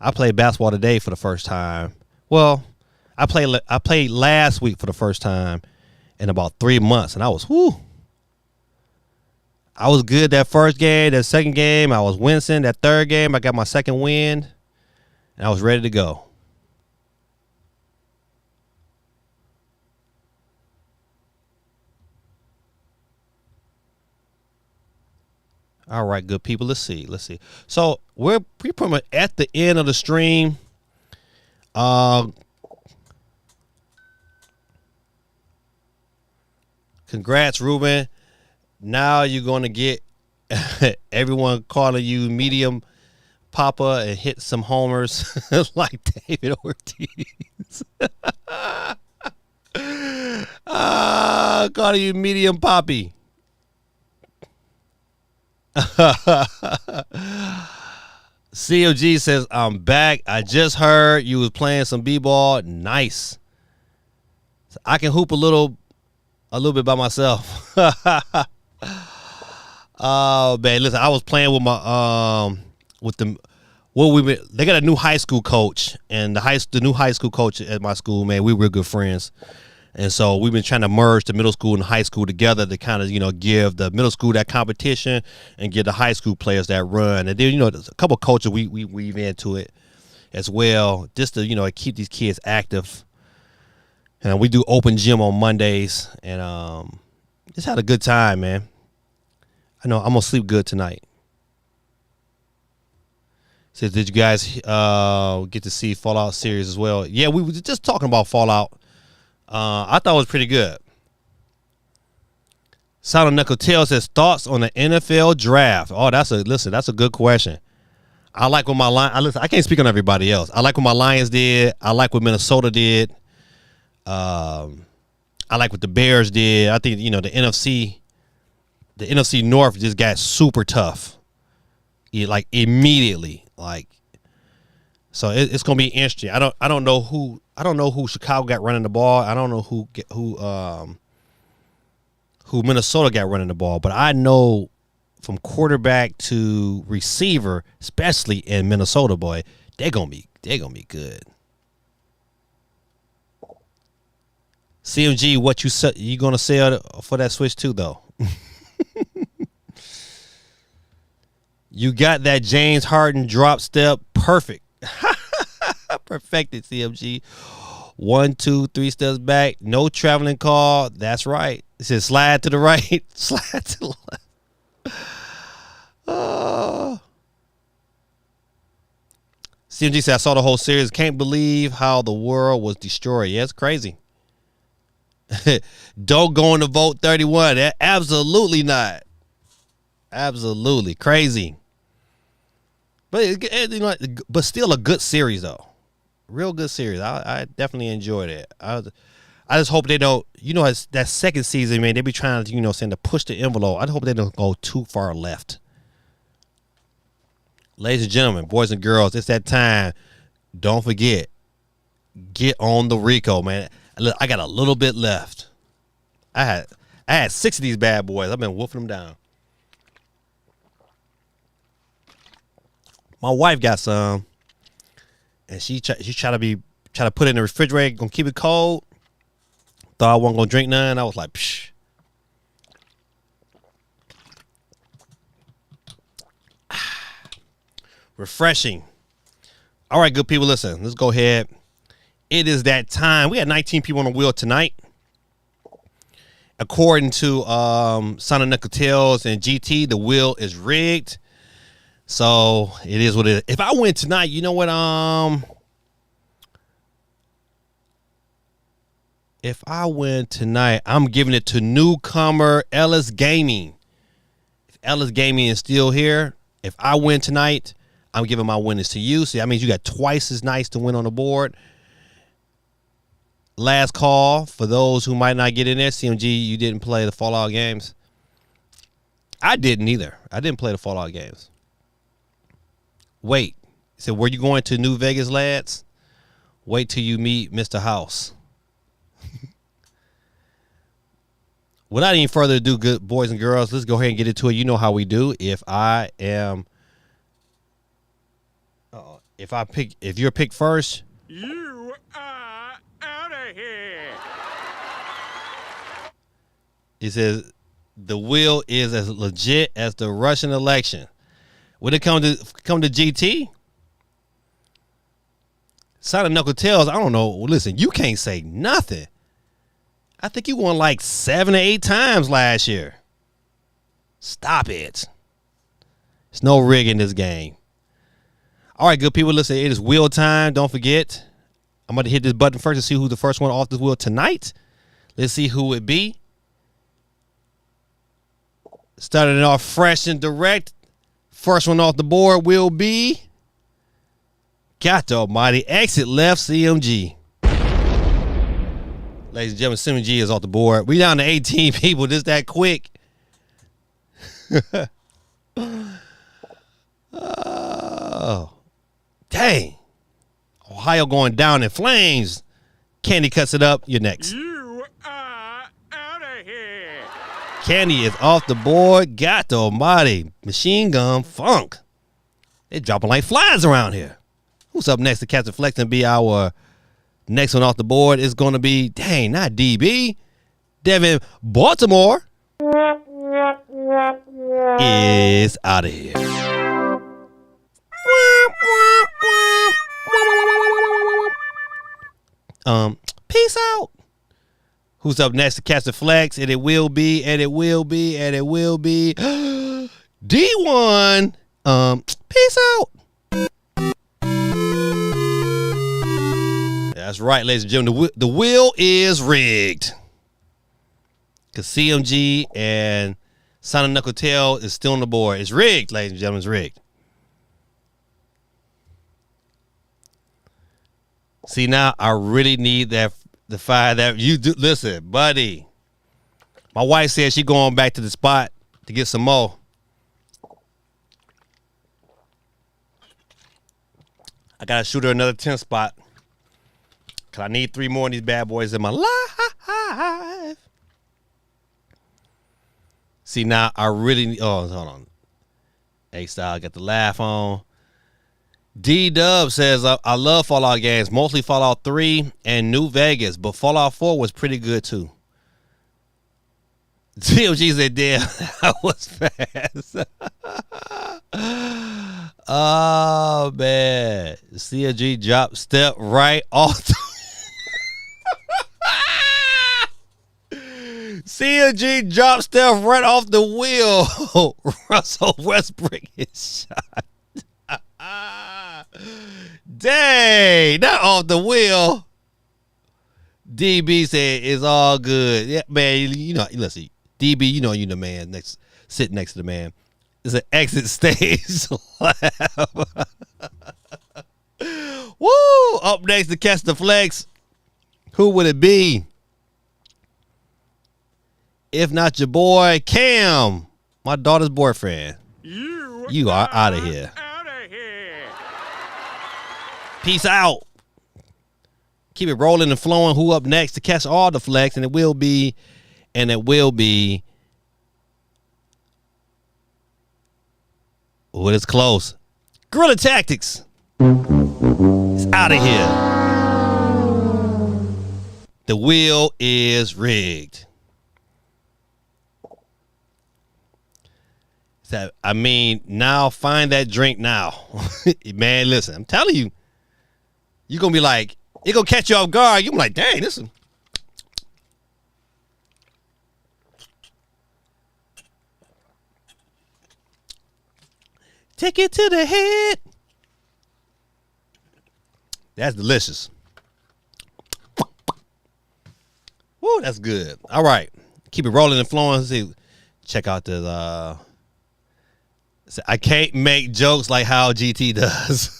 I played basketball today for the first time. Well, I played last week for the first time in about 3 months, and I was I was good that first game. That second game, I was wincing. That third game, I got my second win, and I was ready to go. All right, good people. Let's see. So we're pretty much at the end of the stream. Congrats, Ruben. Now you're going to get everyone calling you medium papa and hit some homers like David Ortiz. Calling you medium poppy. COG says, I'm back. I just heard you was playing some b-ball. Nice. So I can hoop a little bit by myself. Oh man, listen, I was playing with my they got a new high school coach, and the new high school coach at my school, man, we were good friends. And so we've been trying to merge the middle school and high school together to kind of, give the middle school that competition and give the high school players that run. And then, there's a couple of coaches we weave into it as well, just to, keep these kids active. And we do open gym on Mondays, and just had a good time, man. I know I'm going to sleep good tonight. Says, did you guys get to see Fallout series as well? Yeah, we were just talking about Fallout. I thought it was pretty good. Sound of Knuckle Tail says, thoughts on the NFL draft. Oh, that's a good question. I like what I can't speak on everybody else. I like what my Lions did. I like what Minnesota did. I like what the Bears did. I think, the NFC North just got super tough. Like immediately. So it's gonna be interesting. I don't know who Chicago got running the ball. I don't know who Minnesota got running the ball, but I know from quarterback to receiver, especially in Minnesota, boy, they're gonna be good. CMG, what you gonna sell for that Switch 2 though? You got that James Harden drop step perfect. Perfected, CMG. 1, 2, 3 steps back. No traveling call. That's right. It says slide to the right, slide to the left. CMG said, I saw the whole series. Can't believe how the world was destroyed. Yeah, it's crazy. Don't go in the vote 31. Absolutely not. Absolutely crazy. But still a good series though. Real good series. I definitely enjoyed it. I just hope they don't. It's that second season, man. They be trying to, saying to push the envelope. I hope they don't go too far left. Ladies and gentlemen, boys and girls, it's that time. Don't forget, get on the Rico, man. Look, I got a little bit left. I had 6 of these bad boys. I've been wolfing them down. My wife got some, and she try to put it in the refrigerator, gonna keep it cold. Thought I wasn't gonna drink none. I was like, psh. Refreshing. All right, good people, listen. Let's go ahead. It is that time. We had 19 people on the wheel tonight. According to Son of Knuckle Tails and GT, the wheel is rigged. So it is what it is. If I win tonight, you know what? If I win tonight, I'm giving it to newcomer Ellis Gaming. If Ellis Gaming is still here, if I win tonight, I'm giving my winnings to you. So that means you got twice as nice to win on the board. Last call for those who might not get in there. CMG, you didn't play the Fallout games. I didn't either. I didn't play the Fallout games. Wait. So were you going to New Vegas, lads? Wait till you meet Mr. House. Without any further ado, good boys and girls, let's go ahead and get into it. You know how we do. If you're picked first, You are of here. It says the wheel is as legit as the Russian election. When it come to GT, Sonic Knuckle Tails, I don't know. Listen, you can't say nothing. I think you won like 7 or 8 times last year. Stop it. There's no rig in this game. All right, good people, listen, it is wheel time. Don't forget, I'm going to hit this button first to see who's the first one off this wheel tonight. Let's see who it be. Starting it off fresh and direct. First one off the board will be, God the almighty, exit left CMG. Ladies and gentlemen, CMG is off the board. We down to 18 people, just that quick. Oh, dang. Ohio going down in flames. Candy cuts it up. You're next. You are out of here. Candy is off the board. God the almighty. Machine Gun Funk. They dropping like flies around here. Who's up next to Captain Flex and be our next one off the board? Is going to be, dang, not DB. Devin Baltimore is out of here. Peace out. Who's up next to Captain Flex? And it will be D1. Peace out. That's right, ladies and gentlemen. The wheel is rigged. Because CMG and Sonic Knuckle Tail is still on the board. It's rigged, ladies and gentlemen. It's rigged. See, now I really need the fire that you do. Listen, buddy. My wife said she going back to the spot to get some more. I got to shoot her another 10 spot. Because I need 3 more of these bad boys in my life. See, now I really need. Oh, hold on. A-Style got the laugh on. D-Dub says, I love Fallout games, mostly Fallout 3 and New Vegas, but Fallout 4 was pretty good too. TMG said, damn, that was fast. Oh, man. CMG drop step right off the CMG drop step right off the wheel. Russell Westbrook is shot. Dang, not off the wheel. DB said it's all good. Yeah, man, you know, let's see. DB, you know you the man sitting next to the man. It's an exit stage. Woo! Up next to catch the flex. Who would it be? If not your boy, Cam, my daughter's boyfriend. You are out of here. Peace out. Keep it rolling and flowing. Who up next to catch all the flex? And it will be. Oh, it's close. Guerrilla Tactics. It's out of here. The wheel is rigged. So, I mean, now find that drink now. Man, listen, I'm telling you. You're going to be like, it's going to catch you off guard. You're like, dang, this is. Take it to the head. That's delicious. Woo, that's good. All right. Keep it rolling and flowing. Let's see. Check out this. I can't make jokes like how GT does.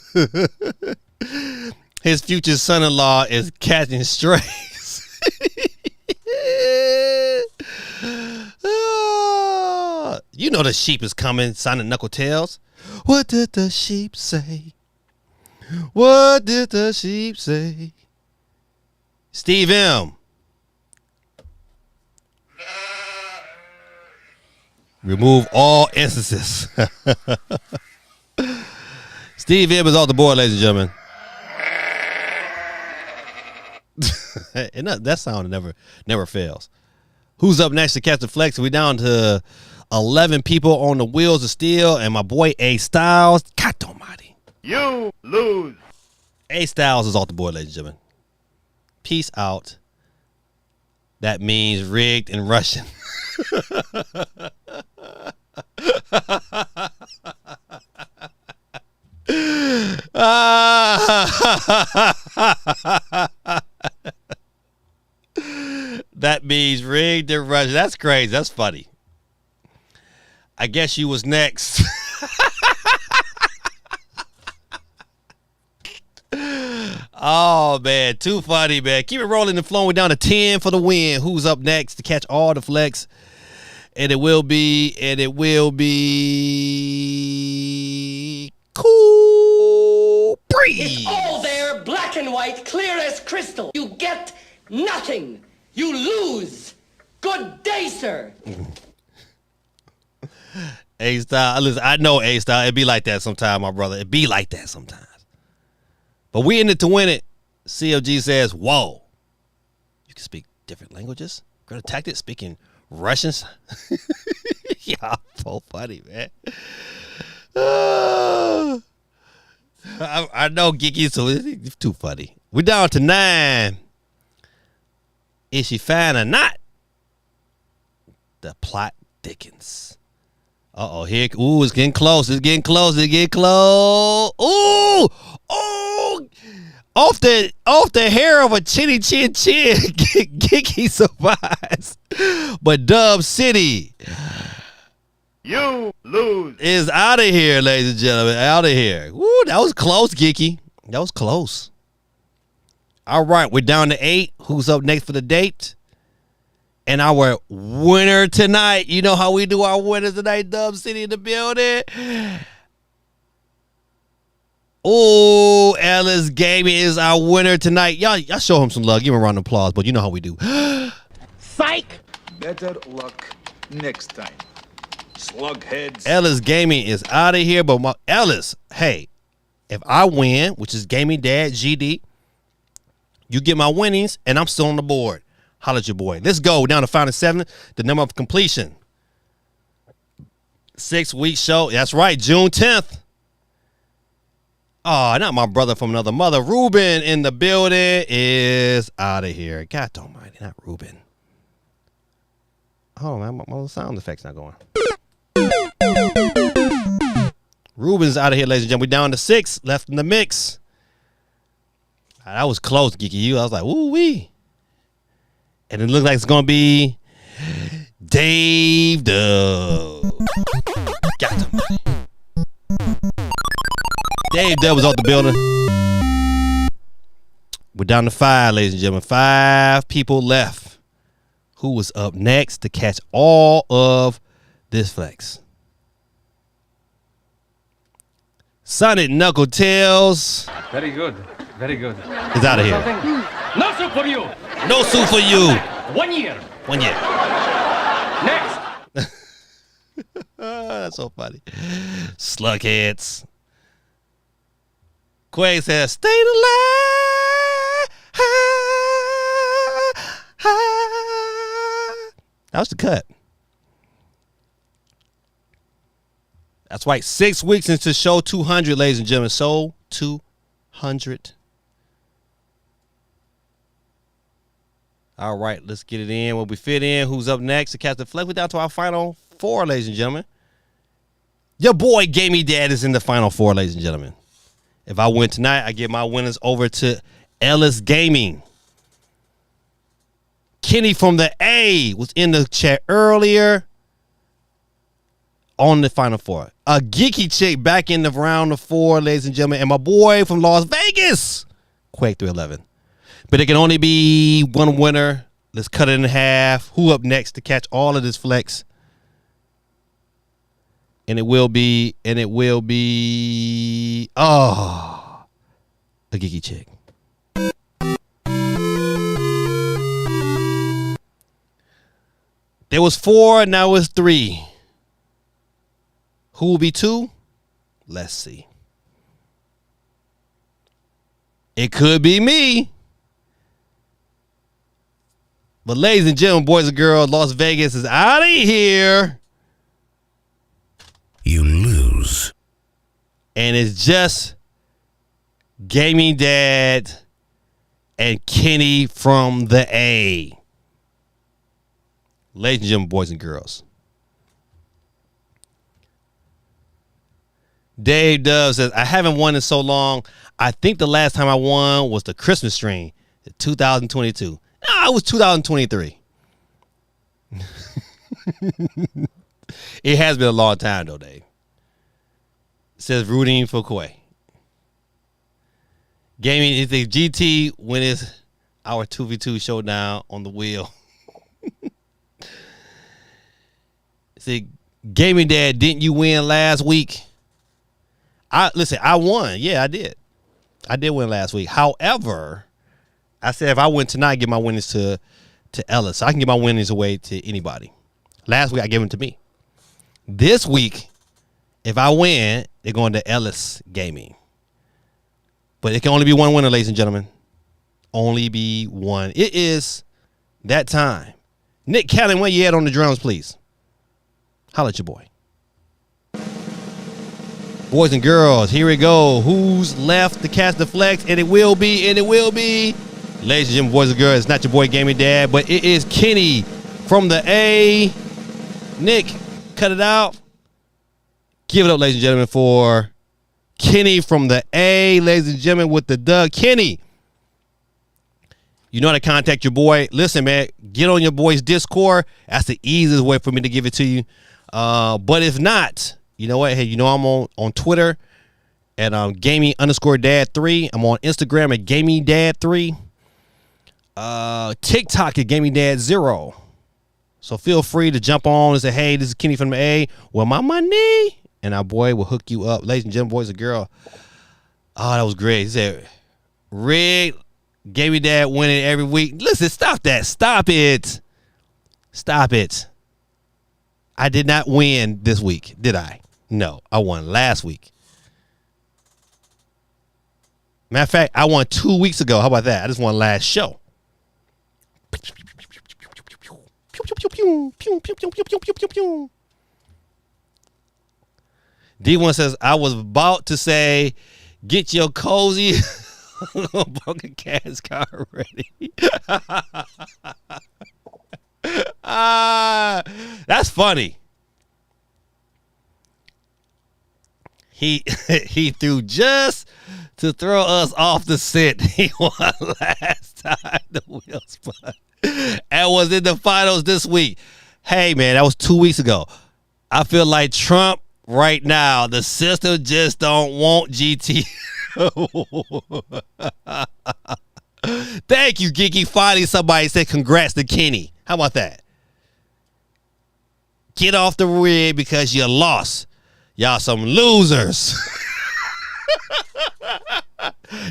His future son-in-law is catching strays. You know the sheep is coming, Sonic Knuckle Tails. What did the sheep say? What did the sheep say? Steve M. Remove all instances. Steve M is off the board, ladies and gentlemen. And that sound never fails. Who's up next to catch the flex? We down to 11 people on the wheels of steel, and my boy A Styles. God almighty. You lose. A Styles is off the board, ladies and gentlemen. Peace out. That means rigged in Russian. That means rigged in Russian. That's crazy. That's funny. I guess you was next. Oh, man. Too funny, man. Keep it rolling and flowing. We're down to 10 for the win. Who's up next to catch all the flex? And it will be Cool Breeze. It's all there, black and white, clear as crystal. You get nothing. You lose. Good day, sir. A-Style. Listen, I know A-Style. It be like that sometimes, my brother. It be like that sometimes. But we in it to win it. CLG says, whoa. You can speak different languages? Greta Tactic speaking Russians? Yeah, so funny, man. I know Geeky, so it's too funny. We're down to 9. Is she fine or not? The plot thickens. Uh-oh, here. Ooh, it's getting close. It's getting close. It's getting close. Ooh! Oh! Off the hair of a chinny chin chin. Geeky survives. But Dub City. You lose. Is out of here, ladies and gentlemen. Out of here. Woo, that was close, Geeky. That was close. All right, we're down to 8. Who's up next for the date? And our winner tonight. You know how we do our winners tonight, Dub City in the building. Oh, Ellis Gaming is our winner tonight. Y'all show him some love. Give him a round of applause, but you know how we do. Psych! Better luck next time. Slugheads. Ellis Gaming is out of here, but Ellis, hey, if I win, which is Gaming Dad GD, you get my winnings, and I'm still on the board. Holla at your boy. Let's go down to final 7. The number of completion. 6-week show. That's right, June 10th. Oh, not my brother from another mother. Ruben in the building is out of here. God almighty, not Ruben. Oh, man, my little sound effect's not going. Ruben's out of here, ladies and gentlemen. We're down to 6 left in the mix. That was close, Geeky You. I was like, woo-wee. And it looks like it's going to be Dave Dub. God almighty. Dave Dub was off the building. We're down to 5, ladies and gentlemen. 5 people left. Who was up next to catch all of this flex? Sonic Knuckle Tails. Very good. Very good. Is out of here. No soup for you. No soup for you. 1 year. 1 year. Next. That's so funny. Slugheads. Quay says, stay alive. That was the cut. That's right. 6 weeks into show 200, ladies and gentlemen. So 200. All right, let's get it in. When we fit in, who's up next to catch the flex? We're down to our final 4, ladies and gentlemen. Your boy Gamey Dad is in the final 4, ladies and gentlemen. If I win tonight, I give my winners over to Ellis Gaming. Kenny from the A was in the chat earlier on the final 4. A geeky chick back in the round of 4, ladies and gentlemen. And my boy from Las Vegas, Quake 311. But it can only be one winner. Let's cut it in half. Who up next to catch all of this flex? And it will be, a geeky chick. There was 4, now it's 3. Who will be 2? Let's see. It could be me. But ladies and gentlemen, boys and girls, Las Vegas is out of here. You lose. And it's just Gaming Dad and Kenny from the A. Ladies and gentlemen, boys and girls. Dave Dove says, I haven't won in so long. I think the last time I won was the Christmas stream, 2022. No, it was 2023. It has been a long time, though, Dave. It says rooting for Quay. Gaming is the GT when it's our 2v2 showdown on the wheel. See, Gaming Dad, didn't you win last week? I won. Yeah, I did. I did win last week. However, I said if I win tonight, I give my winnings to Ellis. So I can give my winnings away to anybody. Last week, I gave them to me. This week, if I win, they're going to Ellis Gaming. But it can only be one winner, ladies and gentlemen. Only be one. It is that time. Nick Callen, where you at on the drums, please? Holla at your boy. Boys and girls, here we go. Who's left to catch the flex? And it will be, ladies and gentlemen, boys and girls, it's not your boy Gaming Dad, but it is Kenny from the A. Nick, cut it out. Give it up, ladies and gentlemen, for Kenny from the A. Ladies and gentlemen, with the Doug. Kenny, you know how to contact your boy. Listen, man, get on your boy's Discord. That's the easiest way for me to give it to you. But if not, you know what? Hey, you know I'm on Twitter at gaming_dad3. I'm on Instagram at gamingdad3. TikTok at gamingdad0. So feel free to jump on and say, hey, this is Kenny from the A. Well, my money. And our boy will hook you up. Ladies and gentlemen, boys and girls. Oh, that was great. He said, Rig, Gaming Dad winning every week. Listen, stop that. Stop it. Stop it. I did not win this week, did I? No, I won last week. Matter of fact, I won 2 weeks ago. How about that? I just won last show. D1 says, I was about to say, get your cozy Bunker Cats car ready. That's funny. He threw just to throw us off the scent. He won last time the wheel spun and was in the finals this week. Hey, man, that was 2 weeks ago. I feel like Trump right now. The system just don't want GT. Thank you, Geeky. Finally, somebody said congrats to Kenny. How about that? Get off the rig because you lost. Y'all some losers.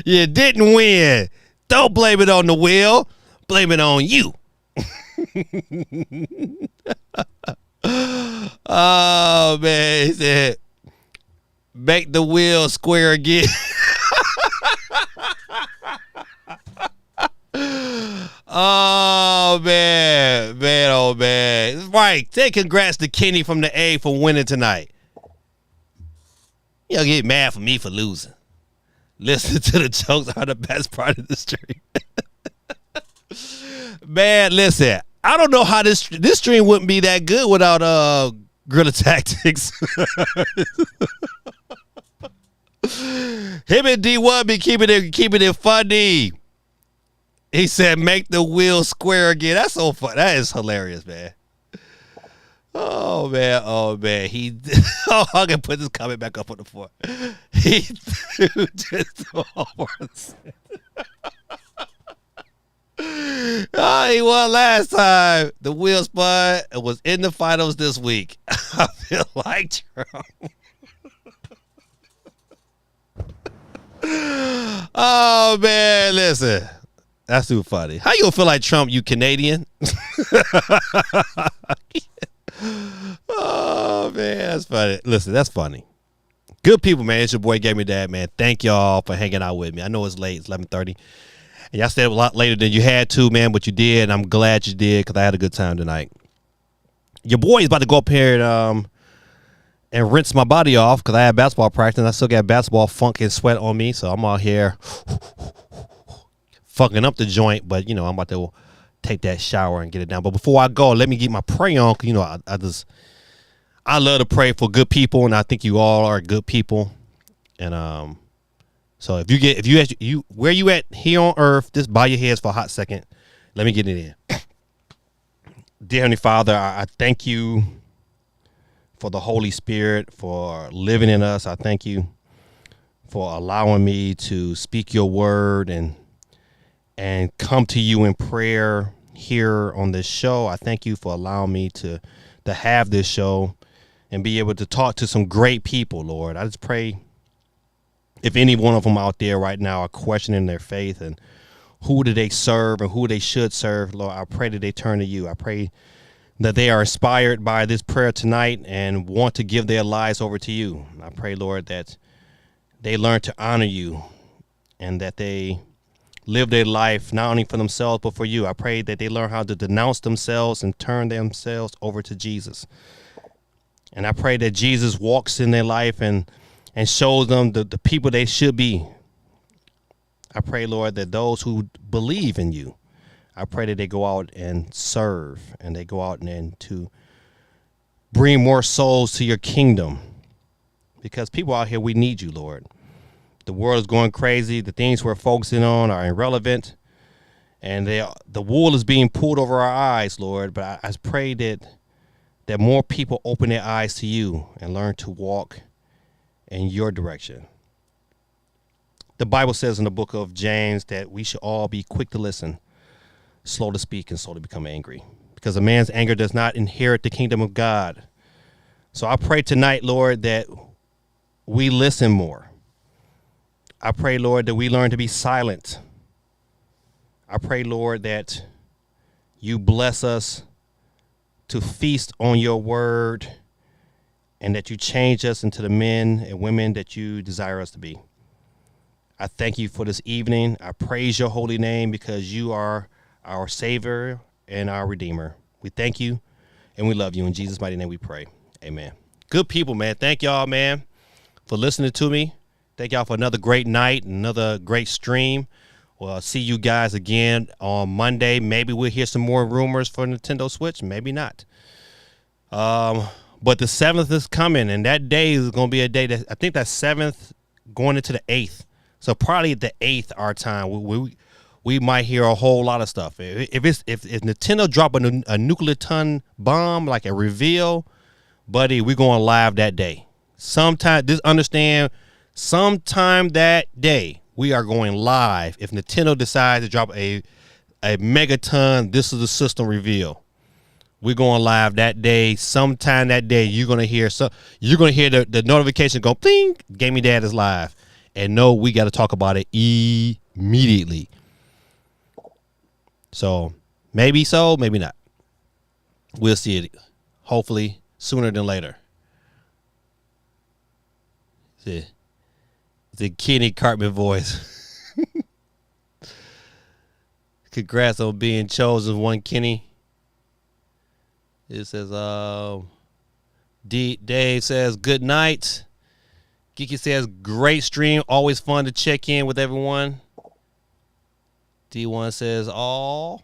You didn't win. Don't blame it on the wheel. Blame it on you. Oh, man. He said, make the wheel square again. Oh, man. Man, oh, man. Right. Say congrats to Kenny from the A for winning tonight. You don't get mad for me for losing. Listen to the jokes are the best part of the stream. Man, listen. I don't know how this stream wouldn't be that good without Guerrilla Tactics. Him and D1 be keeping it funny. He said, make the wheel square again. That's so fun. That is hilarious, man. Oh, man. Oh, man. I can put this comment back up on the floor. He threw just over. Oh, he won last time. The wheel spun and was in the finals this week. I feel like Trump. Oh, man. Listen. That's too funny. How you gonna feel like Trump, you Canadian? Oh, man. That's funny. Listen, that's funny. Good people, man. It's your boy Gaming Dad, man. Thank y'all for hanging out with me. I know it's late. It's 11:30. And y'all stayed a lot later than you had to, man, but you did. And I'm glad you did because I had a good time tonight. Your boy is about to go up here and rinse my body off because I had basketball practice. And I still got basketball funk and sweat on me. So I'm out here fucking up the joint. But, you know, I'm about to take that shower and get it down. But before I go, let me get my pray on. Cause, you know, I love to pray for good people. And I think you all are good people. And so if you where you at here on earth, just bow your heads for a hot second. Let me get it in. Dear Heavenly Father, I thank you for the Holy Spirit, for living in us. I thank you for allowing me to speak your word and come to you in prayer here on this show. I thank you for allowing me to have this show and be able to talk to some great people, Lord. I just pray if any one of them out there right now are questioning their faith and who do they serve and who they should serve, Lord, I pray that they turn to you. I pray that they are inspired by this prayer tonight and want to give their lives over to you. I pray, Lord, that they learn to honor you and that they live their life not only for themselves but for you. I pray that they learn how to denounce themselves and turn themselves over to Jesus. And I pray that Jesus walks in their life and shows them the people they should be. I pray, Lord, that those who believe in you, I pray that they go out and serve and they go out and to bring more souls to your kingdom. Because people out here, we need you, Lord. The world is going crazy. The things we're focusing on are irrelevant. And the wool is being pulled over our eyes, Lord. But I pray that more people open their eyes to you and learn to walk in your direction. The Bible says in the book of James that we should all be quick to listen, slow to speak, and slow to become angry, because a man's anger does not inherit the kingdom of God. So I pray tonight, Lord, that we listen more. I pray, Lord, that we learn to be silent. I pray, Lord, that you bless us to feast on your word and that you change us into the men and women that you desire us to be. I thank you for this evening. I praise your holy name because you are our Savior and our Redeemer. We thank you and we love you. In Jesus' mighty name we pray. Amen. Good people, man. Thank y'all, man, for listening to me. Thank y'all for another great night, another great stream. Well, I'll see you guys again on Monday. Maybe we'll hear some more rumors for Nintendo Switch. Maybe not. But the 7th is coming, and that day is going to be a day that I think that's 7th going into the 8th. So probably the 8th our time. We might hear a whole lot of stuff. If Nintendo drop a nuclear ton bomb like a reveal, buddy, we're going live that day. Sometime that day we are going live. If Nintendo decides to drop a megaton, this is the system reveal. We're going live that day. Sometime that day, you're gonna hear the notification go ping. Gaming Dad is live, and no, we got to talk about it immediately. So maybe not. We'll see it. Hopefully sooner than later. The Kenny Cartman voice. Congrats on being chosen, one Kenny. It says, Dave says, good night. Geeky says, great stream. Always fun to check in with everyone. D1 says, all.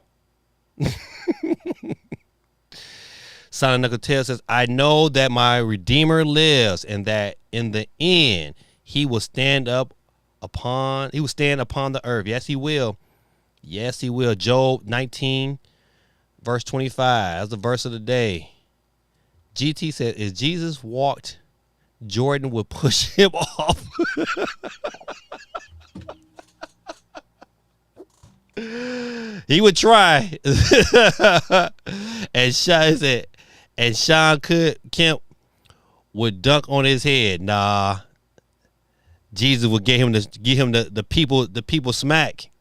Sonic Knuckle Tail says, I know that my Redeemer lives and that in the end he will stand upon the earth. Yes, he will. Yes, he will. Job 19. Verse 25, that's the verse of the day. GT said, if Jesus walked, Jordan would push him off. He would try. And Sean Kemp would dunk on his head. Nah. Jesus would give him the people smack.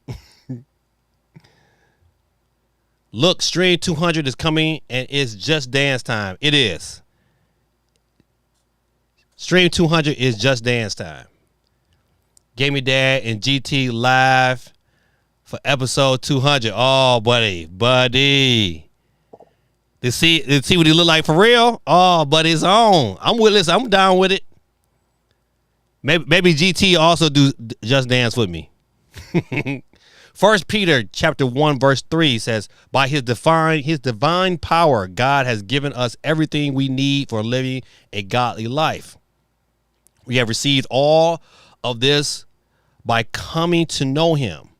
Look, Stream 200 is coming, and it's just dance time. It is. Stream 200 is just dance time. Gaming Dad and GT live for episode 200. Oh, buddy. To see what he look like for real. Oh, but it's on. I'm with this. I'm down with it. Maybe GT also do Just Dance with me. 1 Peter chapter 1 verse 3 says, by his divine power, God has given us everything we need for living a godly life. We have received all of this by coming to know him,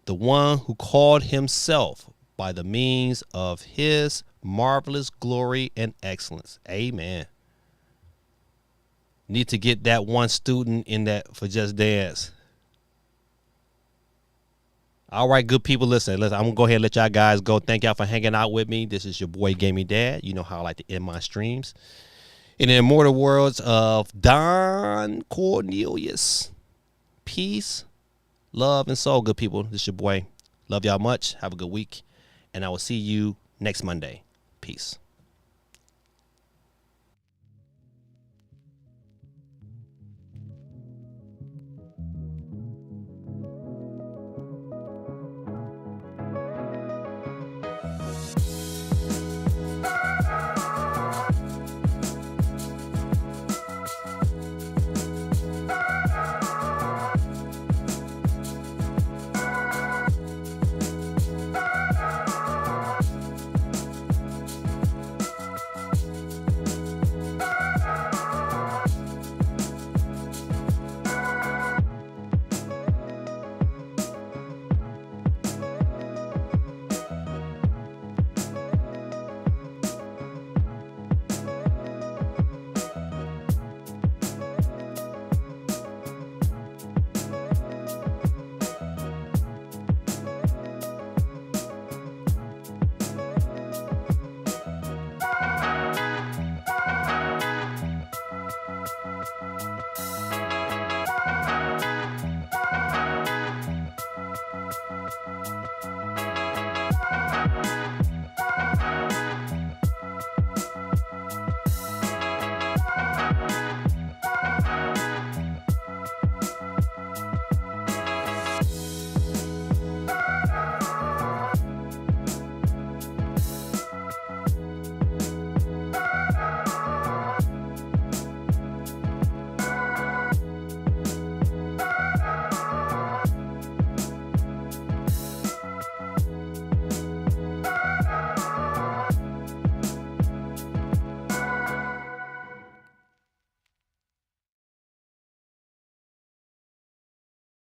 the one who called himself by the means of his marvelous glory and excellence. Amen. Need to get that one student in that for Just Dance. All right, good people, listen, I'm going to go ahead and let y'all guys go. Thank y'all for hanging out with me. This is your boy, Gaming Dad. You know how I like to end my streams. In the immortal words of Don Cornelius. Peace, love, and soul, good people. This is your boy. Love y'all much. Have a good week. And I will see you next Monday. Peace.